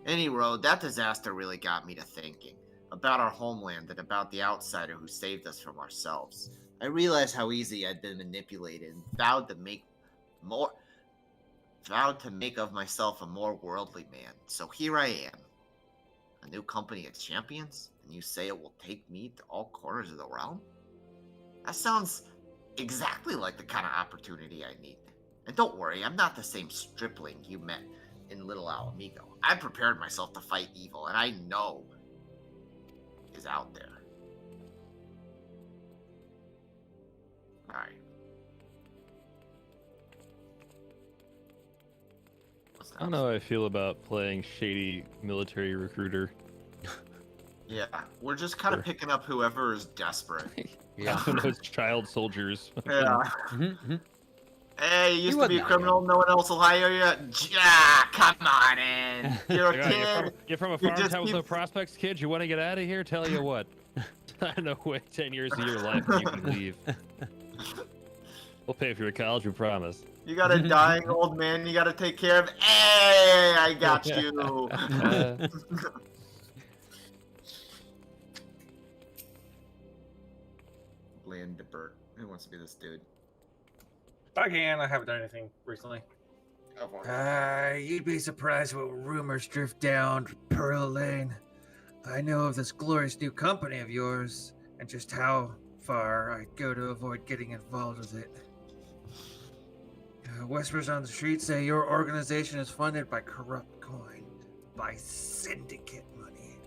Anyway, that disaster really got me to thinking. About our homeland and about the outsider who saved us from ourselves. I realized how easy I'd been manipulated and vowed to make of myself a more worldly man. So here I am. A new company of champions? And you say it will take me to all corners of the realm? That sounds exactly like the kind of opportunity I need. And don't worry, I'm not the same stripling you met in Little Alamigo. I prepared myself to fight evil, and I know is out there. Alright. I don't know how I feel about playing shady military recruiter. Yeah, we're just kind of picking up whoever is desperate. Yeah, those child soldiers. Yeah. Mm-hmm. Hey, you used to be a wasn't that criminal, no one else will hire you? Yeah, come on in. You're a Yeah, kid. you're from a You farm just town with keep- no prospects, kid. You want to get out of here? Tell you what. I know, wait 10 years of your life and you can leave. We'll pay for your college, we promise. You got a dying old man you got to take care of. Hey, I got you. Landebert. Who wants to be this dude? I can. I haven't done anything recently. You'd be surprised what rumors drift down Pearl Lane. I know of this glorious new company of yours, and just how far I'd go to avoid getting involved with it. Whispers on the street say your organization is funded by corrupt coin, by syndicate money.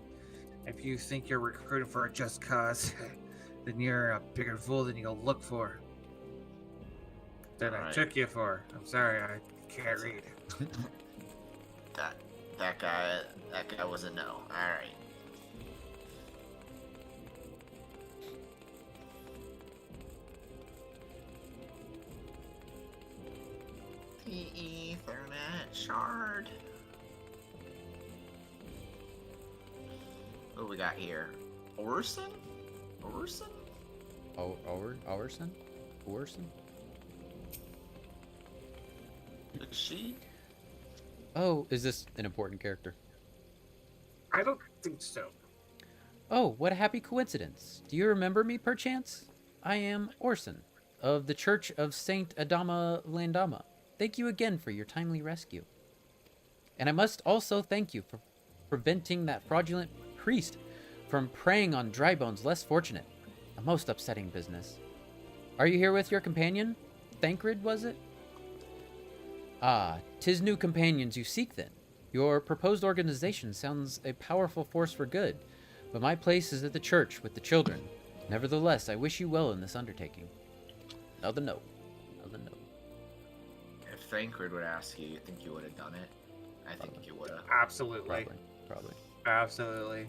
If you think you're recruiting for a just cause, then you're a bigger fool than you'll look for. Than I took you for. I'm sorry, I can't read. That guy was a no. Alright. The Ethernet shard. What do we got here? Orson? Orson? Orson? Is she? Oh, is this an important character? I don't think so. Oh, what a happy coincidence. Do you remember me, perchance? I am Orson, of the Church of Saint Adama Landama. Thank you again for your timely rescue. And I must also thank you for preventing that fraudulent priest from preying on dry bones less fortunate. A most upsetting business. Are you here with your companion? Thancred, was it? Ah, 'tis new companions you seek then. Your proposed organization sounds a powerful force for good, but my place is at the church with the children. Nevertheless, I wish you well in this undertaking. Another no. Another no. If Thancred would ask you, you think you would have done it? I think you would have. Absolutely. Probably. Absolutely.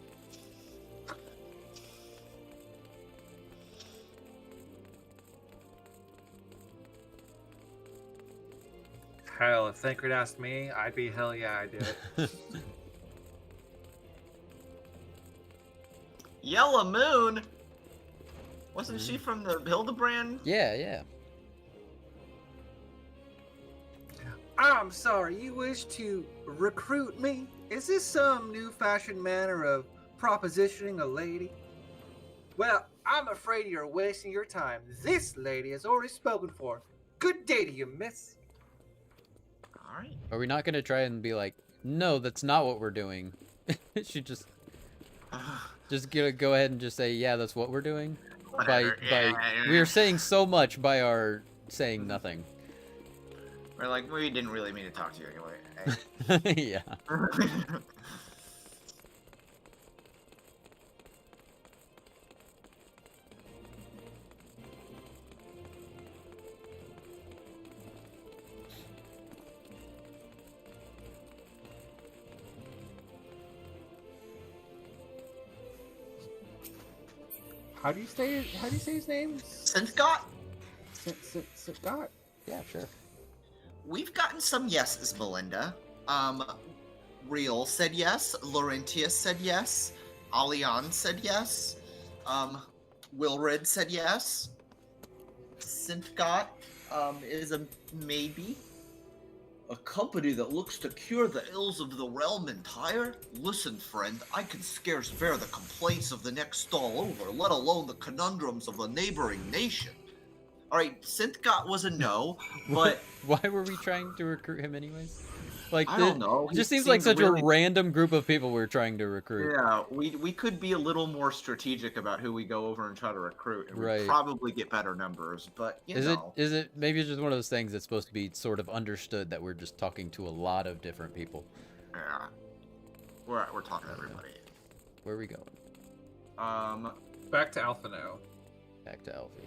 Hell, if Thancred asked me, I'd be hell yeah, I'd do it. Yellow Moon? Wasn't she from the Hildebrand? Yeah. I'm sorry, you wish to recruit me? Is this some new fashioned manner of propositioning a lady? Well, I'm afraid you're wasting your time. This lady has already spoken for. Good day to you, miss. Alright. Are we not going to try and be like, no, that's not what we're doing? She just go ahead and just say, yeah, that's what we're doing? We are saying so much by our saying nothing. We're like, we didn't really mean to talk to you anyway. Yeah. How do you say his name? Scott? Scott? Yeah, sure. We've gotten some yeses, Melinda. Real said yes. Laurentius said yes. Alian said yes. Wilred said yes. Sintgot is a maybe. A company that looks to cure the ills of the realm entire? Listen, friend, I can scarce bear the complaints of the next stall over, let alone the conundrums of a neighboring nation. Alright, Synthgot was a no, but... Why were we trying to recruit him anyways? Like, I don't know. It just seems like such a random group of people we're trying to recruit. Yeah, we could be a little more strategic about who we go over and try to recruit, and Right. we'd probably get better numbers, but, you know. Is it maybe it's just one of those things that's supposed to be sort of understood that we're just talking to a lot of different people? Yeah. We're talking to everybody. Where are we going? Back to Alphino. Back to Alfie.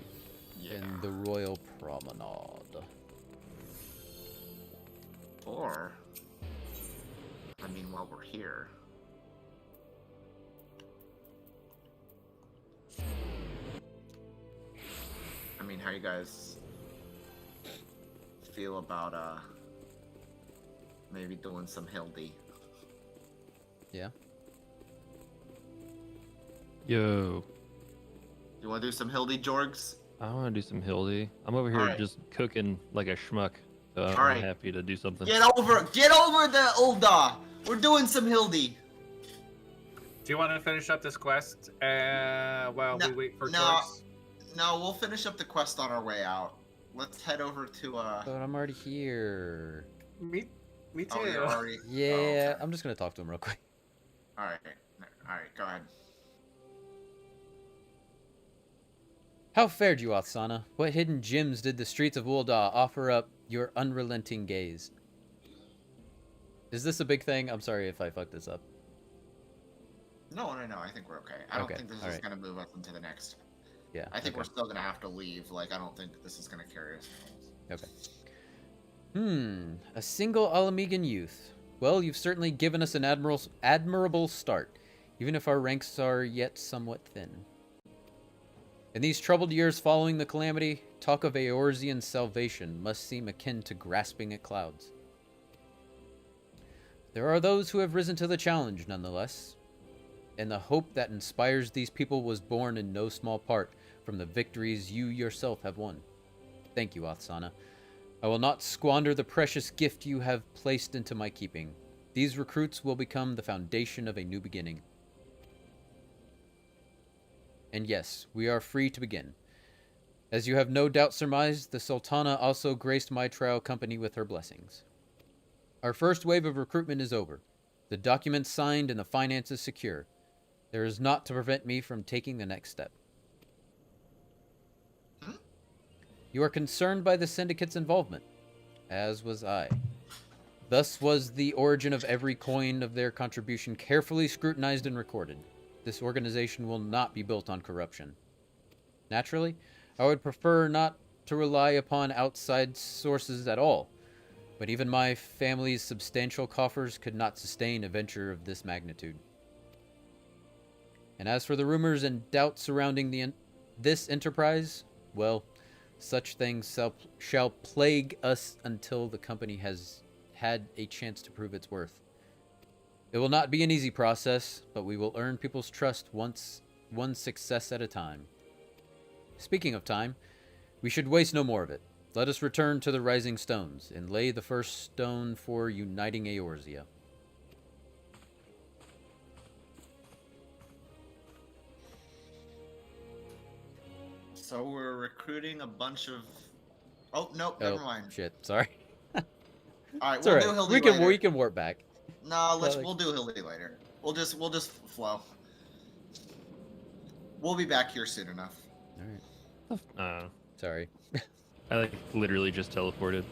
Yeah. In the Royal Promenade. Or, I mean, while we're here, I mean, how you guys feel about maybe doing some Hildy? Yeah. Yo. You want to do some Hildy, Jorgs? I want to do some Hildy. I'm over here Alright. just cooking like a schmuck. So I'm Alright. happy to do something. Get over the old We're doing some Hildy. Do you want to finish up this quest while we wait for Jorgs? No, we'll finish up the quest on our way out. Let's head over to But I'm already here. Me too. Oh, you're already. Yeah, Oh, okay. I'm just gonna talk to him real quick. All right, go ahead. How fared you, Athsana? What hidden gems did the streets of Ulda offer up your unrelenting gaze? Is this a big thing? I'm sorry if I fucked this up. No, I think we're okay. I don't think this is gonna move us into the next. Yeah. I think we're still gonna have to leave. Like, I don't think this is gonna carry us. Okay. A single Alamegan youth. Well, you've certainly given us an admirable start, even if our ranks are yet somewhat thin. In these troubled years following the calamity, talk of Eorzean salvation must seem akin to grasping at clouds. There are those who have risen to the challenge, nonetheless, and the hope that inspires these people was born in no small part from the victories you yourself have won. Thank you, Athsana. I will not squander the precious gift you have placed into my keeping. These recruits will become the foundation of a new beginning. And yes, we are free to begin. As you have no doubt surmised, the Sultana also graced my trial company with her blessings. Our first wave of recruitment is over. The documents signed and the finances secure. There is naught to prevent me from taking the next step. You are concerned by the syndicate's involvement, as was I. Thus was the origin of every coin of their contribution carefully scrutinized and recorded. This organization will not be built on corruption. Naturally, I would prefer not to rely upon outside sources at all, but even my family's substantial coffers could not sustain a venture of this magnitude. And as for the rumors and doubts surrounding this enterprise, well, such things shall plague us until the company has had a chance to prove its worth. It will not be an easy process, but we will earn people's trust one success at a time. Speaking of time, we should waste no more of it. Let us return to the Rising Stones and lay the first stone for uniting Eorzea. So we're recruiting a bunch of. Oh nope, never mind. Shit, sorry. All right, It's we'll alright. do Hildy later. We can warp back. No, we'll do Hildy later. We'll just flow. We'll be back here soon enough. All right. Sorry. I like literally just teleported.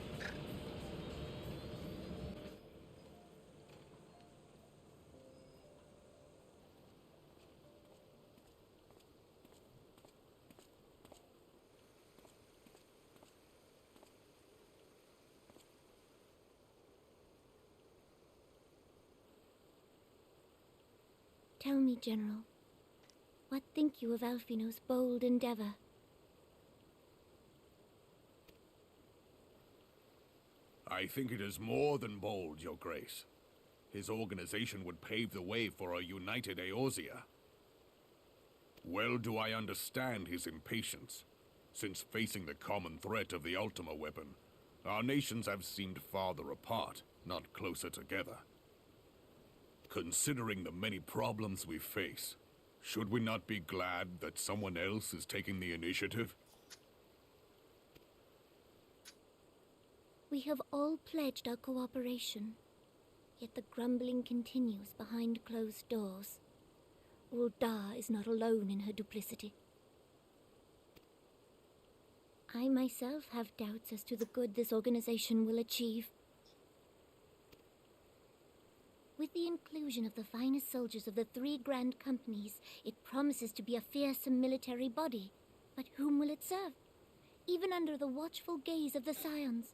Tell me, General, what think you of Alphino's bold endeavor? I think it is more than bold, Your Grace. His organization would pave the way for a united Eorzea. Well do I understand his impatience, since facing the common threat of the Ultima weapon, our nations have seemed farther apart, not closer together. Considering the many problems we face, should we not be glad that someone else is taking the initiative? We have all pledged our cooperation, yet the grumbling continues behind closed doors. Ulda is not alone in her duplicity. I myself have doubts as to the good this organization will achieve. With the inclusion of the finest soldiers of the 3 grand companies, it promises to be a fearsome military body. But whom will it serve? Even under the watchful gaze of the Scions,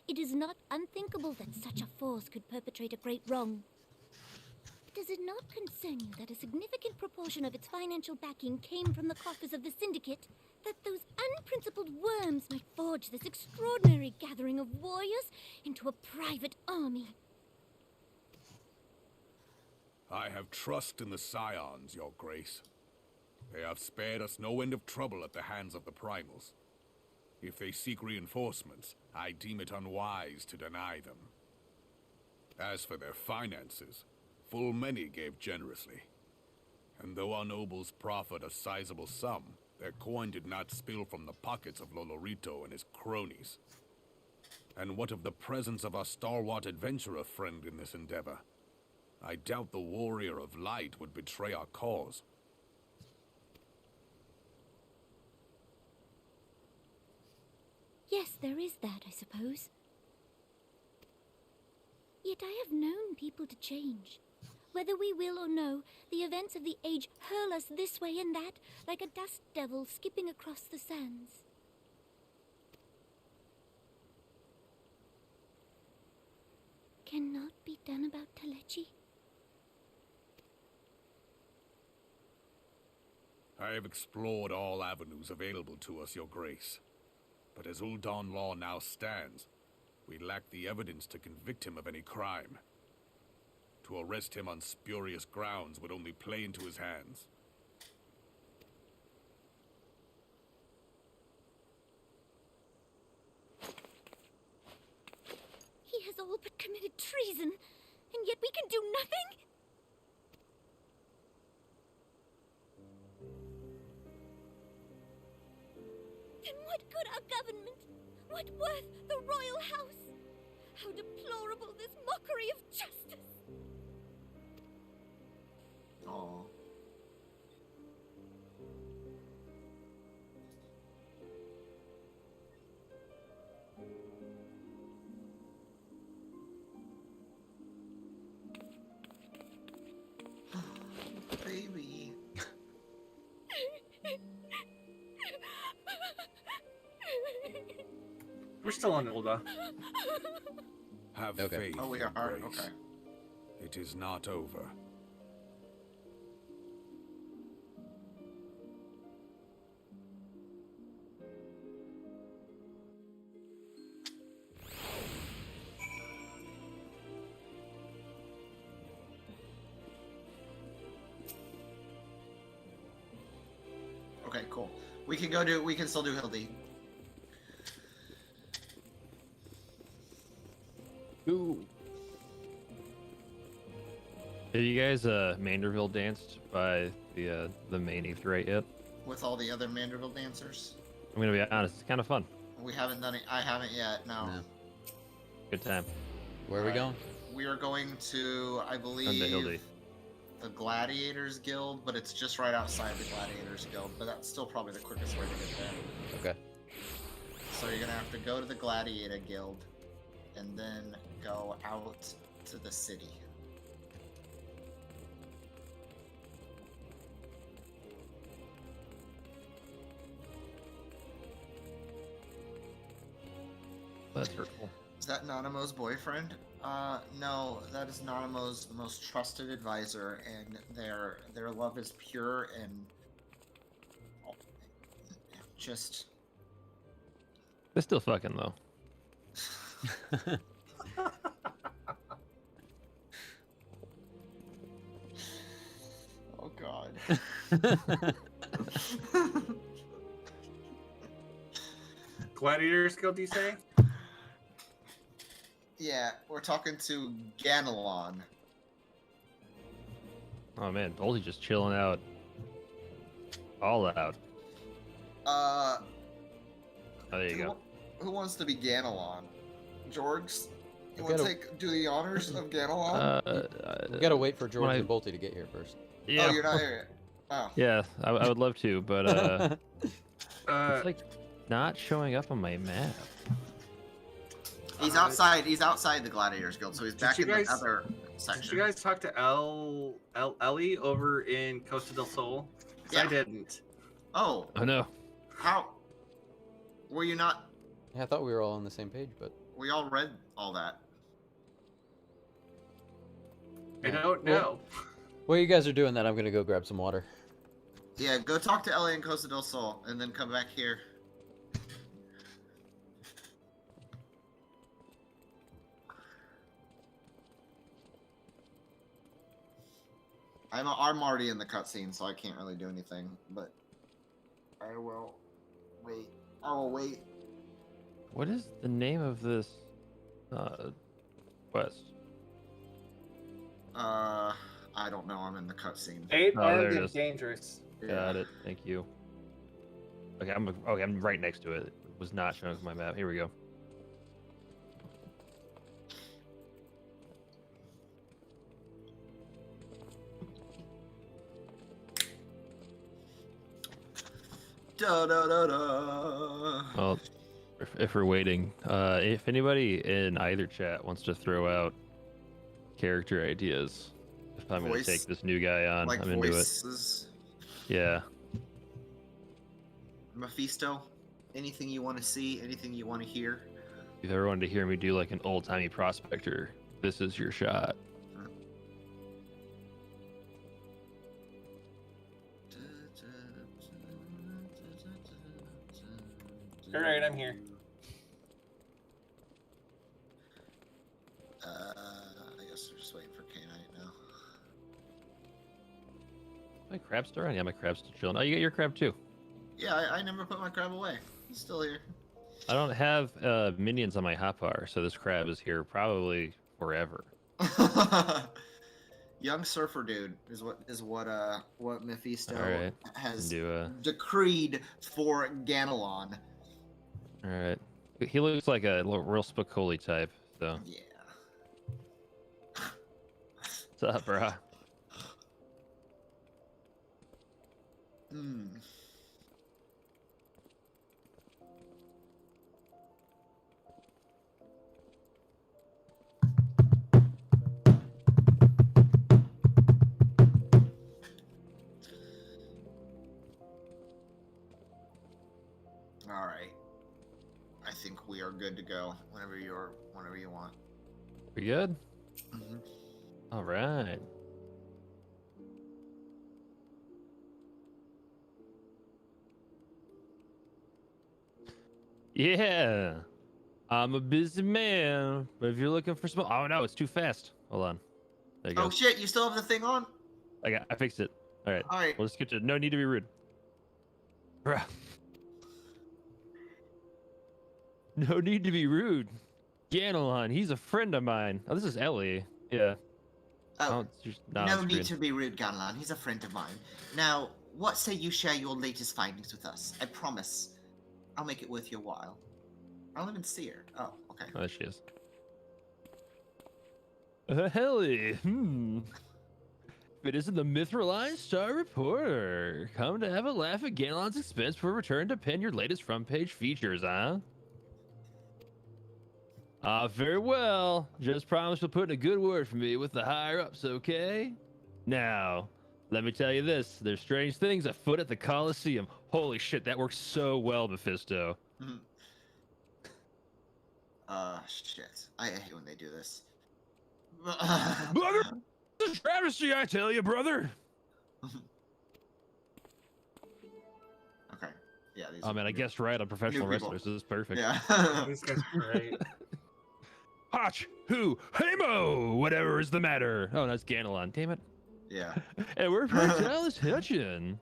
it is not unthinkable that such a force could perpetrate a great wrong. Does it not concern you that a significant proportion of its financial backing came from the coffers of the Syndicate? That those unprincipled worms might forge this extraordinary gathering of warriors into a private army? I have trust in the Scions, Your Grace. They have spared us no end of trouble at the hands of the Primals. If they seek reinforcements, I deem it unwise to deny them. As for their finances, full many gave generously. And though our nobles proffered a sizable sum, their coin did not spill from the pockets of Lolorito and his cronies. And what of the presence of our stalwart adventurer friend in this endeavor? I doubt the warrior of light would betray our cause. Yes, there is that, I suppose. Yet I have known people to change. Whether we will or no, the events of the age hurl us this way and that, like a dust devil skipping across the sands. Cannot be done about Telechi? I have explored all avenues available to us, Your Grace. But as Uldan law now stands, we lack the evidence to convict him of any crime. To arrest him on spurious grounds would only play into his hands. He has all but committed treason, and yet we can do nothing? Then what good our government? What worth the royal house? How deplorable this mockery of justice! Oh. Baby. We're still on Ulda. Have Okay. faith, Oh, we Your are? Grace. Okay. It is not over. Okay, cool. We can still do Hildy. Ooh. Have you guys Manderville danced by the main Aetheryte yet? With all the other Manderville dancers. I'm gonna be honest, it's kind of fun. We haven't done it. I haven't yet, no. Good time. Where are we going? We are going to, I On the believe, Hildy. the Gladiators Guild, but it's just right outside the Gladiators Guild, but that's still probably the quickest way to get there. Okay. So you're gonna have to go to the Gladiator Guild, and then go out to the city. That's hurtful. Is that Nanamo's boyfriend? No, that is Nanamo's most trusted advisor, and their love is pure and just. They're still fucking though. Oh God. Gladiators Guild, you say? Yeah, we're talking to Ganelon. Oh man, Bolty's just chilling out. All out. Uh, Oh, there you go. who wants to be Ganelon? Jorgs? You I want to gotta- do the honors of Ganelon? We gotta wait for George when I- and Bolty to get here first. Yeah. Oh, you're not here yet. Oh. Yeah, I would love to, but it's like not showing up on my map. He's outside. He's outside the Gladiators Guild, so he's back you in guys- the other section. Did you guys talk to Ellie over in Costa del Sol? 'Cause I didn't. Oh. Oh no. How? Were you not? Yeah, I thought we were all on the same page, but We all read all that. I don't know. While you guys are doing that, I'm gonna go grab some water. Yeah, go talk to Ellie in Costa del Sol, and then come back here. I'm already in the cutscene, so I can't really do anything, but I will wait. I will wait. What is the name of this quest? I don't know. I'm in the cutscene. Eight Oh, there armed it and is. dangerous. Got it. Thank you. Okay, I'm right next to it. It was not showing up on my map. Here we go. Da da da da. Well, if we're waiting, if anybody in either chat wants to throw out character ideas, if I'm going to take this new guy on, Like I'm into it. voices. Yeah. Mephisto, anything you want to see, anything you want to hear. If you ever wanted to hear me do like an old timey prospector, this is your shot. All right, I'm here. I guess we're just waiting for K-Nite now. My crab still around? Yeah, my crab's still chilling. Oh, you got your crab too. Yeah, I never put my crab away. He's still here. I don't have minions on my hotbar, so this crab is here probably forever. Young surfer dude is what Mephisto All right. has Do decreed for Ganelon. all right. He looks like a real Spicoli type, so. Yeah. What's up, bro? Hmm. All right. I think we are good to go. Whenever you want. We good? Mm-hmm. All right. Yeah. I'm a busy man, but if you're looking for some, oh no, it's too fast. Hold on. There you go. Oh shit! You still have the thing on? I fixed it. All right. All right. We'll just get to. No need to be rude. Bruh. No need to be rude. Ganelon, he's a friend of mine. Oh, this is Ellie. Yeah. Oh, just no need to be rude, Ganelon. He's a friend of mine. Now, what say you share your latest findings with us? I promise, I'll make it worth your while. I don't even see her. Oh, okay. Oh, there she is. Ellie. If it isn't the Mithraline Star Reporter, come to have a laugh at Ganelon's expense for return to pen your latest front page features, huh? Very well. Just promise you'll put in a good word for me with the higher ups, okay? Now, let me tell you this. There's strange things afoot at the Colosseum. Holy shit, that works so well, Mephisto. Shit. I hate when they do this. Brother, this is travesty, I tell you, brother. Okay. Yeah. These Oh man, I guessed right on professional new people. wrestlers. This is perfect. Yeah. These guys are great. Hotch, who, Hamo, whatever is the matter. Oh, that's Ganelon. Damn it. Yeah. And we're from Dallas Hutchin.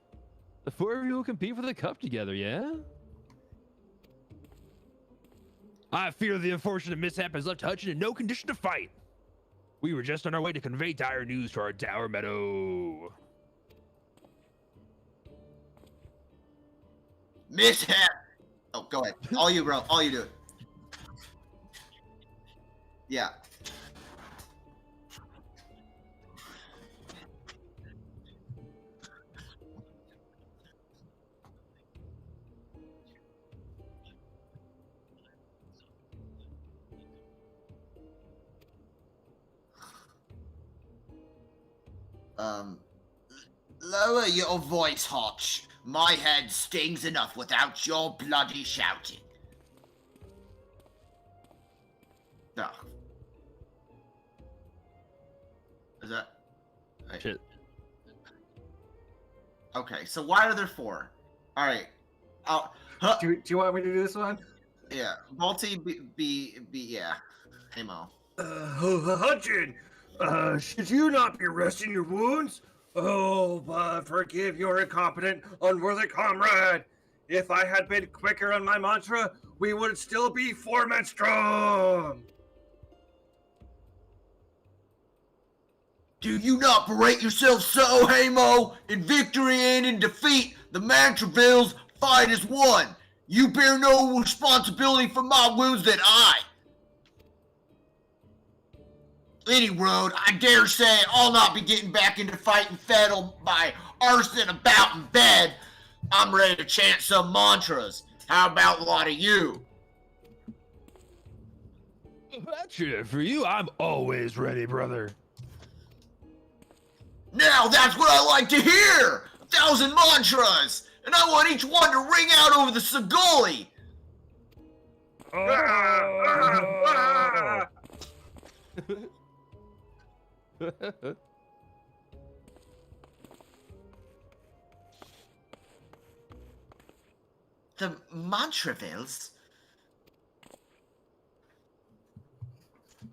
The four of you will compete for the cup together, yeah? I fear the unfortunate mishap has left Hutchin in no condition to fight. We were just on our way to convey dire news to our dour meadow. Mishap! Oh, go ahead. All you, bro. All you do it. Yeah. Lower your voice, Hotch. My head stings enough without your bloody shouting. No. Is that... Wait. Shit. Okay, so why are there 4? All right. Do you want me to do this one? Yeah, Multi be yeah. Hey Mo. Hudson, should you not be resting your wounds? Oh, but forgive your incompetent, unworthy comrade. If I had been quicker on my mantra, we would still be 4 men strong. Do you not berate yourself so, Hamo? In victory and in defeat, the Mantravilles fight as one. You bear no responsibility for my wounds that I. Any road, I dare say I'll not be getting back into fighting Fettle by arson about in bed. I'm ready to chant some mantras. How about a lot of you? That's it for you. I'm always ready, brother. Now that's what I like to hear! 1,000 mantras! And I want each one to ring out over the Sagoli! The Mantravilles?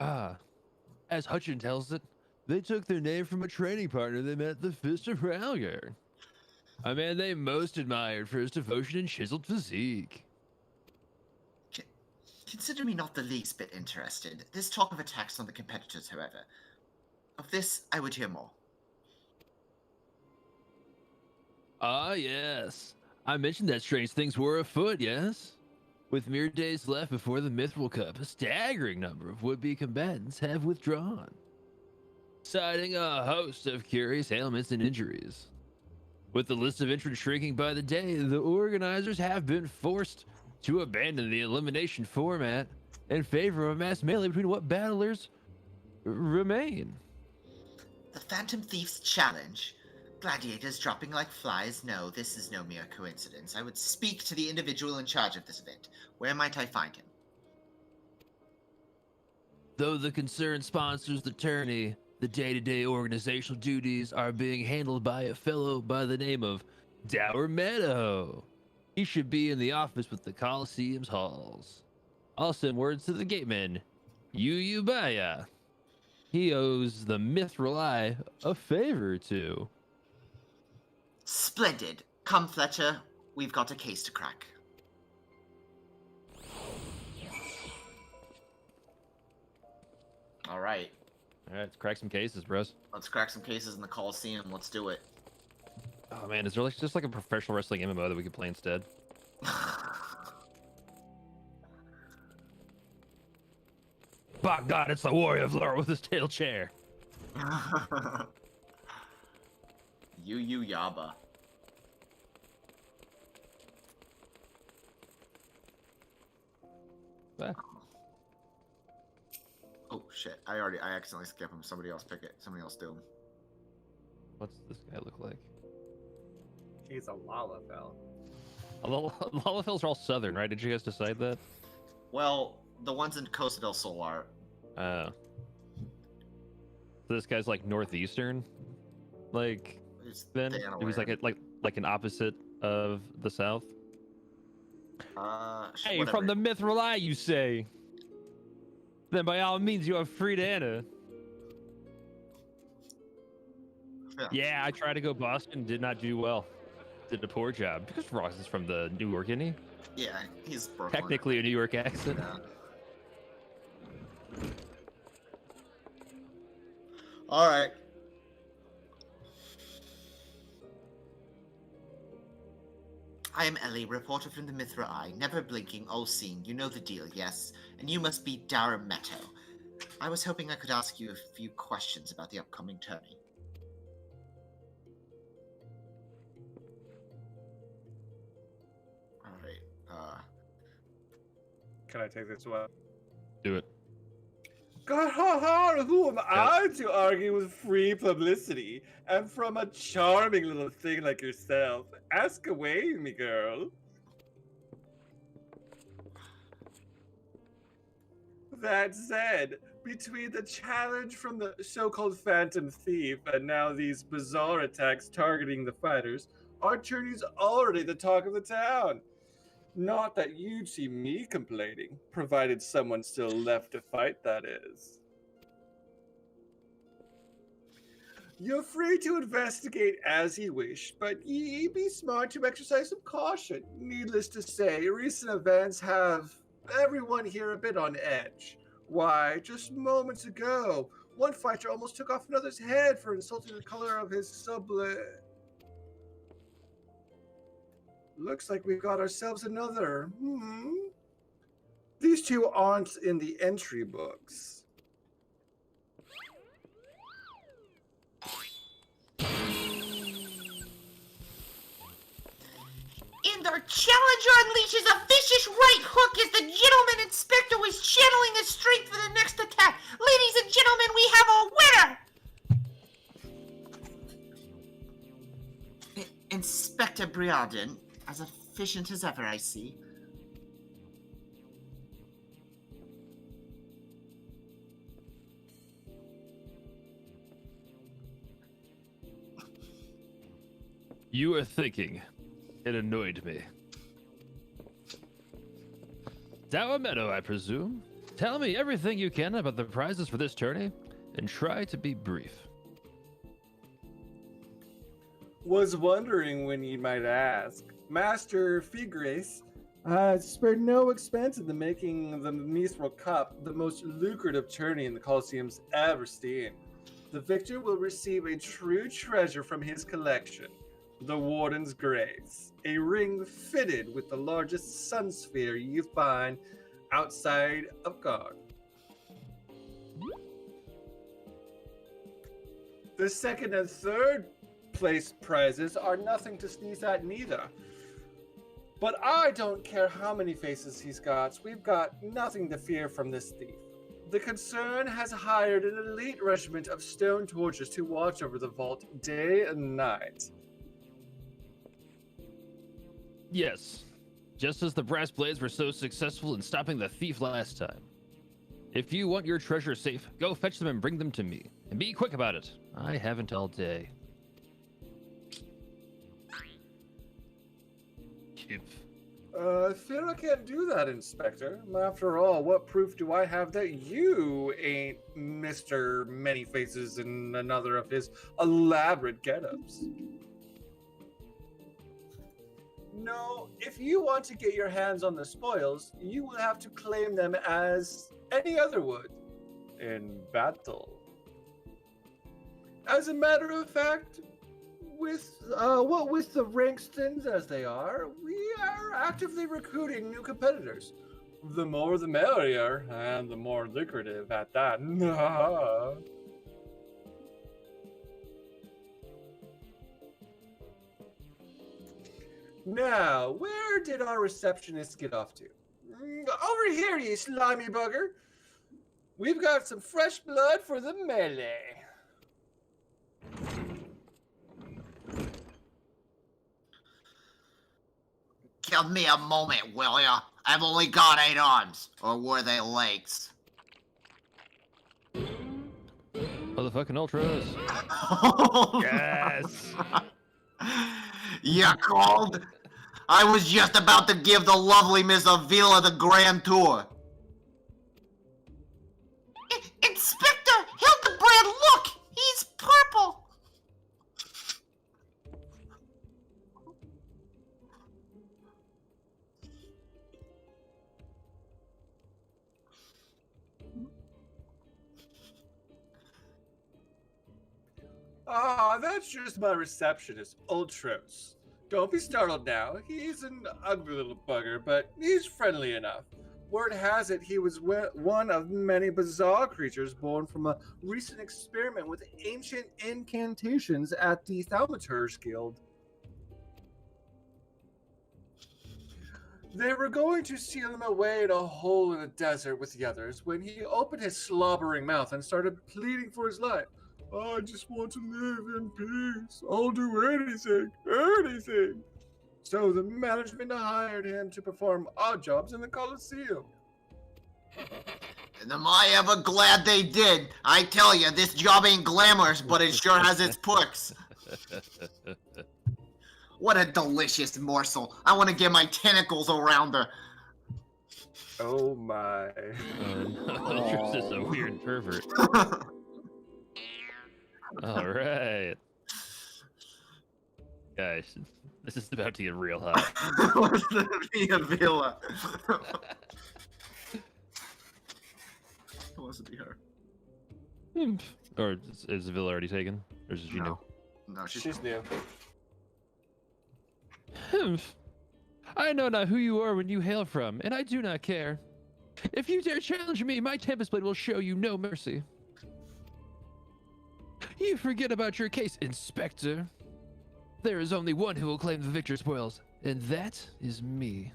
As Hutchin tells it, they took their name from a training partner they met at the Fist of Ralgar. A man they most admired for his devotion and chiseled physique. Consider me not the least bit interested. This talk of attacks on the competitors, however. Of this, I would hear more. Ah, yes. I mentioned that strange things were afoot, yes? With mere days left before the Mithril Cup, a staggering number of would-be combatants have withdrawn, citing a host of curious ailments and injuries. With the list of entrants shrinking by the day, the organizers have been forced to abandon the elimination format in favor of a mass melee between what battlers remain. The Phantom Thief's challenge? Gladiators dropping like flies? No, this is no mere coincidence. I would speak to the individual in charge of this event. Where might I find him? Though the concerned sponsors the tourney, the day-to-day organizational duties are being handled by a fellow by the name of Dower Meadow. He should be in the office with the Coliseum's halls. I'll send words to the gateman, Baya. He owes the Mithril Eye a favor or two. Splendid. Come, Fletcher. We've got a case to crack. All right. All right, let's crack some cases, bros. Let's crack some cases in the Coliseum. Let's do it. Oh man, is there like just like a professional wrestling MMO that we could play instead? By God, it's the Warrior of Lore with his tail chair. You Yaba. What? Oh shit! I accidentally skipped him. Somebody else pick it. Somebody else do him. What's this guy look like? He's a Lalafell. Lalafells are all southern, right? Did you guys decide that? Well, the ones in Costa del Sol are. So this guy's like northeastern, like then he was like an opposite of the south. Hey, whatever. from the Mithril Eye, you say? Then by all means, you are free to enter. Yeah, I tried to go Boston, did not do well. Did a poor job because Ross is from the New York, isn't he? Yeah, he's Brooklyn. Technically a New York accent. Yeah. All right. I am Ellie, reporter from the Mithra Eye, never blinking, all seeing. You know the deal, yes? And you must be Dara Meto. I was hoping I could ask you a few questions about the upcoming tourney. All right. Can I take this one? Do it. God, who am I to argue with free publicity? And from a charming little thing like yourself. Ask away, me girl. That said, between the challenge from the so-called Phantom Thief and now these bizarre attacks targeting the fighters, our journey's already the talk of the town. Not that you'd see me complaining, provided someone's still left to fight, that is. You're free to investigate as you wish, but ye be smart to exercise some caution. Needless to say, recent events have everyone here a bit on edge. Why, just moments ago, one fighter almost took off another's head for insulting the color of his Looks like we've got ourselves another. These two aren't in the entry books. And our challenger unleashes a vicious right hook as the gentleman inspector was channeling his strength for the next attack. Ladies and gentlemen, we have a winner! Inspector Briarden, as efficient as ever, I see. You were thinking. It annoyed me. Dower Meadow, I presume. Tell me everything you can about the prizes for this tourney, and try to be brief. Was wondering when you might ask. Master Figres spared no expense in the making of the Mithril Cup the most lucrative tourney in the Colosseum's ever seen. The victor will receive a true treasure from his collection. The Warden's Grace, a ring fitted with the largest sun sphere you find outside of guard. The second and third place prizes are nothing to sneeze at neither. But I don't care how many faces he's got, we've got nothing to fear from this thief. The concern has hired an elite regiment of stone torches to watch over the vault day and night. Yes, just as the brass blades were so successful in stopping the thief last time. If you want your treasure safe, go fetch them and bring them to me. And be quick about it. I haven't all day. Fear I can't do that, Inspector. After all, what proof do I have that you ain't Mr. Many Faces in another of his elaborate get-ups? No, if you want to get your hands on the spoils, you will have to claim them as any other would in battle. As a matter of fact, with the Rankstons as they are, we are actively recruiting new competitors. The more the merrier, and the more lucrative at that. Now, where did our receptionist get off to? Over here, you slimy bugger. We've got some fresh blood for the melee. Give me a moment, will ya? I've only got 8 arms. Or were they legs? Motherfucking Ultros. Yes! You called? I was just about to give the lovely Miss Avila the grand tour. Inspector Hildebrand, look! He's purple! That's just my receptionist, Ultros. Don't be startled now. He's an ugly little bugger, but he's friendly enough. Word has it he was one of many bizarre creatures born from a recent experiment with ancient incantations at the Thaumaturge Guild. They were going to seal him away in a hole in the desert with the others when he opened his slobbering mouth and started pleading for his life. I just want to live in peace. I'll do anything, anything. So the management hired him to perform odd jobs in the Coliseum. And am I ever glad they did? I tell you, this job ain't glamorous, but it sure has its perks. What a delicious morsel. I want to get my tentacles around her. Oh my. Ultros is a weird pervert. All right. Guys, this is about to get real hot. What's the Via Villa? Who wants to be her? Or is the villa already taken? Or is she new? No, she's new. I know not who you are when you hail from, and I do not care. If you dare challenge me, my Tempest Blade will show you no mercy. You forget about your case, Inspector. There is only one who will claim the victor's spoils, and that is me.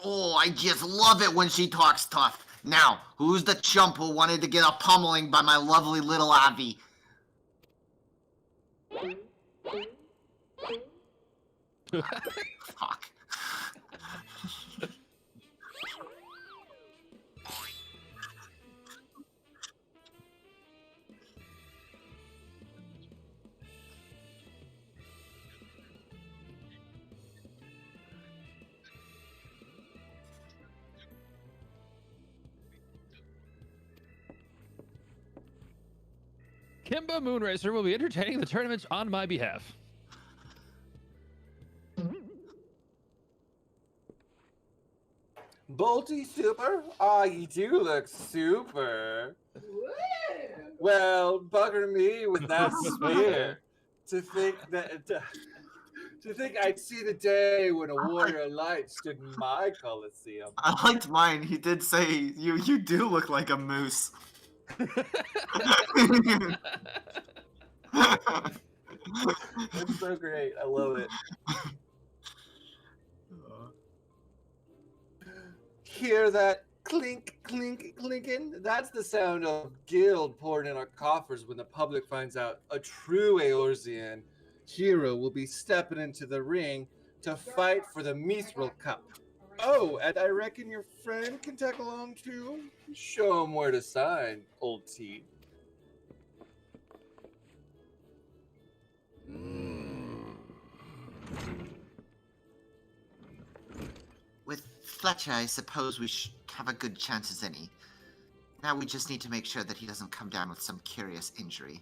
Oh, I just love it when she talks tough. Now, who's the chump who wanted to get a pummeling by my lovely little Abby? Fuck. Kimba Moonracer will be entertaining the tournaments on my behalf. Bolty Super? Aw, you do look super. Well, bugger me with that spear. To think I'd see the day when a warrior of light stood in my Coliseum. I liked mine. He did say you do look like a moose. It's so great. I love it. Hear that clink, clink, clinking? That's the sound of guild pouring in our coffers when the public finds out a true Eorzean hero will be stepping into the ring to fight for the Mithril Cup. Oh, and I reckon your friend can tag along too. Show him where to sign, old T. With Fletcher, I suppose we should have a good chance as any. Now we just need to make sure that he doesn't come down with some curious injury.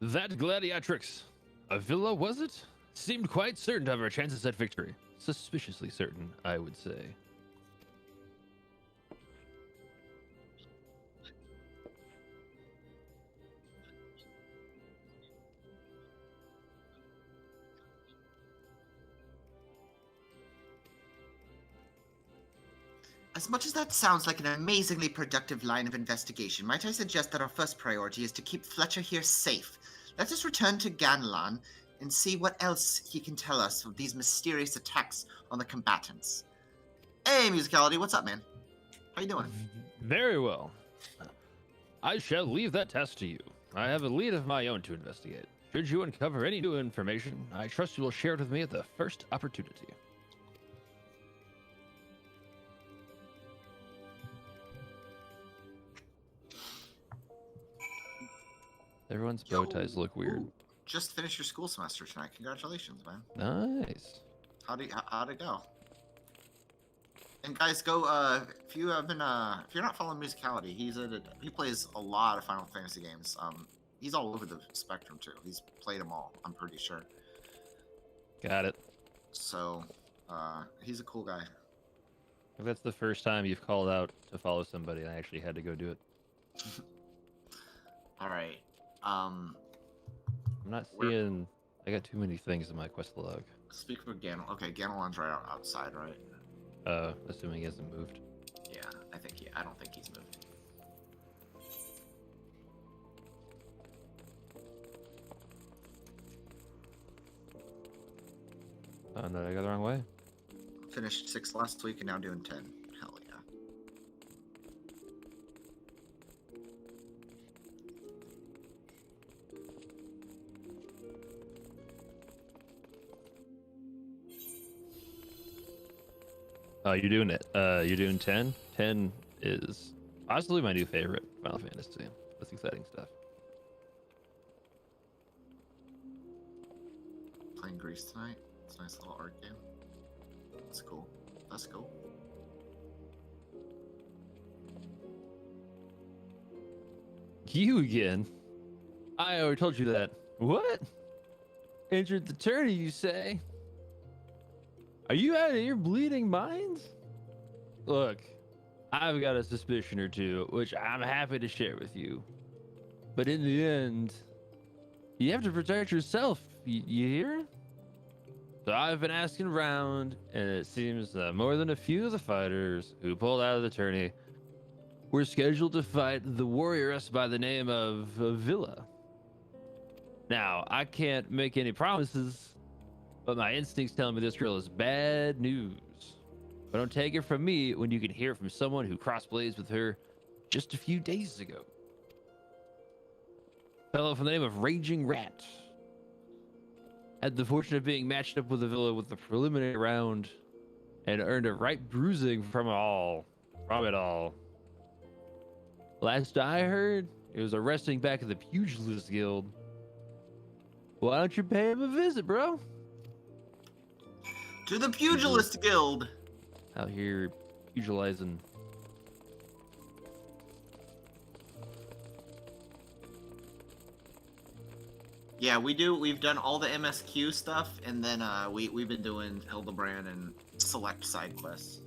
That gladiatrix. A villa, was it? Seemed quite certain to have her chances at victory. Suspiciously certain, I would say. As much as that sounds like an amazingly productive line of investigation, might I suggest that our first priority is to keep Fletcher here safe. Let us return to Ganlan and see what else he can tell us of these mysterious attacks on the combatants. Hey, Musicality, what's up, man? How you doing? Very well. I shall leave that task to you. I have a lead of my own to investigate. Should you uncover any new information, I trust you will share it with me at the first opportunity. Everyone's bow ties look weird. Just finished your school semester tonight. Congratulations, man. Nice. How'd it go? And guys, go if you have been if you're not following Musicality, he plays a lot of Final Fantasy games. He's all over the spectrum too. He's played them all, I'm pretty sure. Got it. So, he's a cool guy. If that's the first time you've called out to follow somebody, I actually had to go do it. All right. I'm not seeing. I got too many things in my quest log. Speak for Ganel. Okay, Ganelon's right outside, right? Assuming he hasn't moved. Yeah, I don't think he's moved. Oh no, I got the wrong way. Finished 6 last week and now doing 10. Hell yeah. Oh, you're doing it. You're doing 10. 10 is possibly my new favorite Final Fantasy. That's exciting stuff. Playing Grease tonight. It's a nice little art game. That's cool. That's cool. You again? I already told you that. What? Entered the tourney, you say? Are you out of your bleeding minds? Look, I've got a suspicion or two, which I'm happy to share with you. But in the end, you have to protect yourself, you hear? So I've been asking around, and it seems that more than a few of the fighters who pulled out of the tourney were scheduled to fight the warrioress by the name of Villa. Now, I can't make any promises, but my instincts tell me this girl is bad news. But don't take it from me when you can hear it from someone who crossed blades with her just a few days ago. A fellow from the name of Raging Rat had the fortune of being matched up with the Villa with the preliminary round and earned a right bruising from it all. Last I heard, it was arresting back at the Pugilist Guild. Why don't you pay him a visit, bro? To the Pugilist Guild! Out here pugilizing. Yeah, we've done all the MSQ stuff, and then we've been doing Hildebrand and select side quests.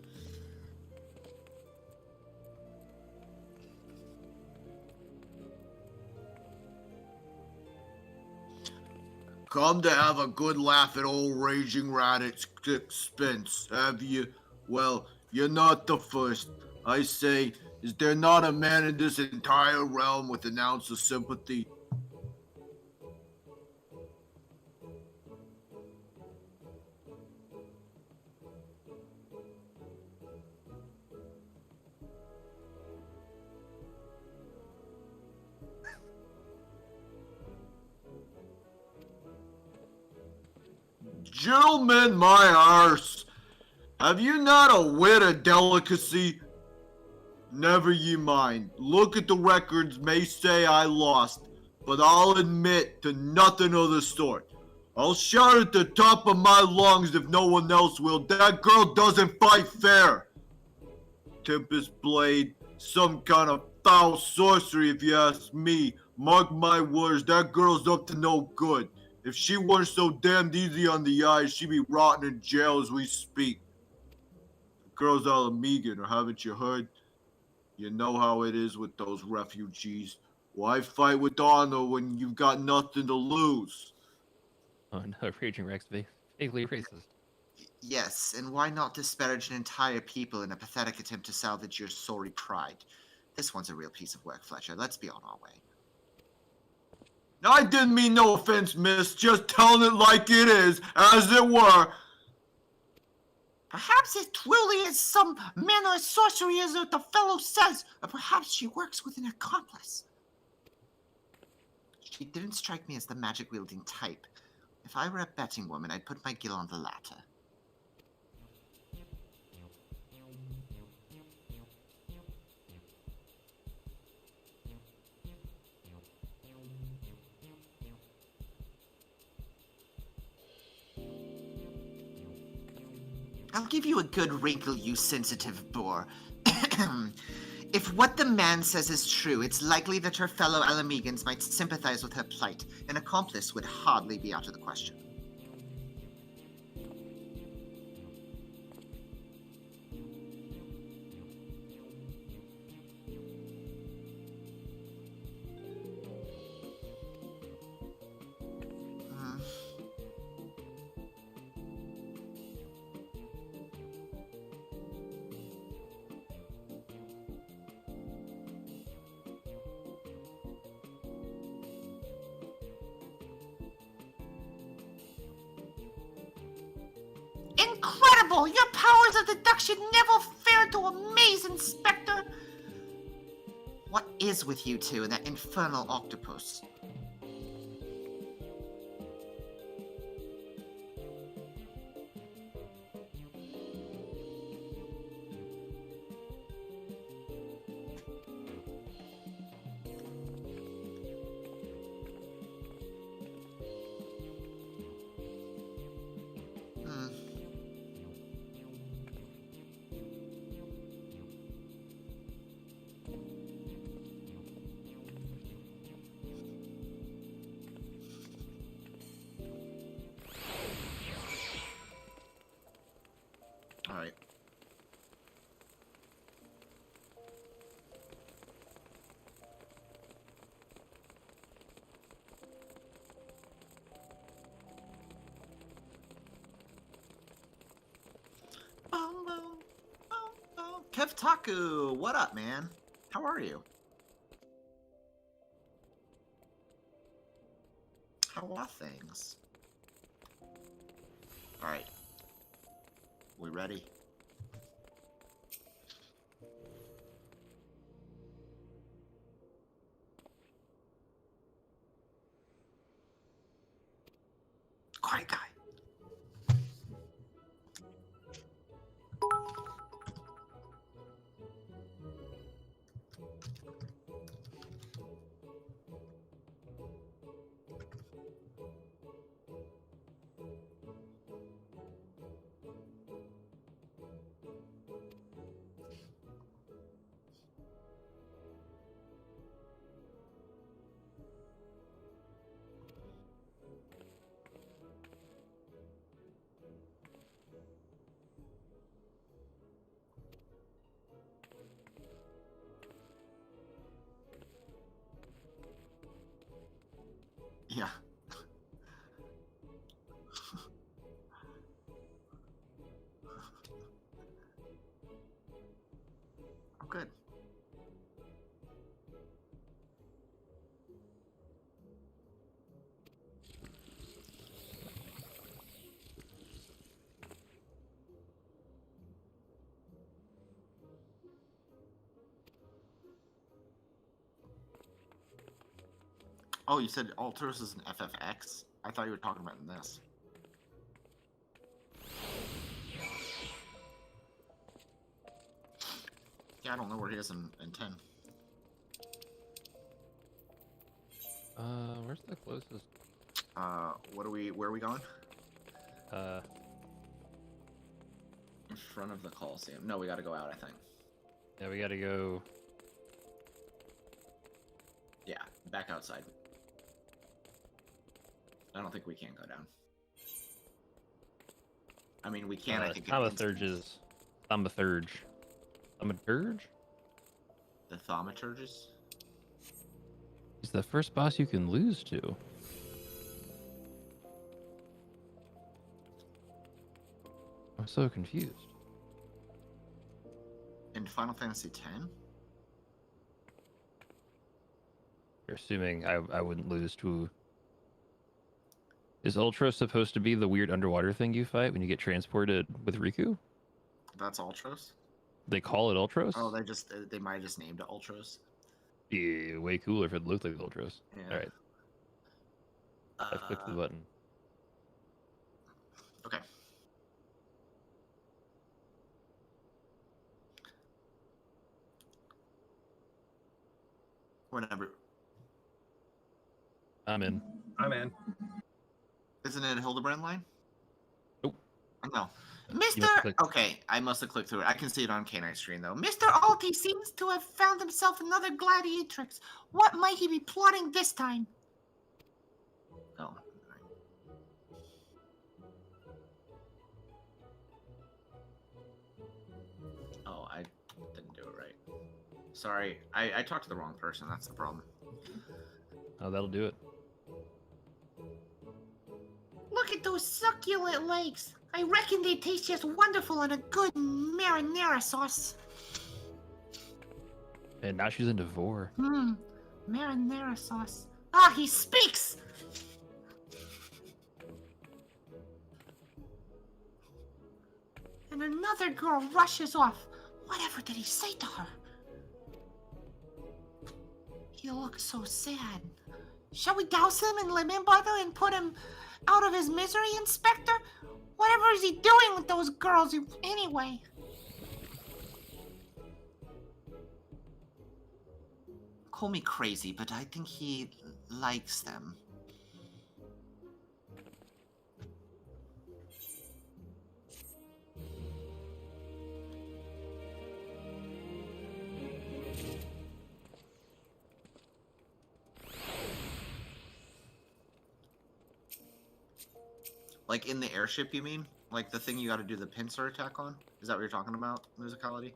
Come to have a good laugh at old Raging Rat at expense, have you? Well, you're not the first. I say, is there not a man in this entire realm with an ounce of sympathy? Gentlemen, my arse! Have you not a wit of delicacy? Never ye mind. Look at the records, may say I lost, but I'll admit to nothing of the sort. I'll shout at the top of my lungs if no one else will. That girl doesn't fight fair. Tempest Blade, some kind of foul sorcery if you ask me. Mark my words, that girl's up to no good. If she weren't so damned easy on the eyes, she'd be rotting in jail as we speak. The girl's Alamegan, or haven't you heard? You know how it is with those refugees. Why fight with honor when you've got nothing to lose? Oh no, Raging Rex, vaguely racist. Yes, and why not disparage an entire people in a pathetic attempt to salvage your sorry pride? This one's a real piece of work, Fletcher. Let's be on our way. I didn't mean no offense, miss. Just telling it like it is, as it were. Perhaps it truly is some manner of sorcery as the fellow says, or perhaps she works with an accomplice. She didn't strike me as the magic-wielding type. If I were a betting woman, I'd put my gill on the latter. I'll give you a good wrinkle, you sensitive boar. If what the man says is true, it's likely that her fellow Alamegans might sympathize with her plight. An accomplice would hardly be out of the question. Incredible! Your powers of deduction never failed to amaze, Inspector! What is with you two and that infernal octopus? Alright. Kevtaku, what up, man? How are you? How are things? Alright. We ready? Quiet guy. Yeah. Oh, good. Oh, you said Ultros is an FFX? I thought you were talking about in this. Yeah, I don't know where he is in 10. Where's the closest? Where are we going? In front of the Coliseum. No, we gotta go out, I think. Yeah, we gotta go. Yeah, back outside. I don't think we can go down. I mean, we can, I think. Thaumaturges. Thaumaturge. Thaumaturge? The Thaumaturges? He's the first boss you can lose to. I'm so confused. In Final Fantasy X? You're assuming I wouldn't lose to... Is Ultros supposed to be the weird underwater thing you fight when you get transported with Riku? That's Ultros? They call it Ultros? Oh, they might have just named it Ultros. Yeah, way cooler if it looked like Ultros. Yeah. Alright. I've clicked the button. Okay. Whenever. I'm in. I'm in. Isn't it a Hildebrand line? Nope. No. Okay, I must have clicked through it. I can see it on K-Nite screen, though. Mr. Alti seems to have found himself another gladiatrix. What might he be plotting this time? Oh. Oh, I didn't do it right. Sorry, I talked to the wrong person. That's the problem. Oh, that'll do it. Look at those succulent legs. I reckon they taste just wonderful on a good marinara sauce. And now she's into Vor. Marinara sauce. Ah, he speaks! and another girl rushes off. Whatever did he say to her? He looks so sad. Shall we douse him in lemon butter and put him out of his misery, Inspector? Whatever is he doing with those girls anyway? Call me crazy, but I think he likes them. Like in the airship, you mean? Like the thing you gotta do the pincer attack on? Is that what you're talking about, musicality?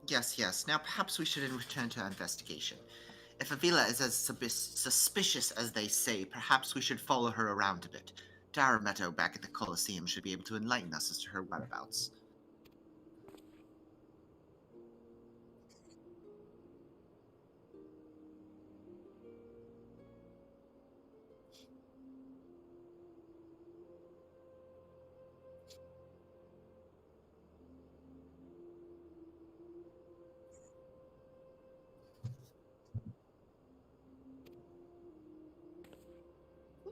Yes, yes. Now perhaps we should return to our investigation. If Avila is as suspicious as they say, perhaps we should follow her around a bit. Darameto back at the Colosseum should be able to enlighten us as to her whereabouts.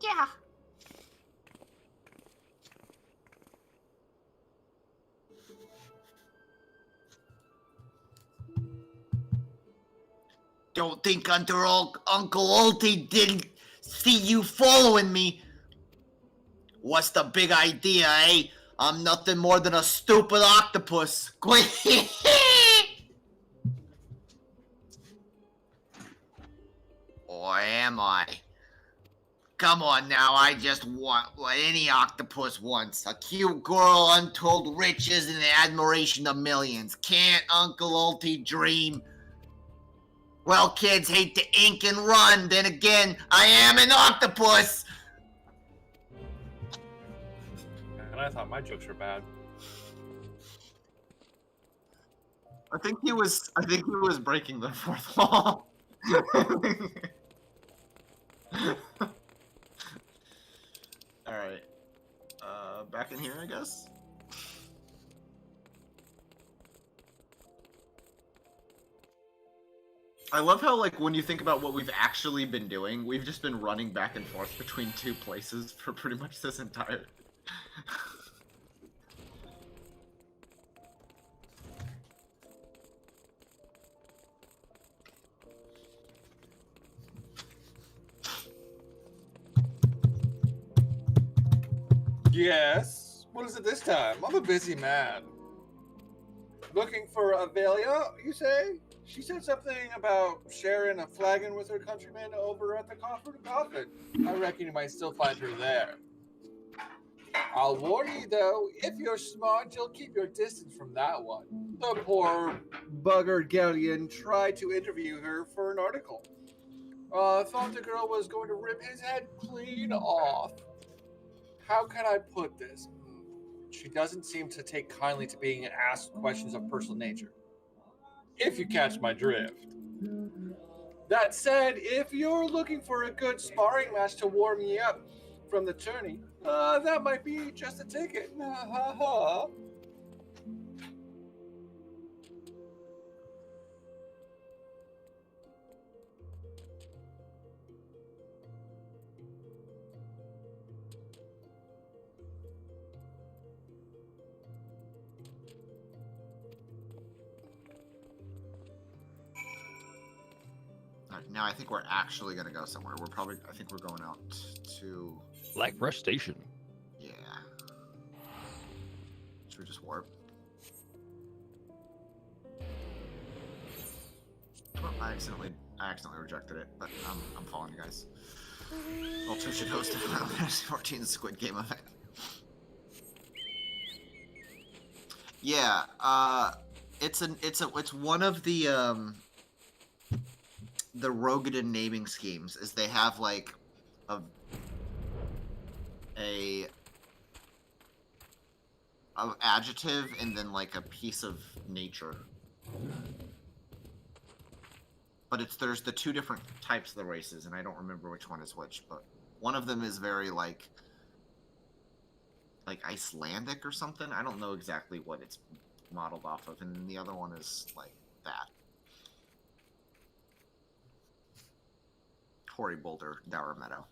Yeah. Don't think Uncle Ulti didn't see you following me. What's the big idea, eh? I'm nothing more than a stupid octopus. Or am I? Come on now, I just want what any octopus wants. A cute girl, untold riches, and the admiration of millions. Can't Uncle Ulti dream? Well, kids hate to ink and run. Then again, I am an octopus. And I thought my jokes were bad. I think he was breaking the fourth wall. All right. Back in here, I guess. I love how, like, when you think about what we've actually been doing, we've just been running back and forth between two places for pretty much this entire... Yes? What is it this time? I'm a busy man. Looking for Avelia, you say? She said something about sharing a flagon with her countrymen over at the Coffin. I reckon you might still find her there. I'll warn you though, if you're smart, you'll keep your distance from that one. The poor buggered galleon tried to interview her for an article. Thought the girl was going to rip his head clean off. How can I put this? She doesn't seem to take kindly to being asked questions of personal nature. If you catch my drift. That said, if you're looking for a good sparring match to warm me up from the tourney, that might be just a ticket. Ha ha. Now I think we're actually gonna go somewhere. I think we're going out to... Blackbrush Station. Yeah. Should we just warp? Oh, I accidentally rejected it, but I'm following you guys. Ultros should host a Final Fantasy XIV Squid Game event. Yeah, it's one of the Rogadin naming schemes. Is they have like a adjective and then like a piece of nature. But there's the two different types of the races, and I don't remember which one is which. But one of them is very like Icelandic or something. I don't know exactly what it's modeled off of, and then the other one is like that. Hoary Boulder, Dower Meadow.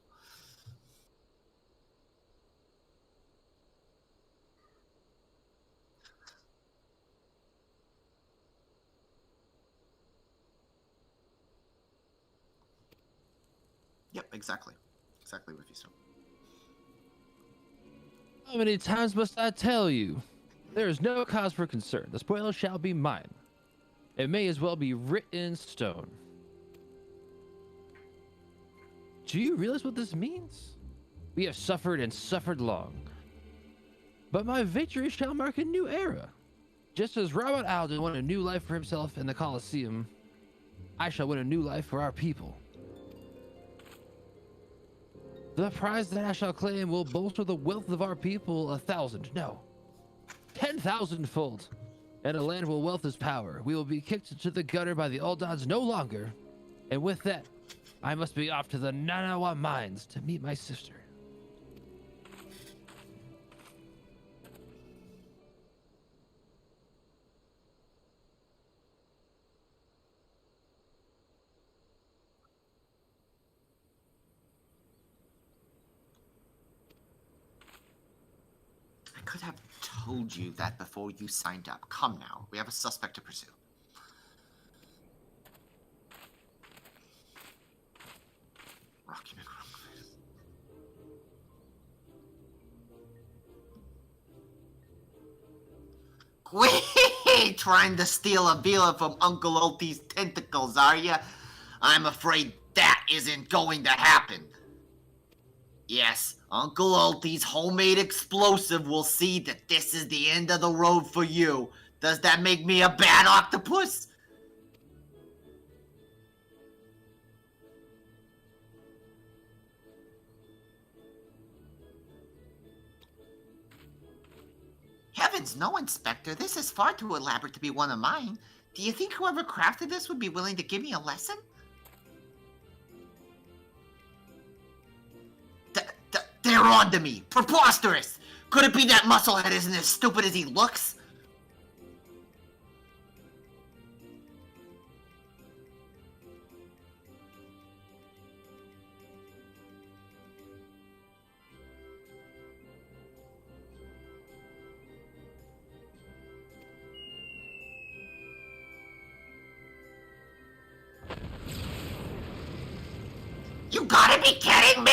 Yep, exactly. Exactly what you said. How many times must I tell you? There is no cause for concern. The spoil shall be mine. It may as well be written in stone. Do you realize what this means? We have suffered and suffered long. But my victory shall mark a new era. Just as Robert Alden won a new life for himself in the Colosseum, I shall win a new life for our people. The prize that I shall claim will bolster the wealth of our people 1,000, no, 10,000-fold. And a land where wealth is power. We will be kicked to the gutter by the Aldons no longer. And with that, I must be off to the Nanawa mines to meet my sister. I could have told you that before you signed up. Come now, we have a suspect to pursue. Rocky McRockface. Quit trying to steal a villa from Uncle Ulti's tentacles, are ya? I'm afraid that isn't going to happen. Yes, Uncle Ulti's homemade explosive will see that this is the end of the road for you. Does that make me a bad octopus? Heavens, no, Inspector. This is far too elaborate to be one of mine. Do you think whoever crafted this would be willing to give me a lesson? They're on to me! Preposterous! Could it be that Musclehead isn't as stupid as he looks? You gotta be kidding me!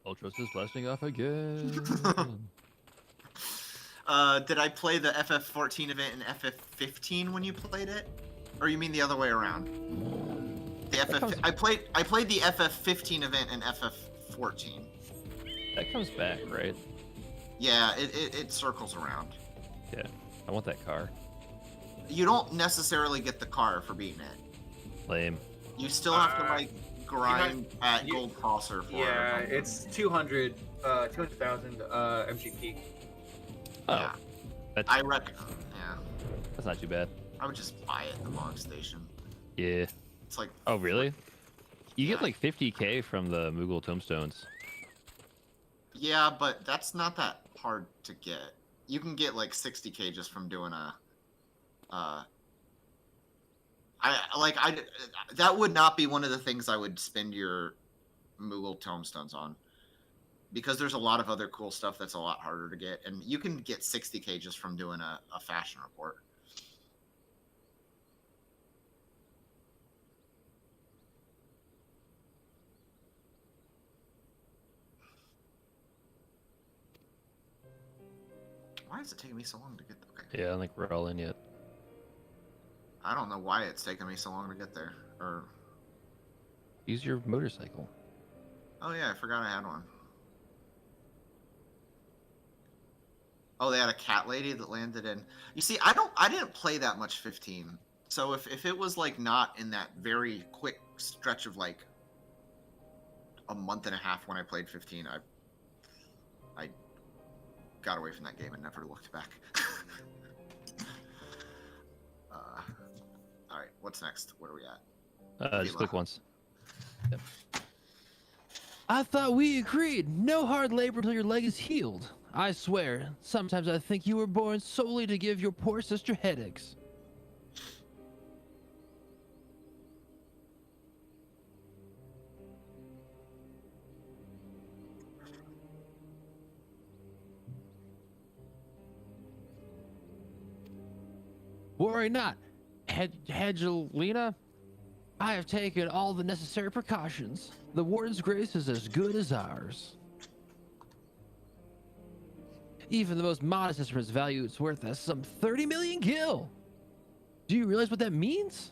Ultros is blasting off again. Did I play the FF14 event in FF15 when you played it? Or you mean the other way around? I played the FF15 event in FF14. That comes back, right? Yeah, it circles around. Yeah, I want that car. You don't necessarily get the car for beating it. Lame. You still have to like grind at Gold Crosser for it. It's 200,000 MGP. Oh, yeah. I reckon. Yeah. That's not too bad. I would just buy it at the Mog Station. Yeah. It's like. Oh, really? You get like 50k from the Moogle tombstones. Yeah, but that's not that hard to get. You can get like 60k just from doing a. That would not be one of the things I would spend your Moogle tombstones on, because there's a lot of other cool stuff that's a lot harder to get, and you can get 60k just from doing a fashion report. Why is it taking me so long to get there? Okay. Yeah, I don't think we're all in yet. I don't know why it's taking me so long to get there. Or use your motorcycle. Oh yeah, I forgot I had one. Oh, they had a cat lady that landed in. You see, I didn't play that much 15. So if it was like not in that very quick stretch of like a month and a half when I played 15, I got away from that game and never looked back. All right, what's next? Where are we at? Just click once. Yep. I thought we agreed. No hard labor till your leg is healed. I swear, sometimes I think you were born solely to give your poor sister headaches. Worry not, Angelina. I have taken all the necessary precautions. The warden's grace is as good as ours. Even the most modest estimates value its worth as some 30 million gil. Do you realize what that means?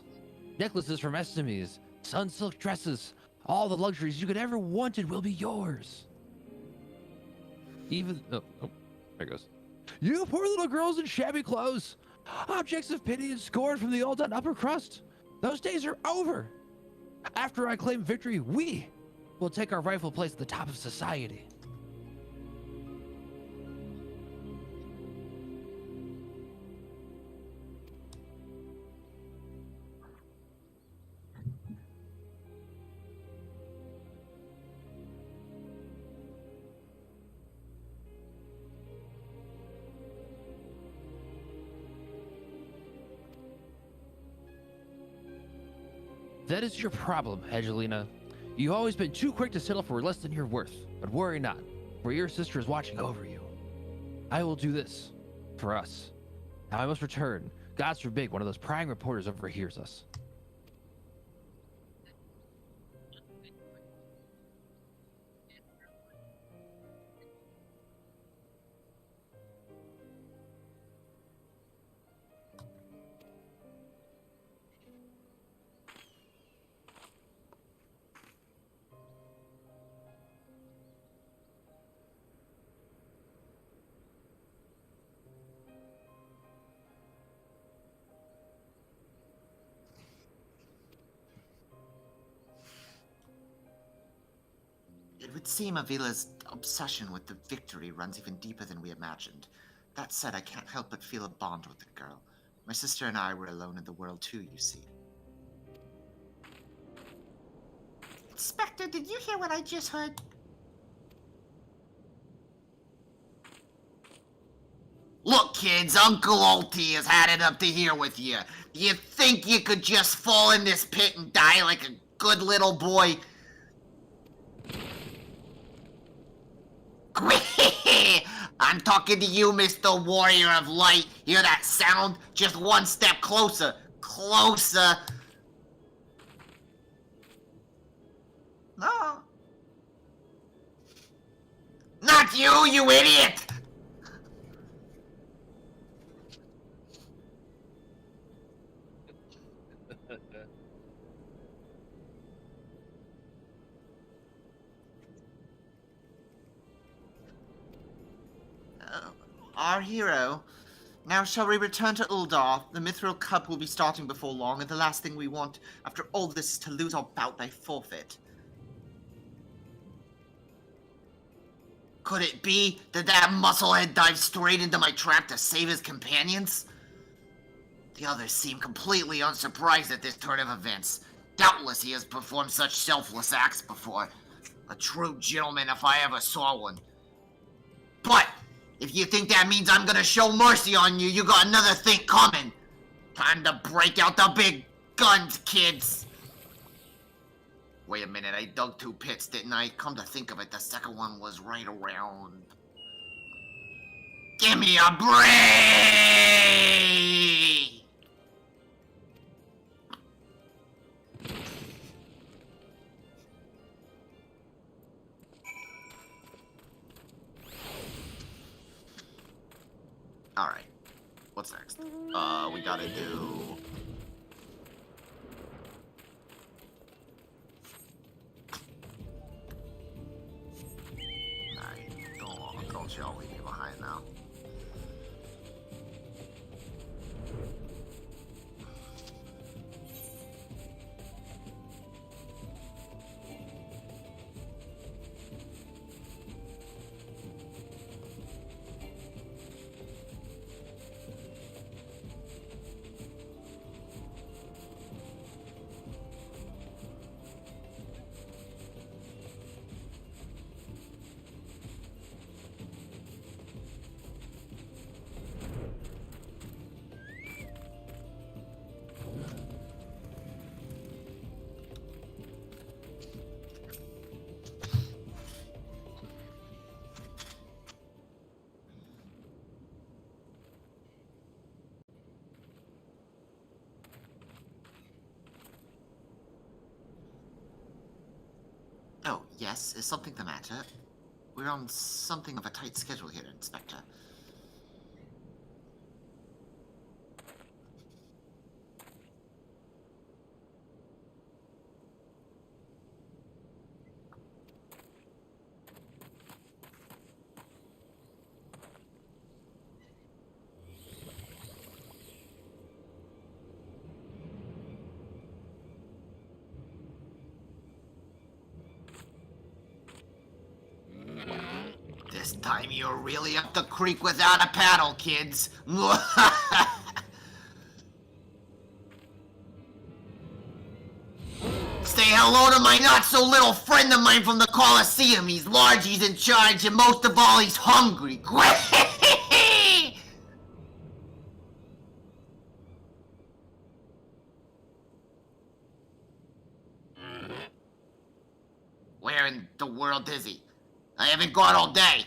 Necklaces from Estimes, sun silk dresses, all the luxuries you could ever wanted will be yours. Even there it goes. You poor little girls in shabby clothes, objects of pity and scorn from the all-done upper crust. Those days are over. After I claim victory, we will take our rightful place at the top of society. That is your problem, Angelina. You've always been too quick to settle for less than you're worth. But worry not, for your sister is watching over you. I will do this for us. Now I must return. God forbid one of those prying reporters overhears us. It would seem Avila's obsession with the victory runs even deeper than we imagined. That said, I can't help but feel a bond with the girl. My sister and I were alone in the world too, you see. Inspector, did you hear what I just heard? Look, kids, Uncle Ulti has had it up to here with you. Do you think you could just fall in this pit and die like a good little boy? I'm talking to you, Mr. Warrior of Light. Hear that sound? Just one step closer. Closer. No. Not you, you idiot! Our hero. Now shall we return to Uldar? The Mithril Cup will be starting before long, and the last thing we want after all this is to lose our bout by forfeit. Could it be that that musclehead dived straight into my trap to save his companions? The others seem completely unsurprised at this turn of events. Doubtless he has performed such selfless acts before. A true gentleman if I ever saw one. But if you think that means I'm gonna show mercy on you, you got another thing coming. Time to break out the big guns, kids. Wait a minute, I dug 2 pits, didn't I? Come to think of it, the second one was right around... Give me a break! Alright. What's next? We gotta do... Alright, don't y'all leave me behind now. Oh, yes. Is something the matter? We're on something of a tight schedule here, Inspector. This time you're really up the creek without a paddle, kids. Say hello to my not-so-little friend of mine from the Coliseum. He's large, he's in charge, and most of all, he's hungry. Where in the world is he? I haven't gone all day.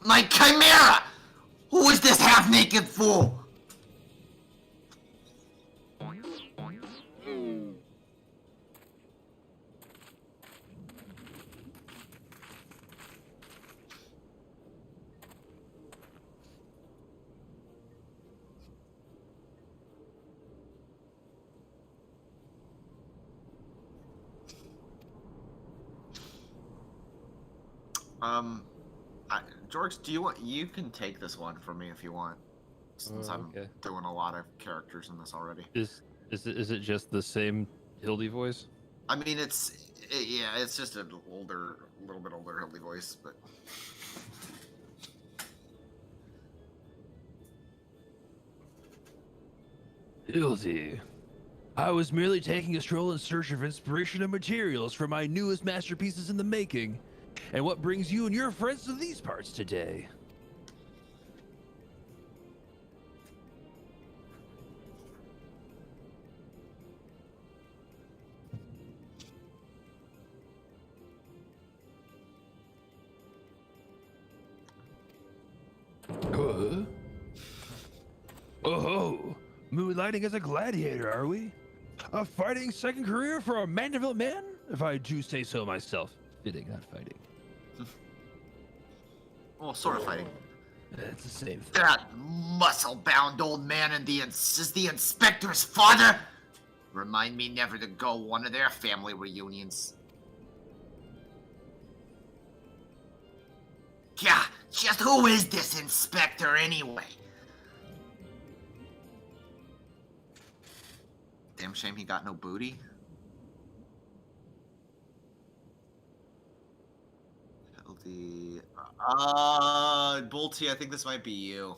My chimera! Who is this half-naked fool? George, do you want? You can take this one from me if you want, since I'm doing a lot of characters in this already. Is it just the same Hildy voice? I mean, yeah, it's just a little bit older Hildy voice, but. Hildy, I was merely taking a stroll in search of inspiration and materials for my newest masterpieces in the making. And what brings you and your friends to these parts today? Oh, moonlighting as a gladiator, are we? A fighting second career for a Mandeville man, if I do say so myself. Fitting, not fighting. Well, sort of fighting. It's the same thing. That muscle-bound old man is the inspector's father? Remind me never to go one of their family reunions. Yeah, just who is this inspector anyway? Damn shame he got no booty. Bolty, I think this might be you.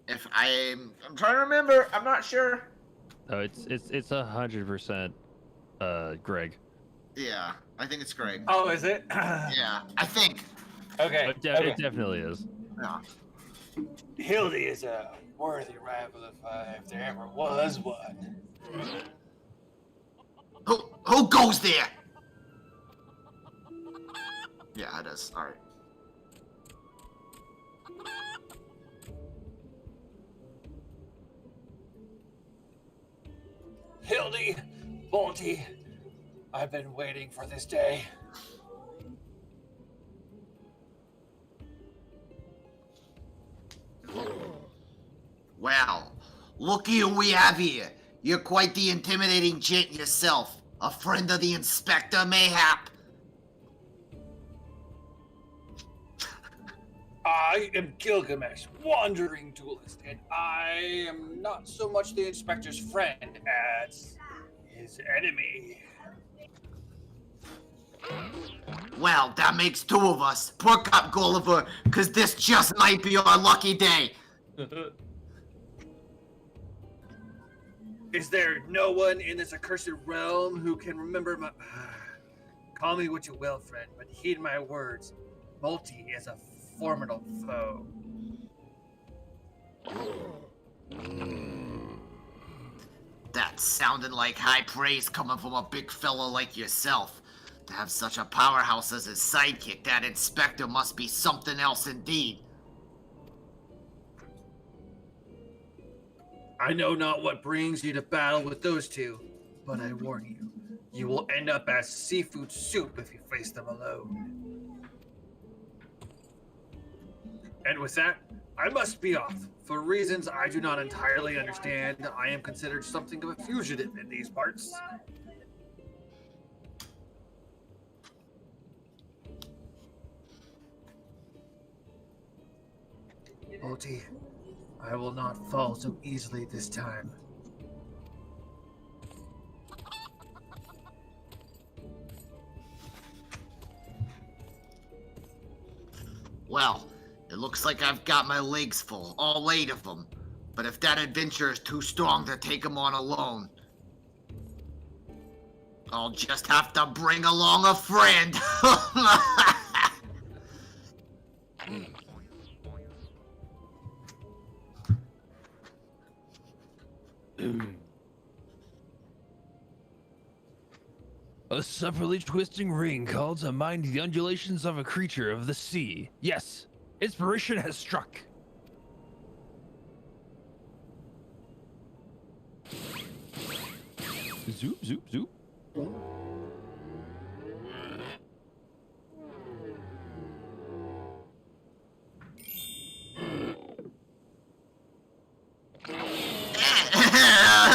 If I'm trying to remember, I'm not sure. Oh, it's 100% Greg. Yeah, I think it's Greg. Oh, is it? Yeah, I think. Okay. It definitely is. Yeah. Hildy is a worthy rival if there ever was one. Who goes there? Yeah, it is. All right. Hildy, Bolty, I've been waiting for this day. Well, looky who we have here. You're quite the intimidating gent yourself. A friend of the inspector, mayhap. I am Gilgamesh, wandering duelist, and I am not so much the inspector's friend as his enemy. Well, that makes two of us. Perk up, Gulliver, because this just might be our lucky day. Is there no one in this accursed realm who can remember my... Call me what you will, friend, but heed my words. Multi is a formidable foe. That's sounding like high praise coming from a big fella like yourself. To have such a powerhouse as his sidekick, that inspector must be something else indeed. I know not what brings you to battle with those two, but I warn you, you will end up as seafood soup if you face them alone. And with that, I must be off. For reasons I do not entirely understand, I am considered something of a fugitive in these parts. Oti, I will not fall so easily this time. Well, it looks like I've got my legs full, all 8 of them. But if that adventure is too strong to take him on alone, I'll just have to bring along a friend. A supperly twisting ring called to mind the undulations of a creature of the sea. Yes, inspiration has struck. Zoop, zoop, zoop.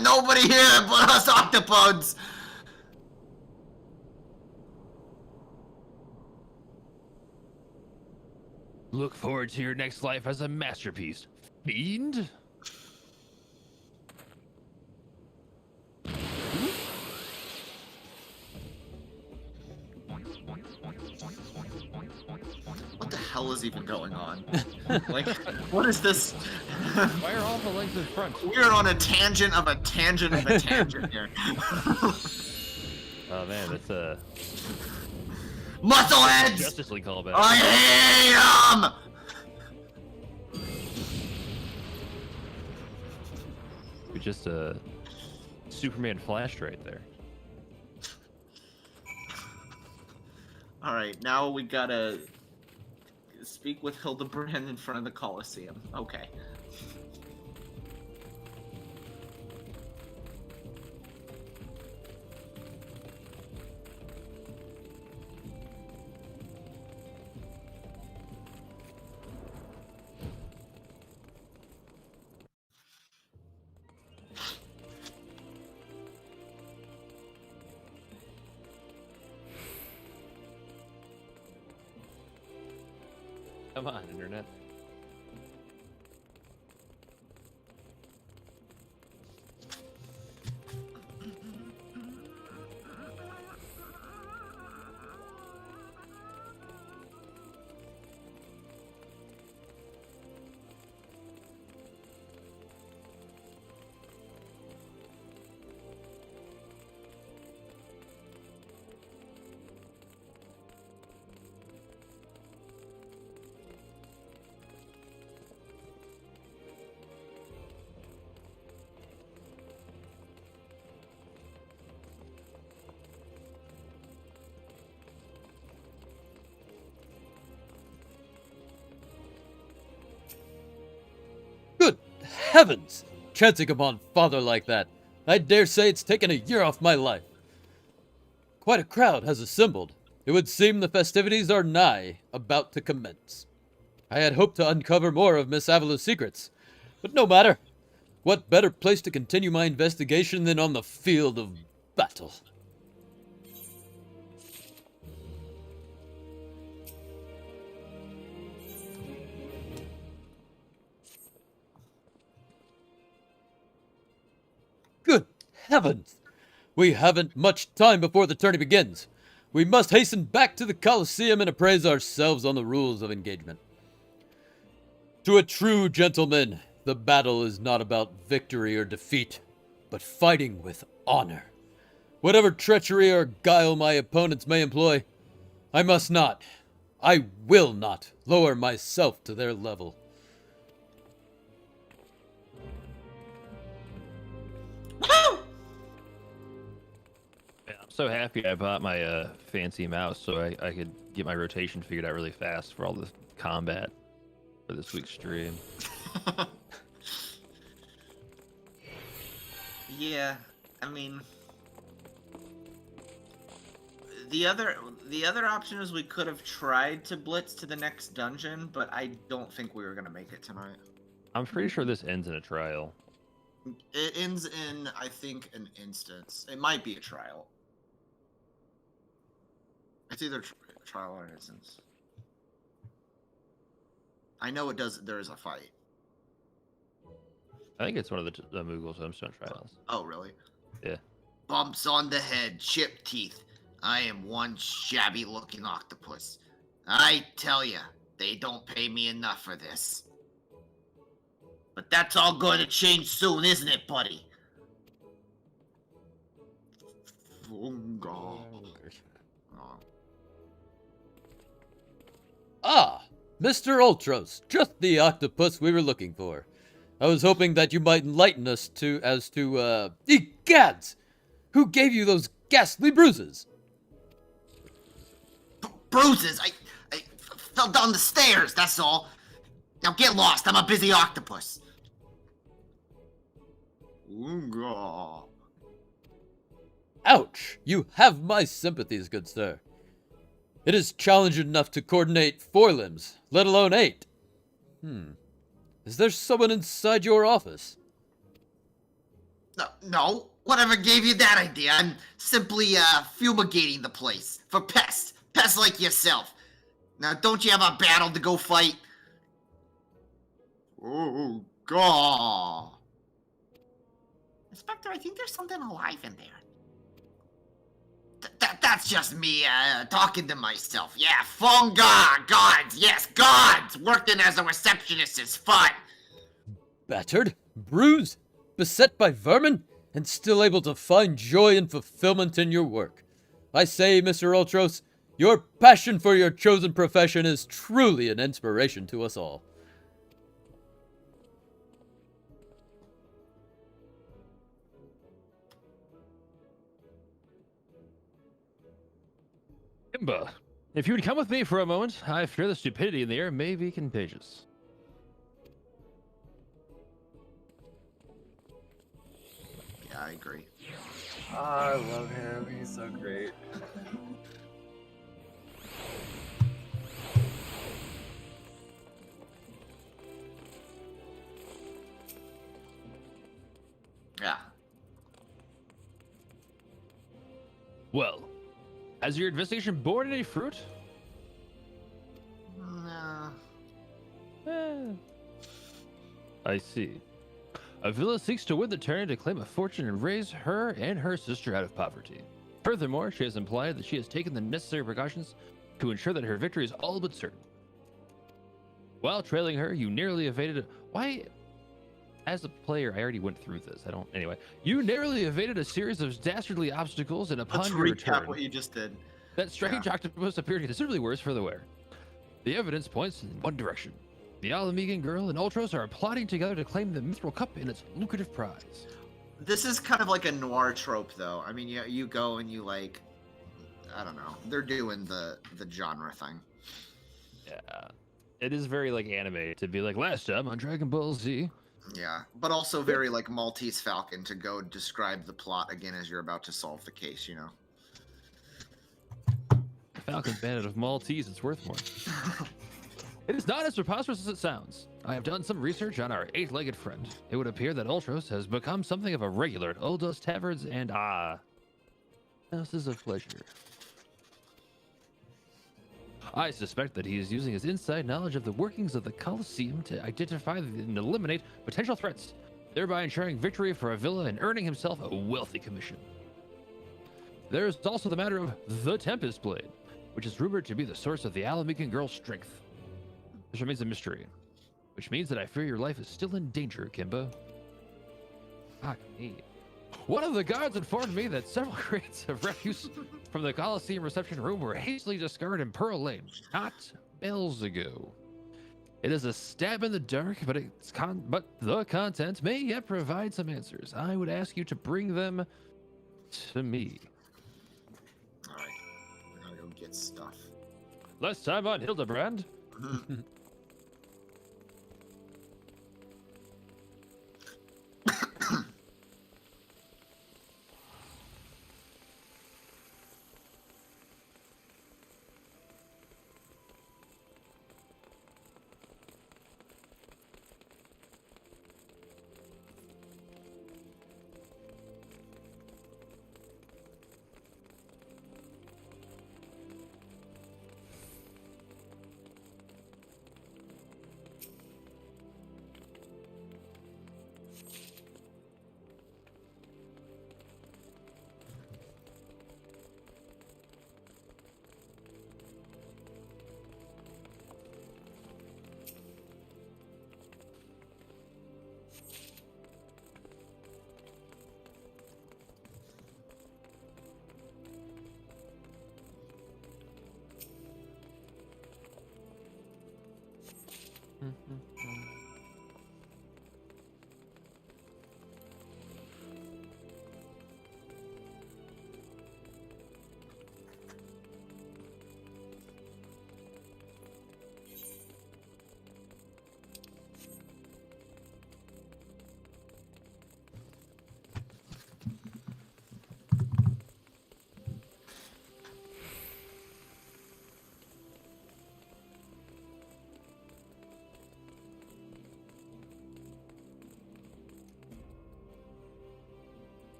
Nobody here but us octopods. Look forward to your next life as a masterpiece, fiend. What the hell is even going on? Like, what is this? Why are all the legs in front? We're on a tangent of a tangent of a tangent here. Oh man, that's a Muscleheads! Justice League callback. I hate them! You're just a Superman flashed right there. Alright, now we gotta speak with Hildebrand in front of the Colosseum. Okay. Come on, internet. Heavens! Chancing upon father like that. I dare say it's taken a year off my life. Quite a crowd has assembled. It would seem the festivities are nigh, about to commence. I had hoped to uncover more of Miss Avalu's secrets, but no matter. What better place to continue my investigation than on the field of battle? Good heavens! We haven't much time before the tourney begins. We must hasten back to the Colosseum and appraise ourselves on the rules of engagement. To a true gentleman, the battle is not about victory or defeat, but fighting with honor. Whatever treachery or guile my opponents may employ, I must not, I will not lower myself to their level. So happy I bought my fancy mouse so I could get my rotation figured out really fast for all the combat for this week's stream. Yeah, I mean, the other option is we could have tried to blitz to the next dungeon, but I don't think we were gonna make it tonight. I'm pretty sure this ends in a trial. It ends in, I think, an instance. It might be a trial. It's either trial or an instance. I know it does. There is a fight. I think it's one of the Moogle Tombstone trials. Oh, really? Yeah. Bumps on the head, chipped teeth. I am one shabby-looking octopus. I tell ya, they don't pay me enough for this. But that's all going to change soon, isn't it, buddy? Ah, Mr. Ultros, just the octopus we were looking for. I was hoping that you might enlighten us as to, egads! Who gave you those ghastly bruises? Bruises? I fell down the stairs, that's all. Now get lost, I'm a busy octopus. Ouch! You have my sympathies, good sir. It is challenging enough to coordinate 4 limbs, let alone 8. Is there someone inside your office? No. Whatever gave you that idea? I'm simply, fumigating the place. For pests. Pests like yourself. Now, don't you have a battle to go fight? Oh, God. Inspector, I think there's something alive in there. That's just me, talking to myself. Yeah, fungi, gods, yes, gods! Working as a receptionist is fun. Battered, bruised, beset by vermin, and still able to find joy and fulfillment in your work. I say, Mr. Ultros, your passion for your chosen profession is truly an inspiration to us all. Kimba, if you would come with me for a moment, I fear the stupidity in the air may be contagious. Yeah, I agree. I love him. He's so great. Yeah. Well, has your investigation borne any fruit? No. I see. Avila seeks to win the tourney to claim a fortune and raise her and her sister out of poverty. Furthermore, she has implied that she has taken the necessary precautions to ensure that her victory is all but certain. While trailing her, you nearly evaded... Why... As a player, I already went through this. Anyway, you narrowly evaded a series of dastardly obstacles, and upon Let's your recap return, what you just did. that strange octopus appeared considerably worse for the wear. The evidence points in one direction. The Alamegan girl and Ultros are plotting together to claim the Mithril Cup and its lucrative prize. This is kind of like a noir trope, though. I mean, you go and you, like... I don't know. They're doing the genre thing. Yeah. It is very, like, anime to be like, last time on Dragon Ball Z. Yeah, but also very, like, Maltese Falcon to go describe the plot again as you're about to solve the case, you know? Falcon Bandit of Maltese, it's worth more. It is not as preposterous as it sounds. I have done some research on our 8-legged friend. It would appear that Ultros has become something of a regular at Uldos taverns and, houses of pleasure. I suspect that he is using his inside knowledge of the workings of the Colosseum to identify and eliminate potential threats, thereby ensuring victory for Avila and earning himself a wealthy commission. There is also the matter of the Tempest Blade, which is rumored to be the source of the Alamegan girl's strength. This remains a mystery, which means that I fear your life is still in danger, Kimba. One of the guards informed me that several crates of refuse from the Coliseum reception room were hastily discarded in Pearl Lane, not bells ago. It is a stab in the dark, but the content may yet provide some answers. I would ask you to bring them to me. get stuff. Last time on Hildebrand.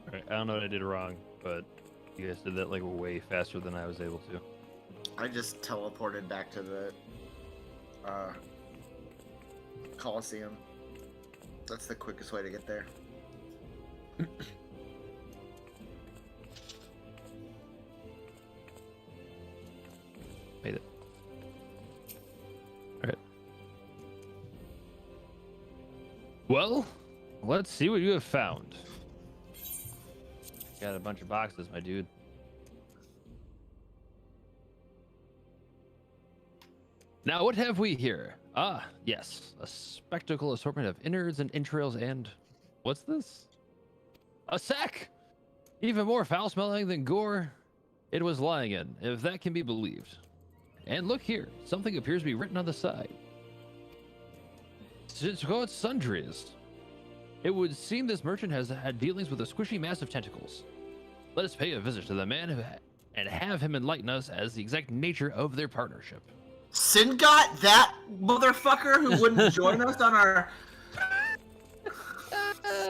Alright, I don't know what I did wrong, but you guys did that like way faster than I was able to. I just teleported back to the Coliseum. That's the quickest way to get there. Made it. Alright. Well, let's see what you have found. Got a bunch of boxes, my dude. Now, what have we here? Ah, yes. A spectacle assortment of innards and entrails and... What's this? A sack! Even more foul-smelling than gore it was lying in, if that can be believed. And look here. Something appears to be written on the side. It's sundries. It would seem this merchant has had dealings with a squishy mass of tentacles. Let us pay a visit to the man and have him enlighten us as the exact nature of their partnership. Singot, that motherfucker who wouldn't join us on our...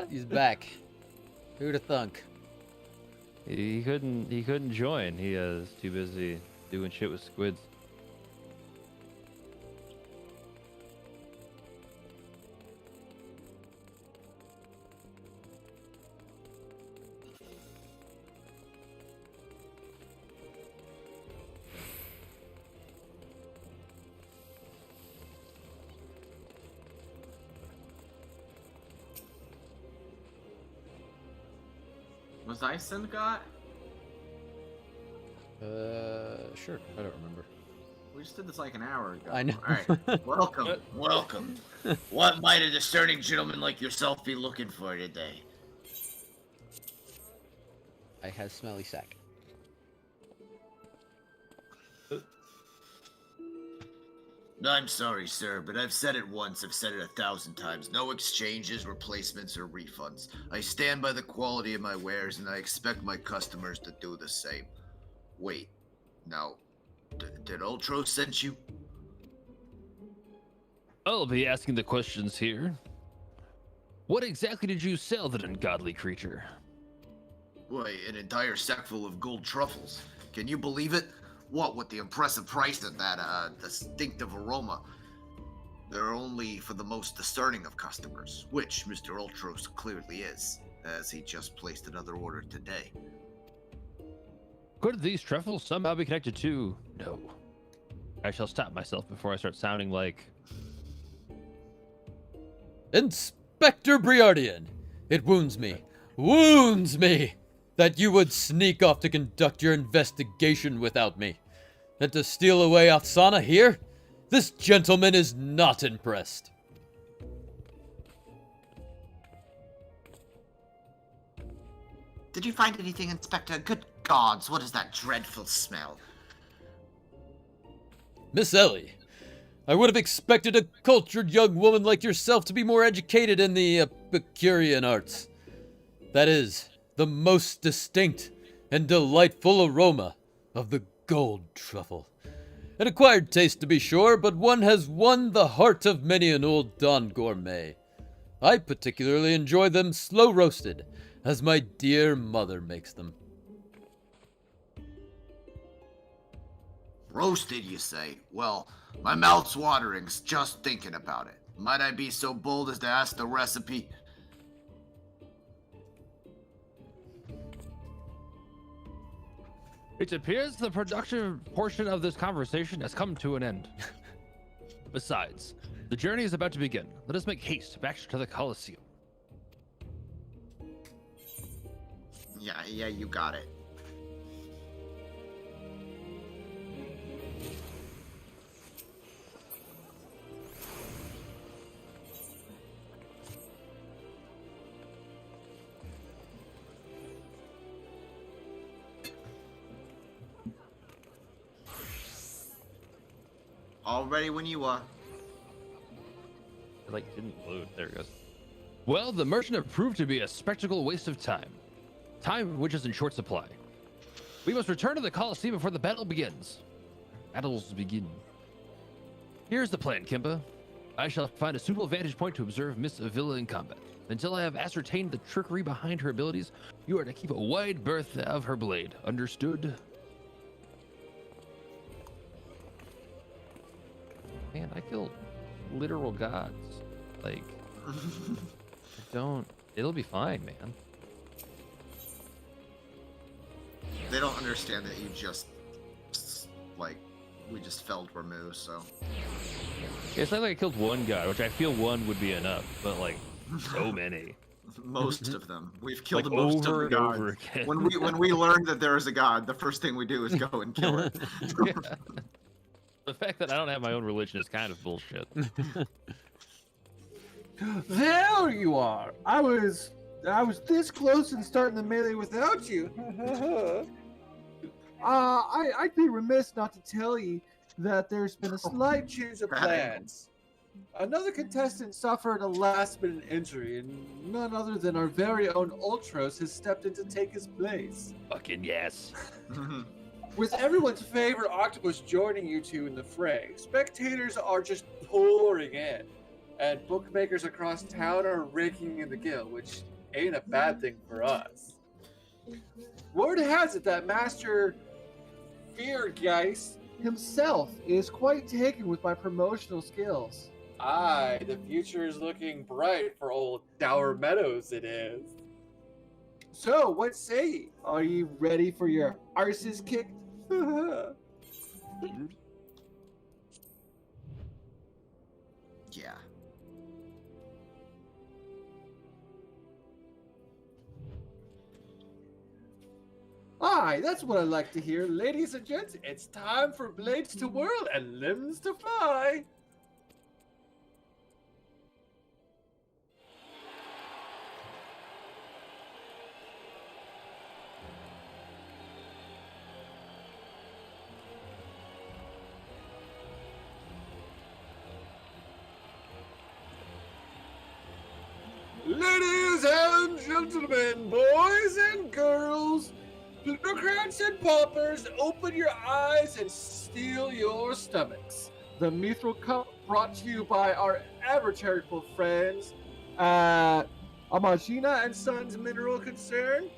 He's back. Who'd have thunk? He couldn't join. He was too busy doing shit with squids. Was I Singot? Sure. I don't remember. We just did this like an hour ago. I know. Alright, welcome. Welcome. What might a discerning gentleman like yourself be looking for today? I have smelly sack. I'm sorry, sir, but I've said it once, I've said it 1,000 times. No exchanges, replacements, or refunds. I stand by the quality of my wares, and I expect my customers to do the same. Wait, now, did Ultros send you? I'll be asking the questions here. What exactly did you sell that ungodly creature? Why, an entire sack full of gold truffles. Can you believe it? What with the impressive price of that distinctive aroma? They're only for the most discerning of customers, which Mr. Ultros clearly is, as he just placed another order today. Could these truffles somehow be connected to... No. I shall stop myself before I start sounding like... Inspector Briardian! It wounds me. Wounds me! that you would sneak off to conduct your investigation without me. And to steal away Athsana here? This gentleman is not impressed. Did you find anything, Inspector? Good gods, what is that dreadful smell? Miss Ellie, I would have expected a cultured young woman like yourself to be more educated in the Epicurean arts. That is, the most distinct and delightful aroma of the gold truffle. An acquired taste, to be sure, but one has won the heart of many an old Don gourmet. I particularly enjoy them slow roasted, as my dear mother makes them. Roasted, you say? Well, my mouth's watering just thinking about it. Might I be so bold as to ask the recipe? It appears the production portion of this conversation has come to an end. Besides, the journey is about to begin. Let us make haste back to the Colosseum. Yeah, you got it. All ready when you are. It didn't load. There it goes. Well, the merchant have proved to be a spectacle waste of time. Time which is in short supply. We must return to the Colosseum before the battle begins. Battles begin. Here's the plan, Kimba. I shall find a suitable vantage point to observe Miss Avila in combat. Until I have ascertained the trickery behind her abilities, you are to keep a wide berth of her blade. Understood? Man, I kill literal gods. It'll be fine, man. They don't understand that you just, we just felled Ramu, so. Yeah, it's not like I killed one god, which I feel one would be enough, but so many. Most of them. We've killed Like most of over the and gods. over again. When we learn that there is a god, the first thing we do is go and kill it. Yeah. The fact that I don't have my own religion is kind of bullshit. There you are. I was this close and starting the melee without you. I'd be remiss not to tell you that there's been a slight change of plans. Another contestant suffered a last-minute injury, and none other than our very own Ultros has stepped in to take his place. Fucking yes. With everyone's favorite octopus joining you two in the fray, spectators are just pouring in, and bookmakers across town are raking in the gill, which ain't a bad thing for us. Word has it that Master Feargeist himself is quite taken with my promotional skills. Aye, the future is looking bright for old Dower Meadows, it is. So, what say ye? Are you ready for your arses kicked? Yeah. Aye, that's what I like to hear. Ladies and gents, it's time for blades to whirl and limbs to fly. Ladies and gentlemen, boys and girls, plutocrats and paupers, open your eyes and steel your stomachs. The Mithril Cup brought to you by our ever charitable friends at Amagina and Sons Mineral Concern.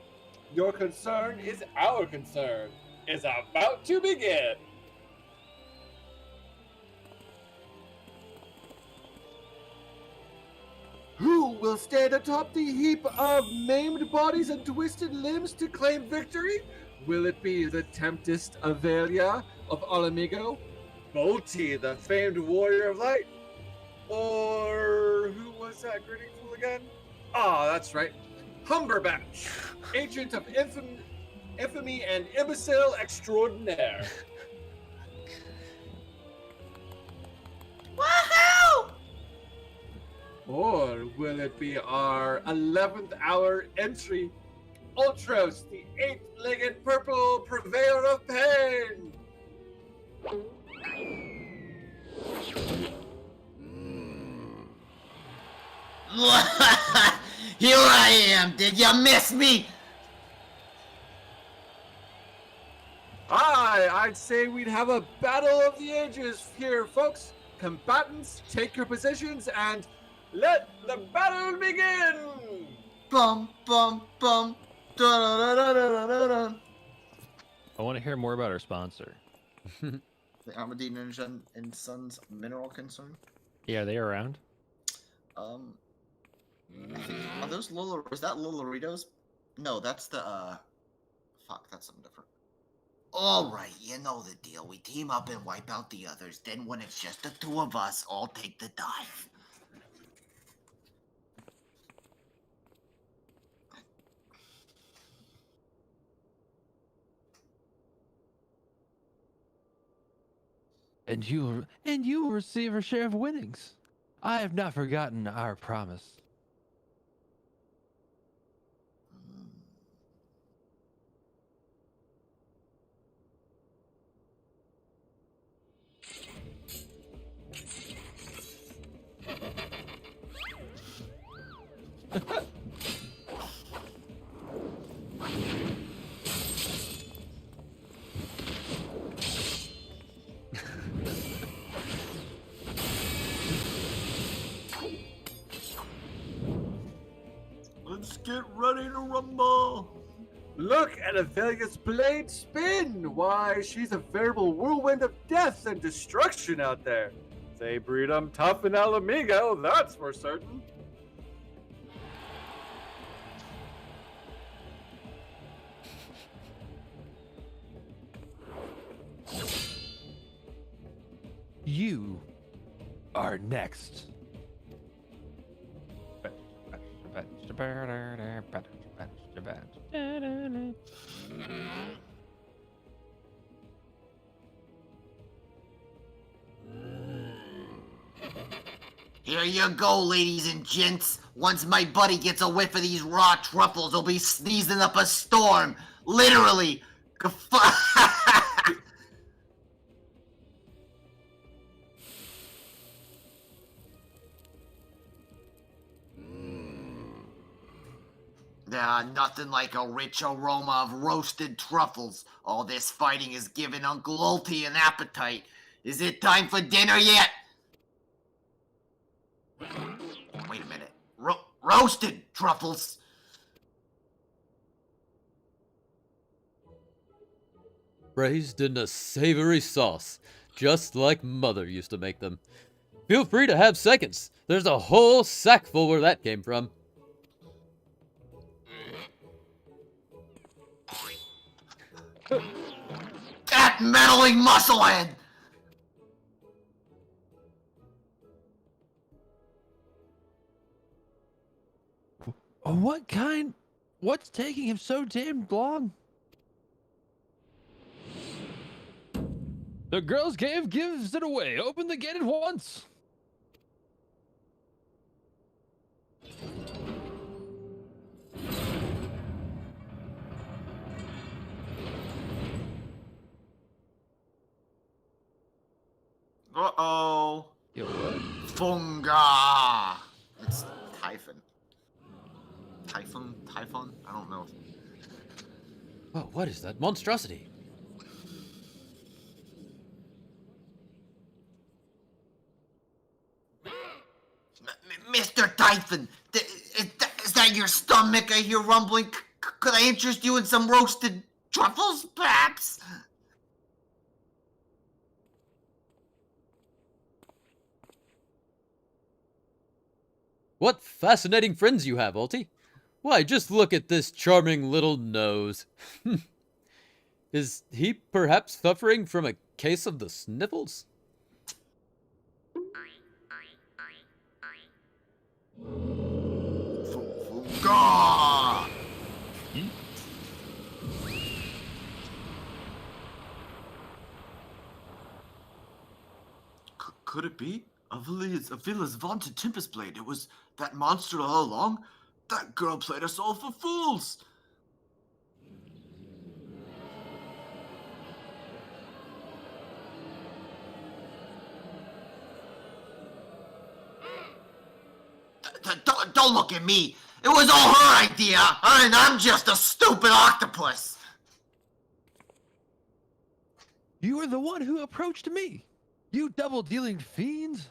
Your concern is our concern. Is about to begin. Who will stand atop the heap of maimed bodies and twisted limbs to claim victory? Will it be the Tempest Avelia of Alamigo? Bolty, the famed warrior of light? Or who was that grinning fool again? Ah, that's right. Humberbatch, agent of infamy and imbecile extraordinaire. Woohoo! Or will it be our 11th hour entry, Ultros, the 8-legged purple purveyor of pain? Here I am. Did you miss me? I'd say we'd have a battle of the ages here, folks. Combatants, take your positions and let the battle begin! Bum, bum, bum. Da-da-da-da-da-da-da. I want to hear more about our sponsor. The Armadillo Ninja and Sons Mineral Concern. Yeah, are they around? I think, are those Lola? Was that Lolaritos? No, that's the fuck, that's something different. Alright, you know the deal. We team up and wipe out the others. Then when it's just the two of us, all take the dive. And you will receive a share of winnings. I have not forgotten our promise. Let's get ready to rumble. Look at Aphelia's blade spin! Why, she's a veritable whirlwind of death and destruction out there. They breed 'em tough in Alamigo, that's for certain. You are next. Here you go, ladies and gents. Once my buddy gets a whiff of these raw truffles, he'll be sneezing up a storm. Literally. Nothing like a rich aroma of roasted truffles. All this fighting is giving Uncle Ulti an appetite. Is it time for dinner yet? Wait a minute. Roasted truffles? Braised in a savory sauce, just like Mother used to make them. Feel free to have seconds. There's a whole sack full where that came from. That meddling musclehead! What kind? What's taking him so damn long? The girls' cave gives it away. Open the gate at once. Uh-oh. Funga! It's Typhon. Typhon? I don't know. Oh, what is that monstrosity? Mr. Typhon, is that your stomach I hear rumbling? Could I interest you in some roasted truffles, perhaps? What fascinating friends you have, Ulti. Why, just look at this charming little nose. Is he perhaps suffering from a case of the sniffles? Funga! Could it be? Avila's vaunted Tempest Blade. It was that monster all along? That girl played us all for fools! Don't look at me! It was all her idea, and I'm just a stupid octopus! You are the one who approached me. You double-dealing fiends.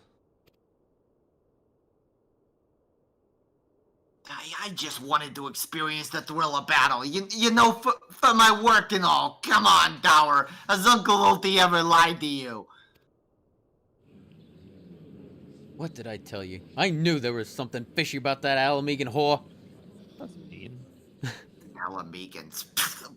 I just wanted to experience the thrill of battle. You know, for my work and all. Come on, Dower. Has Uncle Ulti ever lied to you? What did I tell you? I knew there was something fishy about that Alamegan whore. That's mean. Alamegans.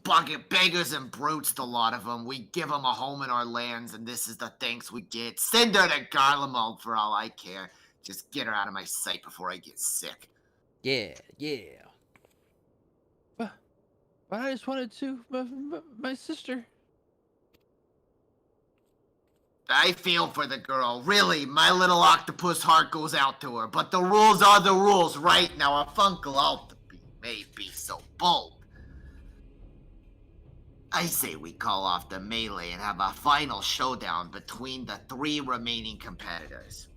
Bucket beggars and brutes, the lot of them. We give them a home in our lands, and this is the thanks we get. Send her to Garlemald for all I care. Just get her out of my sight before I get sick. Yeah. But I just wanted to, my sister. I feel for the girl. Really, my little octopus heart goes out to her. But the rules are the rules, right? Now, if Uncle Altaby may be so bold, I say we call off the melee and have a final showdown between the 3 remaining competitors.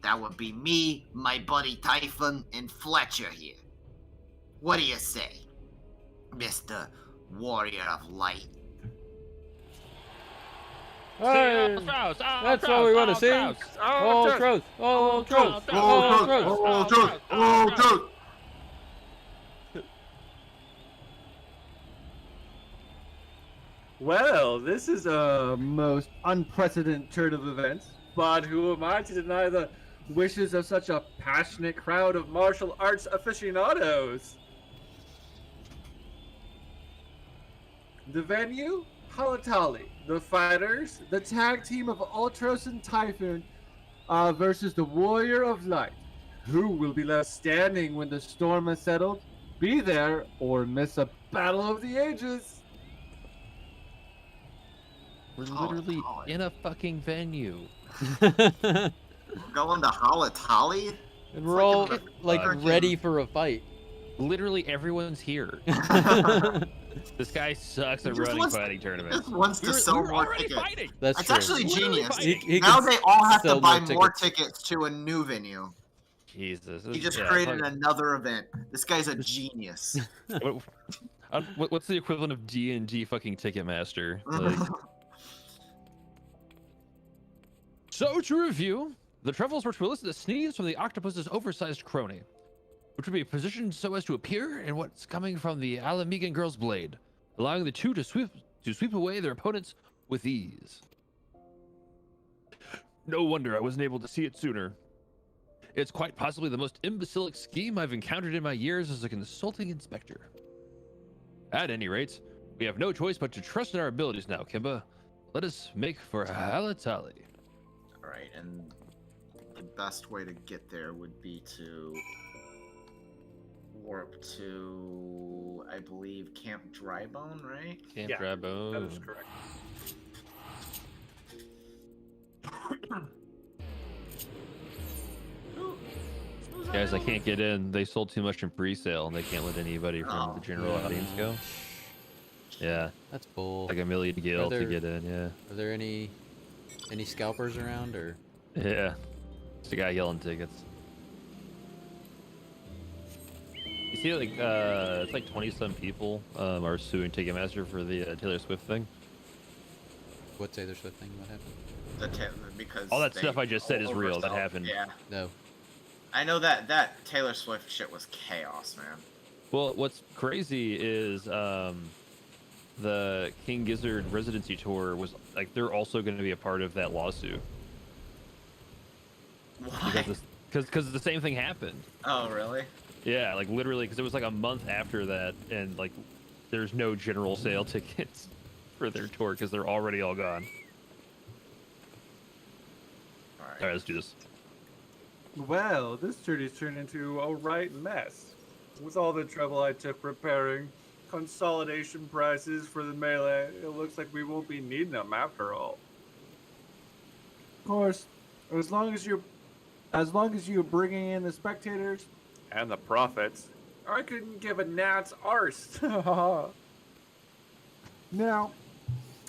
That would be me, my buddy Typhon, and Fletcher here. What do you say, Mr. Warrior of Light? Hey, that's what we want to see. Ultros. Well, this is a most unprecedented turn of events, but who am I to deny the wishes of such a passionate crowd of martial arts aficionados? The venue? Halatali. The fighters, the tag team of Ultros and Typhoon versus the Warrior of Light. Who will be left standing when the storm has settled? Be there or miss a battle of the ages. We're literally in a fucking venue. We're going to Halatali? And we're all ready for a fight. Literally everyone's here. This guy sucks at running fighting tournaments. Just wants to sell more tickets. That's It's true. actually genius. He Now can they all have to sell buy more more tickets. tickets to a new venue. Jesus. He just created another event. This guy's a genius. What's the equivalent of D&D fucking Ticketmaster? Like... So, to review, the Truffles were to elicit a sneeze from the octopus's oversized crony, which would be positioned so as to appear in what's coming from the Alamegan girl's blade, allowing the two to sweep away their opponents with ease. No wonder I wasn't able to see it sooner. It's quite possibly the most imbecilic scheme I've encountered in my years as a consulting inspector. At any rate, we have no choice but to trust in our abilities now, Kimba. Let us make for Halatali. Alright, and the best way to get there would be to warp to, I believe, Camp Drybone, right? Camp Drybone. That is correct. Guys, I can't get in. They sold too much in pre-sale, and they can't let anybody from the general audience go. Yeah. That's bull. Like $1 million gil to get in, yeah. Are there any scalpers around, or? Yeah. It's the guy yelling tickets. You see, like, it's like 20-some people are suing Ticketmaster for the Taylor Swift thing. What Taylor Swift thing? What happened? Because all that stuff I just said is real. That oversold. happened. Yeah. No. I know that Taylor Swift shit was chaos, man. Well, what's crazy is the King Gizzard residency tour was like they're also going to be a part of that lawsuit. Why? Because the same thing happened. Oh, really? Yeah, like literally, because it was like a month after that, and like there's no general sale tickets for their tour because they're already all gone. All right, let's do this. Well, this journey's turned into a right mess. With all the trouble I took preparing consolidation prices for the melee, it looks like we won't be needing them after all. Of course, As long as you're bringing in the spectators And the profits. I couldn't give a gnat's arse. Now,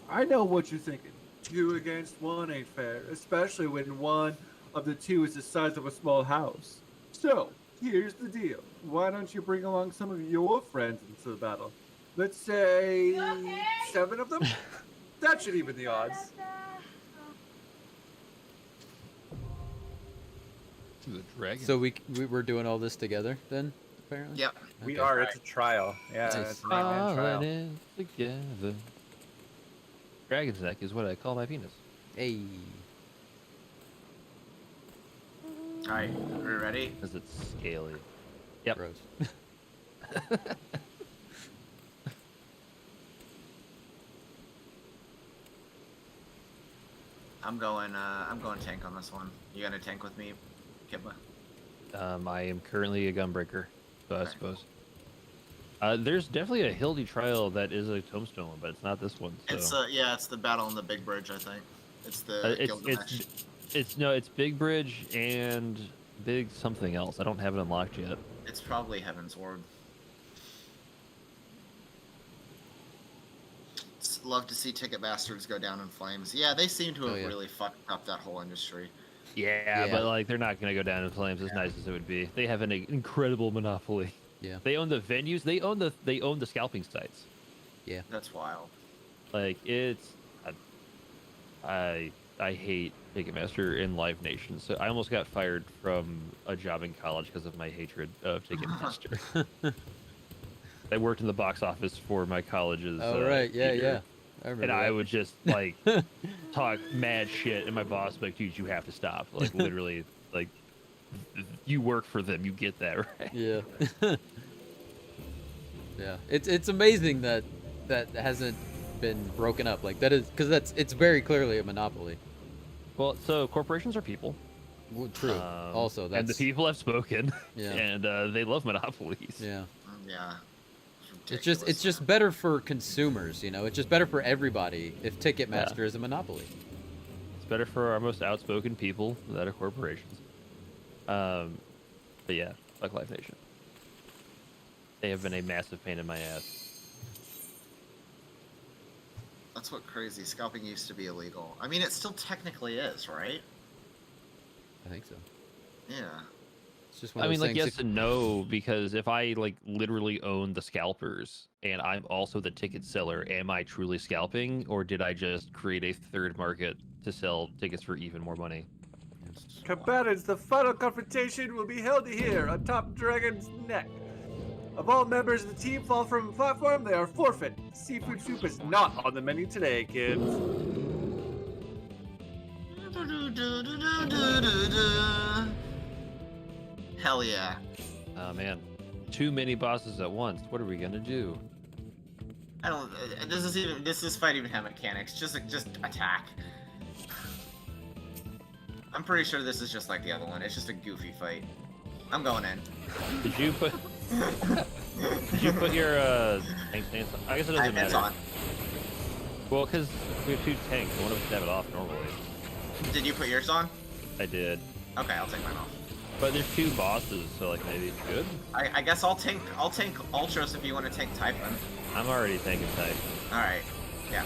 I know what you're thinking. 2 against 1 ain't fair, especially when one of the 2 is the size of a small house. So, here's the deal. Why don't you bring along some of your friends into the battle? Let's say 7 of them? That should even the odds. The dragon. So we're doing all this together then, apparently. Yep, we Okay. are. It's a trial. Yeah, Nice. it's an 8-man trial. Falling in together. Dragon's neck is what I call my penis. Hey. All right, are we ready? Because it's scaly. Yep. Gross. I'm going tank on this one. You gonna tank with me, Kibba? I am currently a gunbreaker, so I suppose. There's definitely a Hildy trial that is a tombstone one, but it's not this one. So. It's the battle on the big bridge, I think. It's the Gilgamesh. It's Big Bridge and Big something else. I don't have it unlocked yet. It's probably Heaven's Ward. Love to see Ticketmasters go down in flames. Yeah, they seem to have really fucked up that whole industry. Yeah, but like they're not gonna go down in flames as nice as it would be. They have an incredible monopoly. Yeah. They own the venues. They own the scalping sites. Yeah. That's wild. Like it's, I hate Ticketmaster and Live Nation. So I almost got fired from a job in college because of my hatred of Ticketmaster. I worked in the box office for my college's. Oh right, yeah, theater. yeah. I remember And that. I would just like talk mad shit, and my boss would be like, "Dude, you have to stop." Like literally, like you work for them, you get that, right? Yeah. Yeah. It's amazing that hasn't been broken up. Like that is because it's very clearly a monopoly. Well, so corporations are people. Well, true. Also, and the that's people have spoken. Yeah. And they love monopolies. yeah. Yeah. It's just better for consumers, you know. It's just better for everybody if Ticketmaster is a monopoly. It's better for our most outspoken people that are corporations. But yeah, fuck Live Nation. They have been a massive pain in my ass. That's what crazy. Scalping used to be illegal. I mean, it still technically is, right? I think so. Yeah. It's just one I of mean, those like, things yes and no, because if I, like, literally own the scalpers and I'm also the ticket seller, am I truly scalping, or did I just create a third market to sell tickets for even more money? Combatants, the final confrontation will be held here atop Dragon's Neck. If all members of the team fall from a platform, they are forfeit. Seafood soup is not on the menu today, kids. Hell yeah. Oh man, too many bosses at once. What are we gonna do? I don't. This fight even have mechanics. Just attack. I'm pretty sure this is just like the other one. It's just a goofy fight. I'm going in. Did you put? Did you put your tank stance on? I guess it doesn't matter. It's on. Well, because we have 2 tanks, one of us have it off normally. Did you put yours on? I did. Okay, I'll take mine off. But there's 2 bosses, so like maybe it's good. I guess I'll tank Ultros if you want to tank Typhon. I'm already tanking type. All right. Yeah.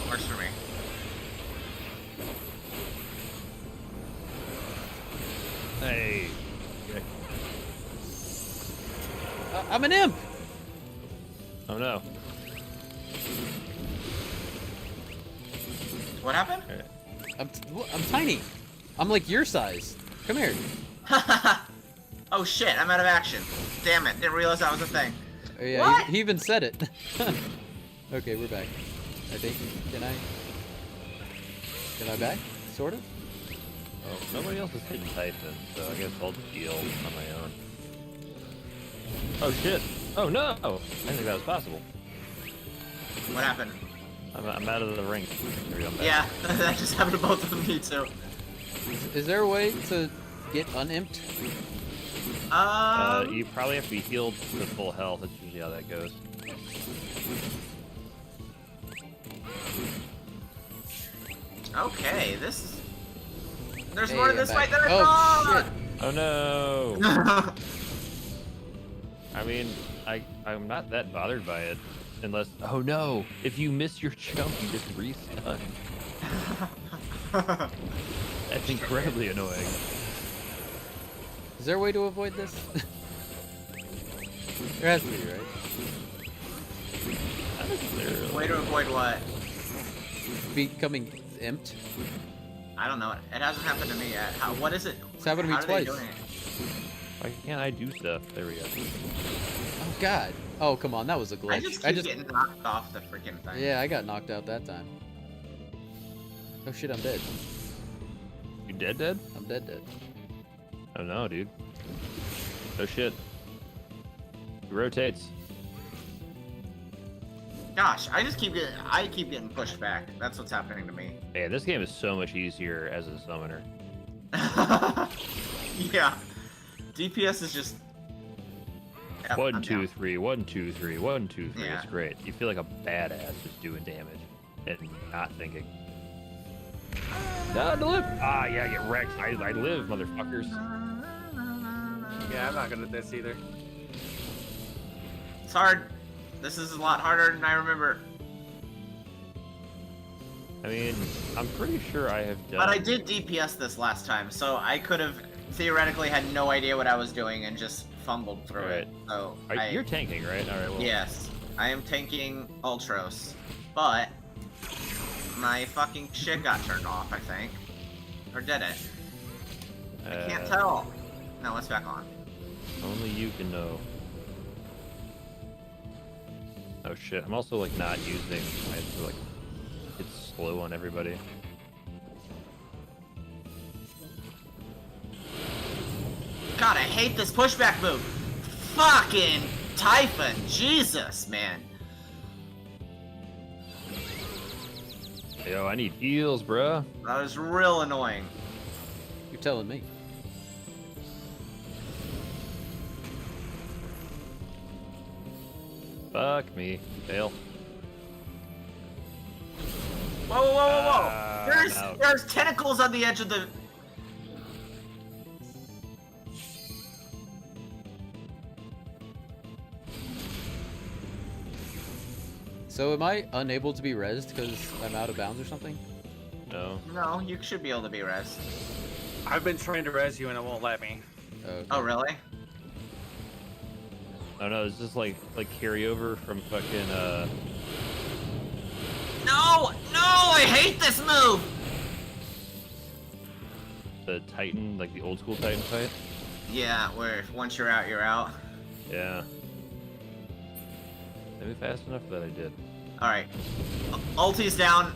Works for me. Hey. I'm an imp. Oh no. What happened? I'm tiny. I'm like your size. Come here. Oh shit! I'm out of action. Damn it! Didn't realize that was a thing. Oh, yeah, What? he even said it. Okay, we're back. I think. Can I back? Sort of. Oh, nobody else is hitting Typhon, so I guess I'll just deal on my own. Oh shit! Oh no! I didn't think that was possible. What happened? I'm out of the ring. There we go, I'm back. Yeah, that just happened to both of me too. Is there a way to get unimped? You probably have to be healed to full health. That's usually how that goes. Okay, this is There's Hey, more to I'm this back. fight than I Oh, thought. shit. Oh no. I mean, I'm not that bothered by it, unless. Oh no! If you miss your jump, you just restun. That's incredibly annoying. Is there a way to avoid this? There has to be, right? Not necessarily. Way to avoid what? Becoming empty. I don't know. It hasn't happened to me yet. What is it? It's happened to me How are they twice. doing it? Why can't I do stuff? There we go. Oh god. Oh come on, that was a glitch. I just keep getting knocked off the freaking thing. Yeah, I got knocked out that time. Oh shit, I'm dead. You dead? I'm dead. Oh no, dude. Oh shit. It rotates. Gosh, I keep getting pushed back. That's what's happening to me. Yeah, this game is so much easier as a summoner. Yeah. DPS is just. Yep, 1, I'm 2, down. 3, 1, 2, 3, 1, 2, 3. Yeah. It's great. You feel like a badass just doing damage and not thinking. No, to live. Ah, yeah, get wrecked. I live, motherfuckers. Yeah, I'm not good at this either. It's hard. This is a lot harder than I remember. I mean, I'm pretty sure I have done. But I did DPS this last time, so I could have theoretically had no idea what I was doing and just fumbled through Right. it. So You're tanking, right? All right. Well, Yes, I am tanking Ultros, but my fucking shit got turned off, I think. Or did it? I can't tell. No, it's back on. Only you can know. Oh shit! I'm also like not using. I have to like. It's slow on everybody. God, I hate this pushback move. Fucking Typhon, Jesus, man. Yo, I need heals, bruh. That was real annoying. You're telling me. Fuck me, fail. Whoa, whoa, whoa, whoa, whoa! There's tentacles on the edge of the. So am I unable to be rezzed because I'm out of bounds or something? No. No, you should be able to be res. I've been trying to res you and it won't let me. Okay. Oh, really? Oh no, it's just like carryover from fucking No! No! I hate this move! the Titan, like the old school Titan fight. Yeah, where once you're out, you're out. Yeah. Maybe fast enough that I did. Alright. Ulti's down.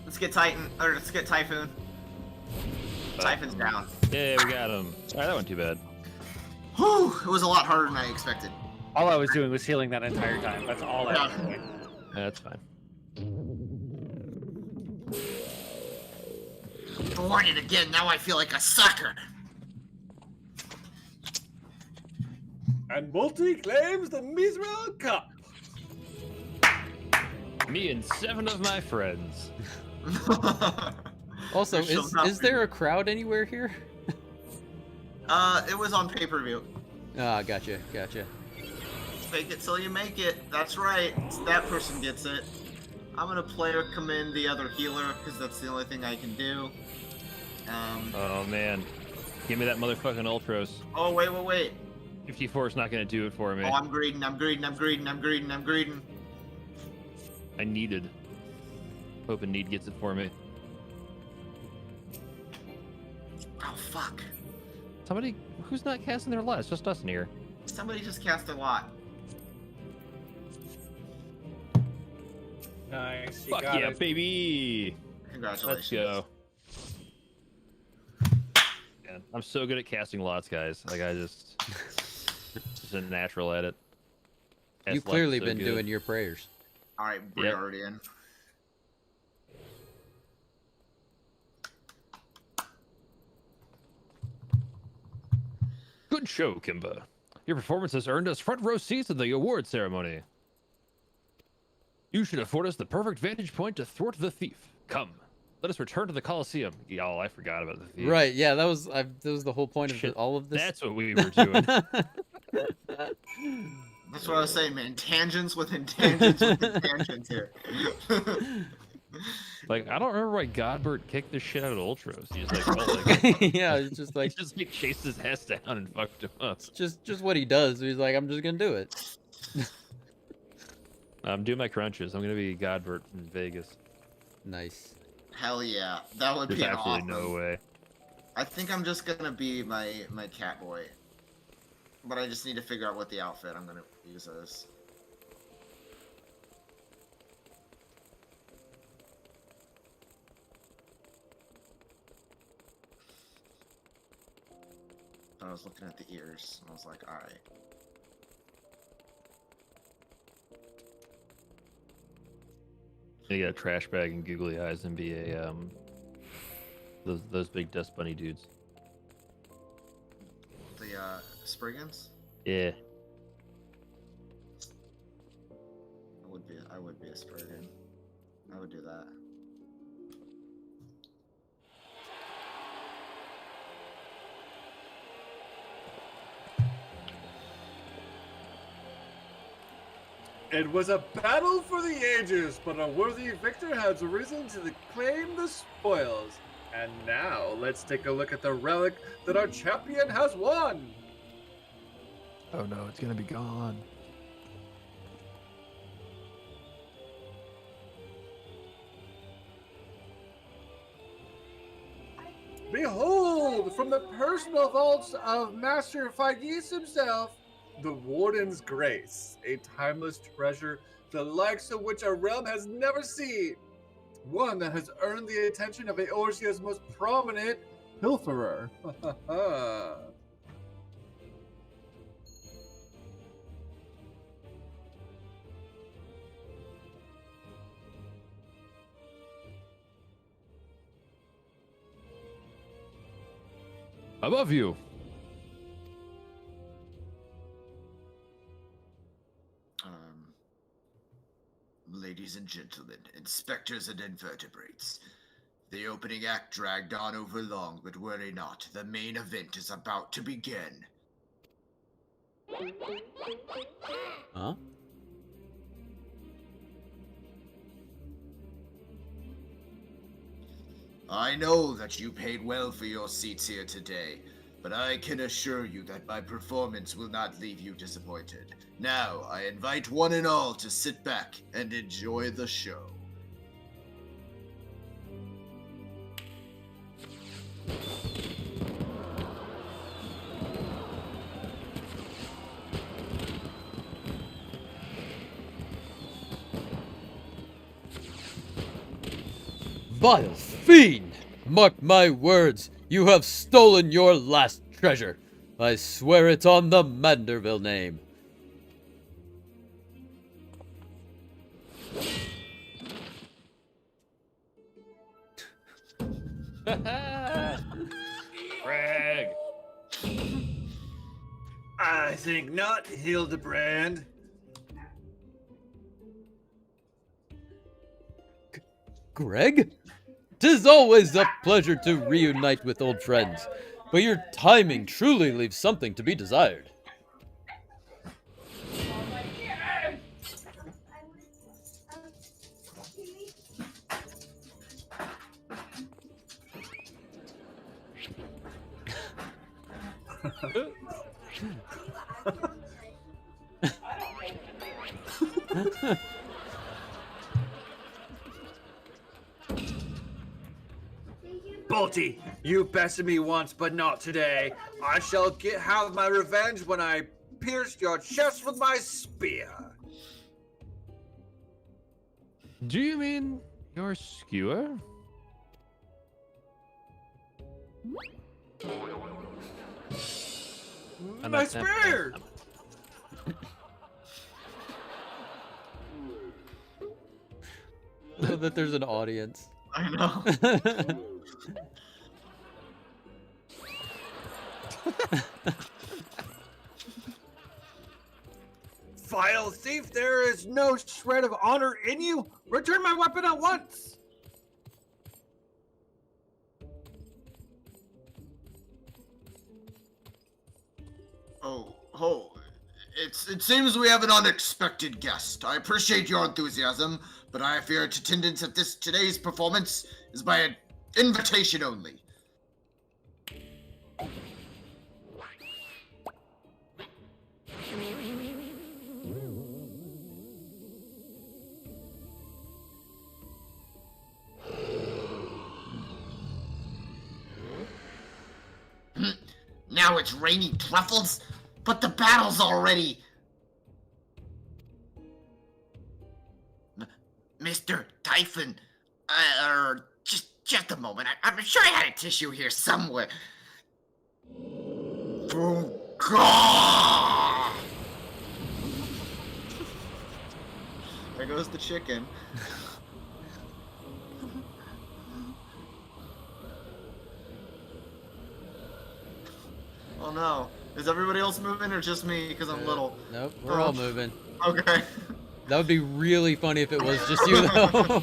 Let's get Titan, or let's get Typhoon. Typhon's down. Yeah, we got him. Alright, that wasn't too bad. Whew! It was a lot harder than I expected. All I was doing was healing that entire time. That's all I was doing. Yeah, that's fine. Born it again, now I feel like a sucker. And Multi claims the Mizrael Cup. Me and 7 of my friends. Also, There's still is there a crowd anywhere here? It was on pay-per-view. Ah, gotcha. Fake it till you make it. That's right. That person gets it. I'm gonna player command the other healer because that's the only thing I can do. Oh man. Give me that motherfucking Ultros. Oh wait. 54 is not gonna do it for me. Oh, I'm greeding. I needed. Hoping Need gets it for me. Oh fuck. Somebody who's not casting their lot? It's just us in here. Somebody just cast a lot. Nice. You Fuck got yeah, it. baby! Congratulations. Let's go. Man, I'm so good at casting lots, guys. Like I just a natural at it. You've clearly been doing your prayers. Alright, we're already in. Good show, Kimba. Your performance has earned us front row seats at the award ceremony. You should afford us the perfect vantage point to thwart the thief. Come. Let us return to the Colosseum. Y'all, I forgot about the thief. Right? Yeah, that was the whole point of all of this. That's what we were doing. That's what I was saying, man. Tangents within tangents within tangents here. Like, I don't remember why Godbert kicked the shit out of Ultros. He just like felt like yeah, it's just like he just like, chased his ass down and fucked him up. Just what he does. He's like, I'm just gonna do it. I'm doing my crunches. I'm gonna be Godbert from Vegas. Nice. Hell yeah, that would There's be absolutely awesome. no way. I think I'm just gonna be my cat boy, but I just need to figure out what the outfit I'm gonna use as. I was looking at the ears, and I was like, all right. You got a trash bag and googly eyes and be a those big dust bunny dudes. The Spriggans? Yeah. I would be a Spriggan. I would do that. It was a battle for the ages, but a worthy victor has arisen to claim the spoils. And now, let's take a look at the relic that our champion has won. Oh no, it's gonna be gone. Behold, from the personal vaults of Master Fagis himself, the Warden's Grace, a timeless treasure, the likes of which our realm has never seen. One that has earned the attention of Eorzea's most prominent pilferer. Above you. Ladies and gentlemen, inspectors and invertebrates. The opening act dragged on over long, but worry not, the main event is about to begin. Huh? I know that you paid well for your seats here today, but I can assure you that my performance will not leave you disappointed. Now, I invite one and all to sit back and enjoy the show. Vile fiend! Mark my words, you have stolen your last treasure. I swear it on the Manderville name. Greg! I think not, Hildebrand. Greg? 'Tis always a pleasure to reunite with old friends, but your timing truly leaves something to be desired. Bolty, you bested me once, but not today. I shall have my revenge when I pierced your chest with my spear. Do you mean your skewer? My spear! I love that there's an audience. I know. Vile thief, there is no shred of honor in you. Return my weapon at once. Oh, it seems we have an unexpected guest. I appreciate your enthusiasm, but I fear attendance at today's performance is by invitation only. Now it's raining truffles? But the battle's already... Mr. Typhon, just a moment. I'm sure I had a tissue here somewhere. Oh, God! There goes the chicken. Oh no. Is everybody else moving or just me because I'm little? Nope, we're all moving. Okay. That would be really funny if it was just you, though.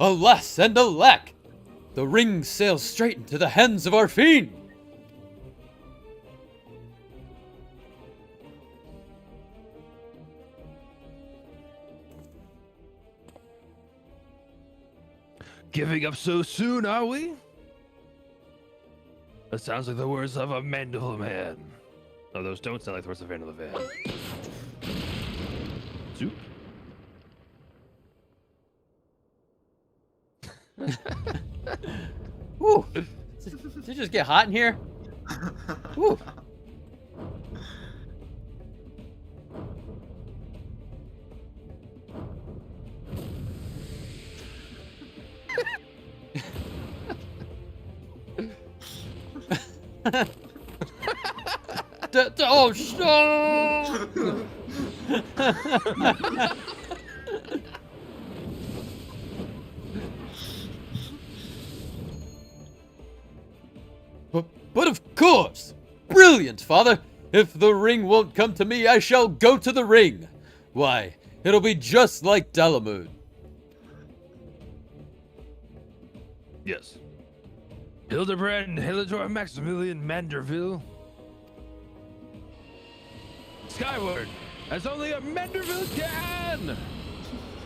Alas and alack! The ring sails straight into the hands of our fiend! Giving up so soon, are we? That sounds like the words of a Mandeville man. Oh, those don't sound like the words of Mandeville man. Soup? Woo! Did it just get hot in here? Woo! Oh, stop! But of course! Brilliant, Father! If the ring won't come to me, I shall go to the ring! Why, it'll be just like Dalamud. Yes. Hildebrand and Hillador Maximilian Manderville. Skyward, as only a Manderville can!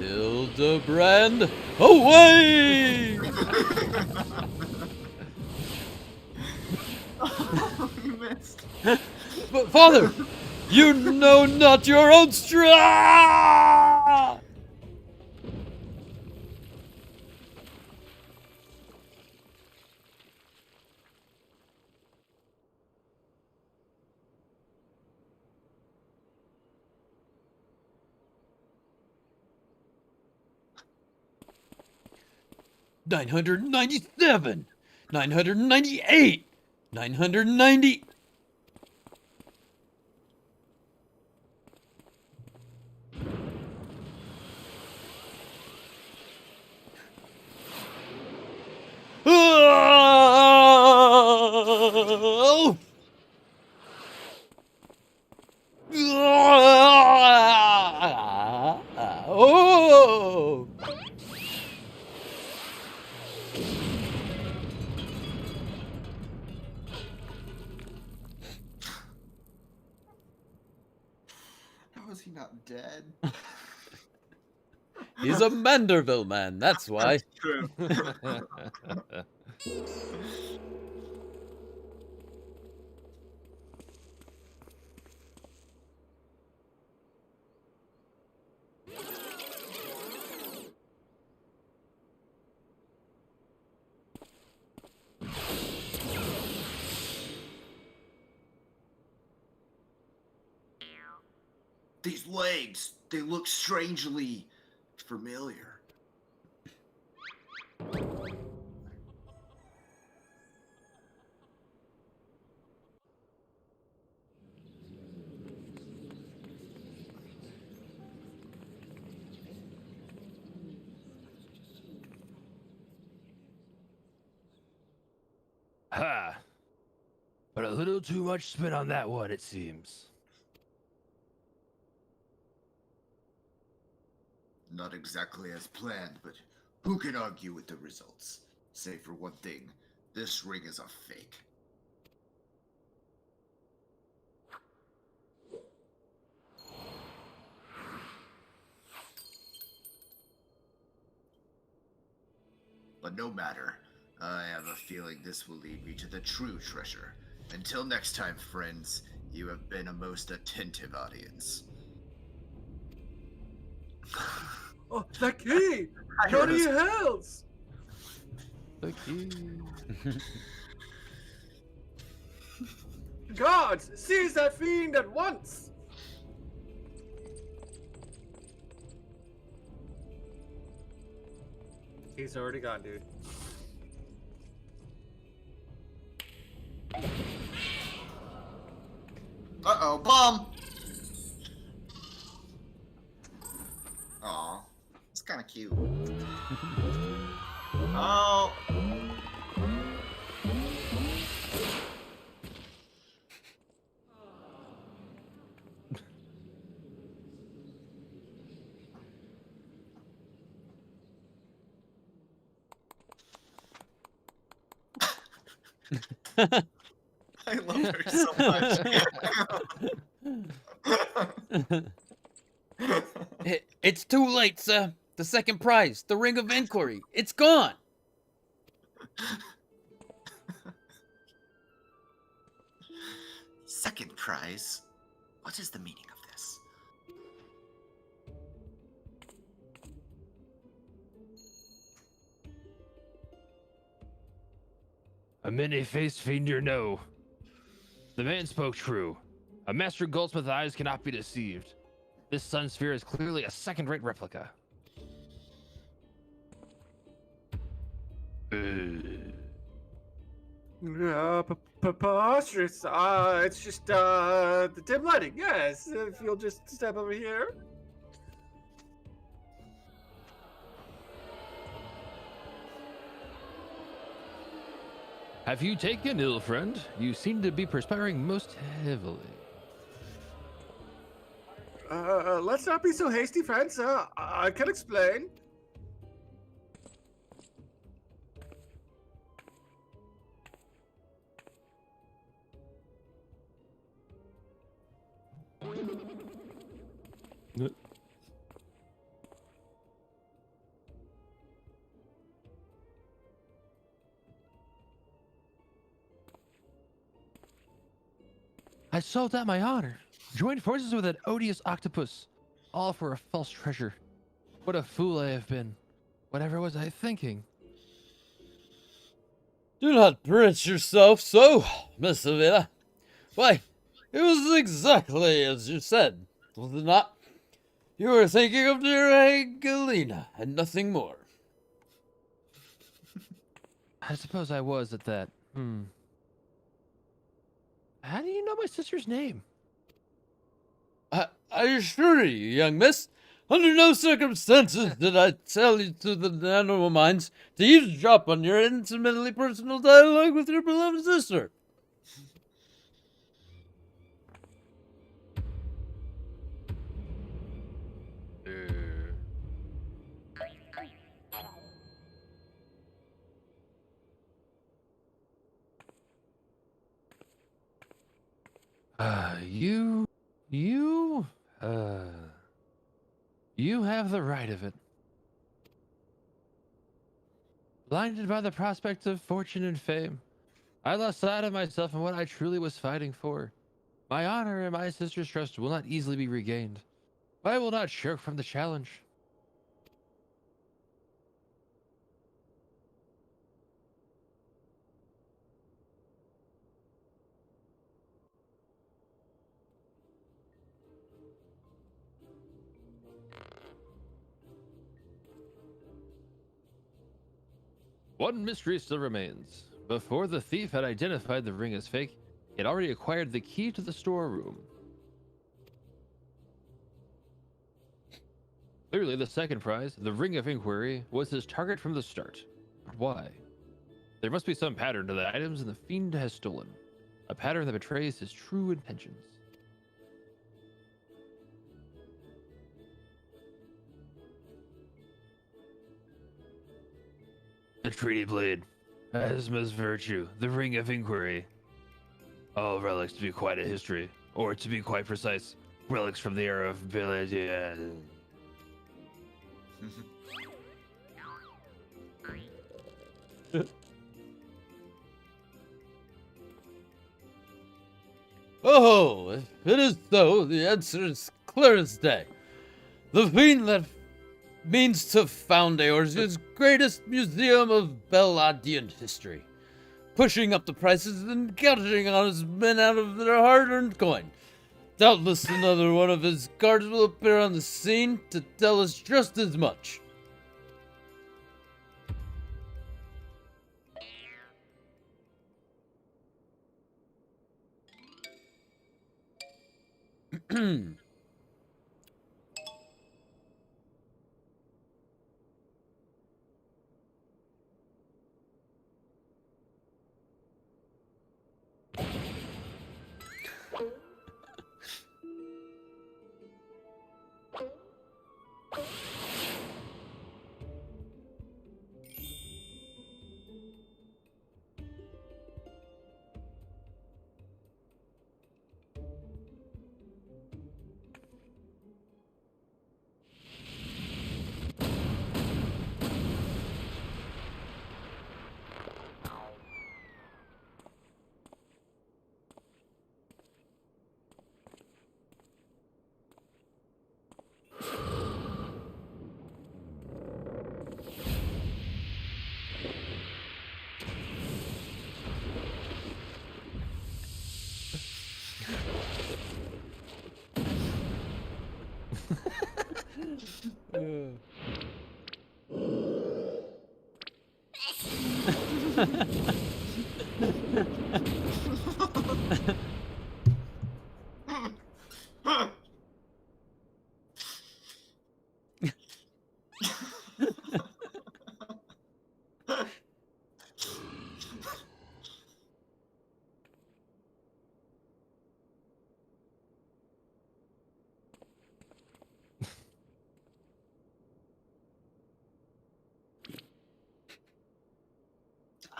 Hildebrand, away! Oh, you missed. But Father, you know not your own strength! 997, 998, 990. Oh! Oh! How is he not dead? He's a Manderville man, that's why. That's true. These legs, they look strangely familiar. Ha! But a little too much spin on that one, it seems. Not exactly as planned, but who can argue with the results? Say for one thing, this ring is a fake. But no matter, I have a feeling this will lead me to the true treasure. Until next time, friends, you have been a most attentive audience. Oh, the key! What are you hells? The key. Guards, seize that fiend at once! He's already gone, dude. Uh-oh, bomb! Aw, it's kind of cute. Oh! I love her so much. It's too late, sir. The second prize, the Ring of Inquiry, it's gone. Second prize? What is the meaning of this? A many-faced fiend or no. The man spoke true. A master goldsmith's eyes cannot be deceived. This sun sphere is clearly a second-rate replica. Preposterous. It's just, the dim lighting. Yes, if you'll just step over here. Have you taken ill, friend? You seem to be perspiring most heavily. Let's not be so hasty, friends. I can explain. I sold out my honor, joined forces with an odious octopus, all for a false treasure. What a fool I have been. Whatever was I thinking? Do not drench yourself so, Miss Sevilla. Why, it was exactly as you said, was it not? You were thinking of dear Angelina and nothing more. I suppose I was at that. How do you know my sister's name? I assure you, young miss, under no circumstances did I tell you to the animal minds to eavesdrop on your intimately personal dialogue with your beloved sister. You have the right of it. Blinded by the prospect of fortune and fame, I lost sight of myself and what I truly was fighting for. My honor and my sister's trust will not easily be regained. I will not shirk from the challenge. One mystery still remains. Before the thief had identified the ring as fake, he had already acquired the key to the storeroom. Clearly, the second prize, the Ring of Inquiry, was his target from the start. But why? There must be some pattern to the items the fiend has stolen. A pattern that betrays his true intentions. The treaty blade, Asma's virtue, the ring of inquiry. All relics to be quite a history, or to be quite precise, relics from the era of Beladia. Oh, if it is so, the answer is clear as day. The fiend that means to found Eorzea's greatest museum of Beladian history, pushing up the prices and gouging on his men out of their hard-earned coin. Doubtless another one of his guards will appear on the scene to tell us just as much.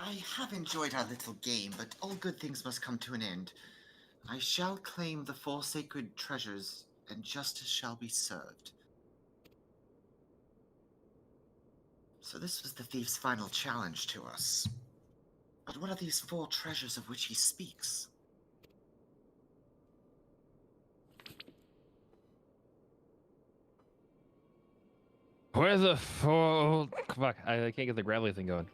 I have enjoyed our little game, but all good things must come to an end. I shall claim the 4 sacred treasures, and justice shall be served. So this was the thief's final challenge to us. But what are these 4 treasures of which he speaks? Where the four... Fuck, I can't get the gravelly thing going.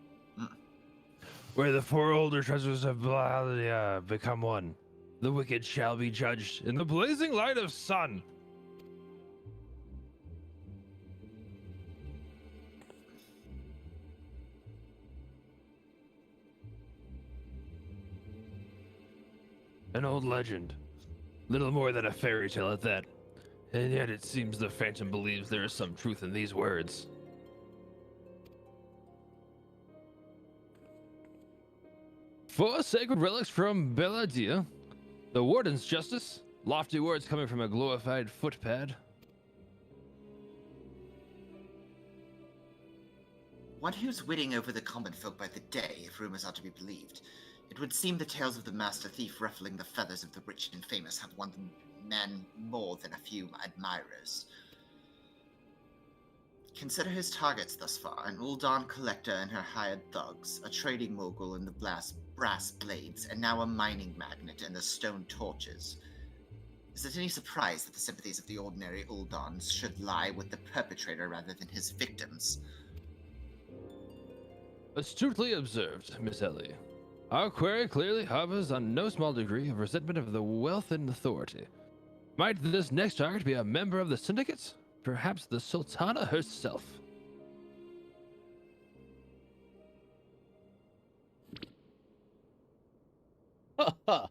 Where the 4 older treasures of Beladia become one, the wicked shall be judged in the blazing light of sun. An old legend. Little more than a fairy tale at that. And yet it seems the Phantom believes there is some truth in these words. Four sacred relics from Beladia. The Warden's justice. Lofty words coming from a glorified footpad. One who's winning over the common folk by the day, if rumors are to be believed. It would seem the tales of the master thief ruffling the feathers of the rich and famous have won the man more than a few admirers. Consider his targets thus far: an Uldan collector and her hired thugs, a trading mogul in the brass blades, and now a mining magnate and the stone torches. Is it any surprise that the sympathies of the ordinary Uldans should lie with the perpetrator rather than his victims? Astutely observed, Miss Ellie. Our query clearly harbors on no small degree of resentment of the wealth and authority. Might this next target be a member of the syndicate? Perhaps the Sultana herself. That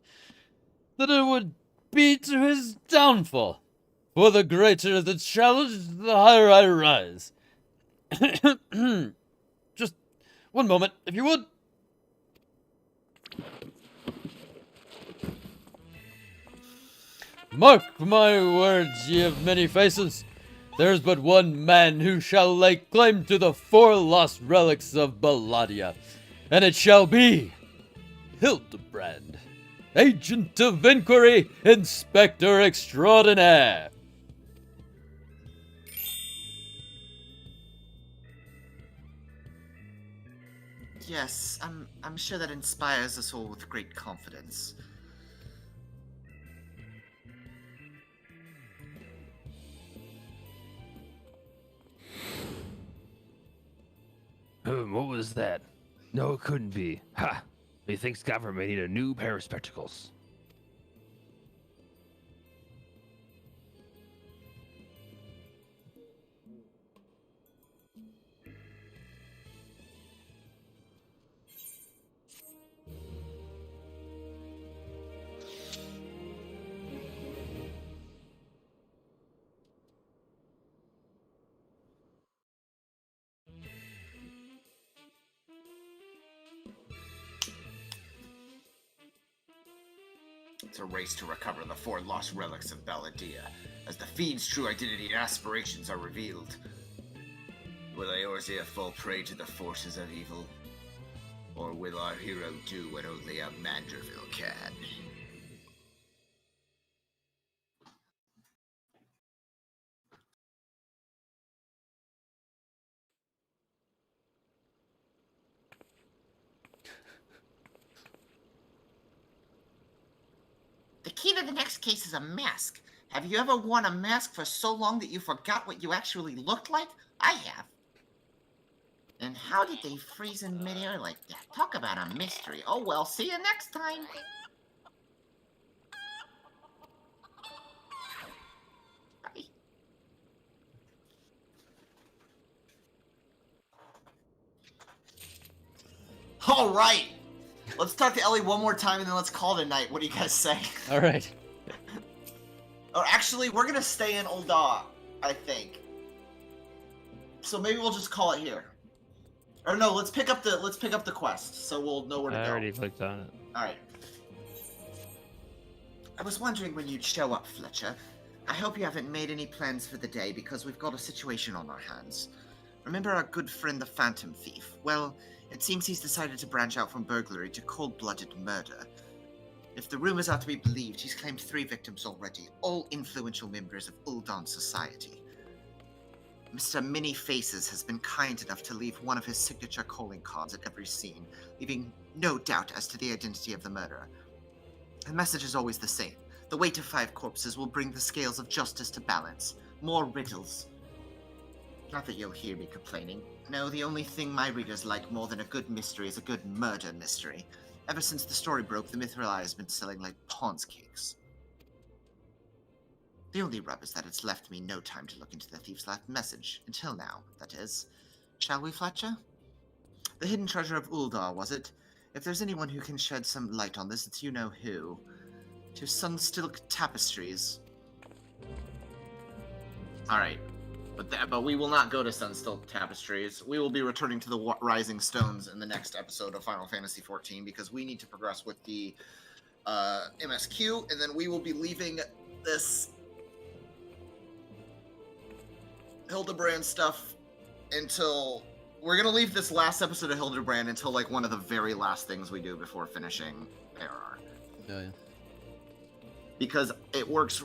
it would be to his downfall. For the greater the challenge, the higher I rise. Just one moment, if you would. Mark my words, ye of many faces. There's but one man who shall lay claim to the 4 lost relics of Balladia, and it shall be Hildebrand, Agent of Inquiry, Inspector Extraordinaire. Yes, I'm sure that inspires us all with great confidence. What was that? No, it couldn't be. Ha! Methinks government may need a new pair of spectacles. It's a race to recover the 4 lost relics of Balladia, as the fiend's true identity and aspirations are revealed. Will Eorzea fall prey to the forces of evil? Or will our hero do what only a Manderville can? The key to the next case is a mask. Have you ever worn a mask for so long that you forgot what you actually looked like? I have. And how did they freeze in midair like that? Talk about a mystery. Oh well, see you next time. Bye. All right. Let's talk to Ellie one more time and then let's call it a night. What do you guys say? All right. Or actually, we're gonna stay in Ulda, I think. So maybe we'll just call it here. Or no, let's pick up the quest, so we'll know where to go. I already clicked on it. All right. I was wondering when you'd show up, Fletcher. I hope you haven't made any plans for the day because we've got a situation on our hands. Remember our good friend the Phantom Thief? Well, it seems he's decided to branch out from burglary to cold-blooded murder. If the rumors are to be believed, he's claimed 3 victims already, all influential members of Uldan society. Mr. Many Faces has been kind enough to leave one of his signature calling cards at every scene, leaving no doubt as to the identity of the murderer. The message is always the same. The weight of 5 corpses will bring the scales of justice to balance. More riddles. Not that you'll hear me complaining. No, the only thing my readers like more than a good mystery is a good murder mystery. Ever since the story broke, the Mithril has been selling like Pond's cakes. The only rub is that it's left me no time to look into the thief's last message. Until now, that is. Shall we, Fletcher? The hidden treasure of Uldar, was it? If there's anyone who can shed some light on this, it's you-know-who. To Sunstilk Tapestries. Alright. But we will not go to Sunstilk Tapestries. We will be returning to the Rising Stones in the next episode of Final Fantasy XIV because we need to progress with the MSQ, and then we will be leaving this Hildebrand stuff until... We're going to leave this last episode of Hildebrand until, like, one of the very last things we do before finishing ARR. Oh, yeah. Because it works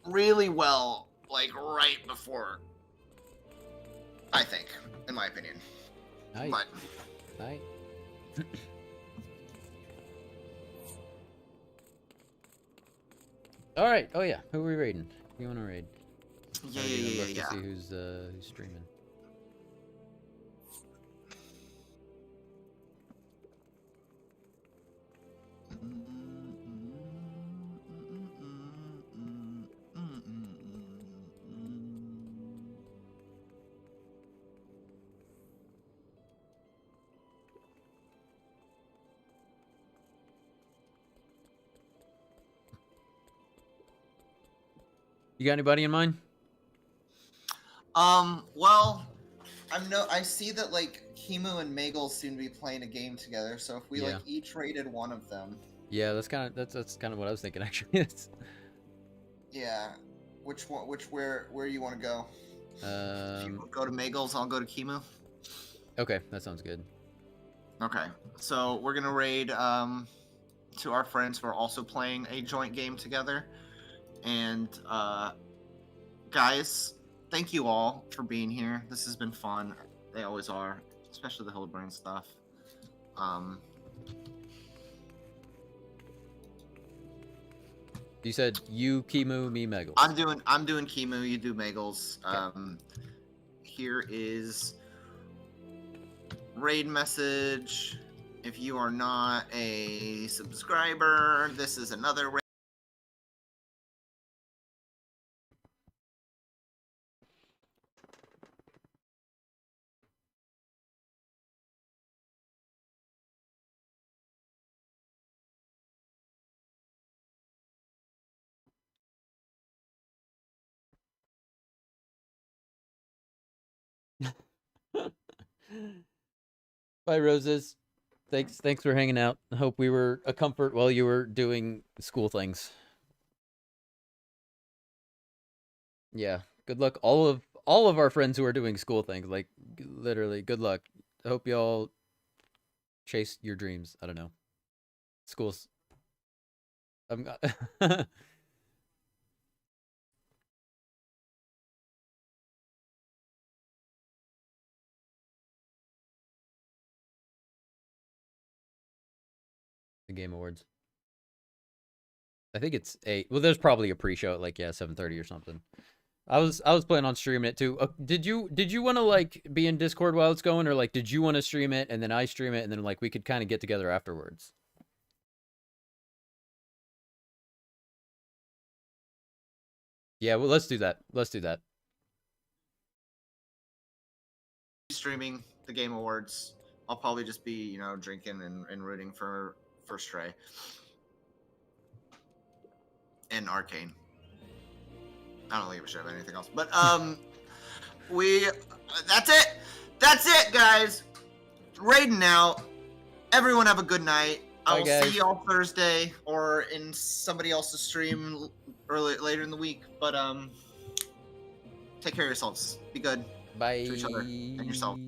really well, like, right before... I think, in my opinion. Nice. But... Nice. All right. Oh yeah. Who are we raiding? Who you want to raid? Yeah. To see who's streaming. You got anybody in mind? Well, I see that, like, Kimu and Magel seem to be playing a game together, so if we, like, each rated one of them... Yeah, that's kind of what I was thinking, actually. Yeah. Where you want to go? If you go to Magels, I'll go to Kimu. Okay, that sounds good. Okay, so we're gonna raid to our friends who are also playing a joint game together. And guys, thank you all for being here. This has been fun. They always are, especially the Hillbrain stuff. You said you Kimu, me Megals. I'm doing Kimu, you do Magels. Here is raid message. If you are not a subscriber, this is another raid. Bye, Roses. Thanks for hanging out. I hope we were a comfort while you were doing school things. Yeah, good luck. All of our friends who are doing school things, like literally, good luck. I hope y'all chase your dreams. I don't know. Schools. I'm the Game Awards. I think it's 8. Well, there's probably a pre-show at like 7:30 or something. I was planning on streaming it too. Did you want to like be in Discord while it's going, or like did you want to stream it and then I stream it and then like we could kind of get together afterwards? Yeah, well, let's do that. Let's do that. Streaming the Game Awards. I'll probably just be, drinking and rooting for Stray and Arcane. I don't give a shit about anything else. But that's it. That's it, guys. Raiding out. Everyone have a good night. I will see y'all Thursday or in somebody else's stream later in the week. But take care of yourselves. Be good. Bye. To each other and yourself.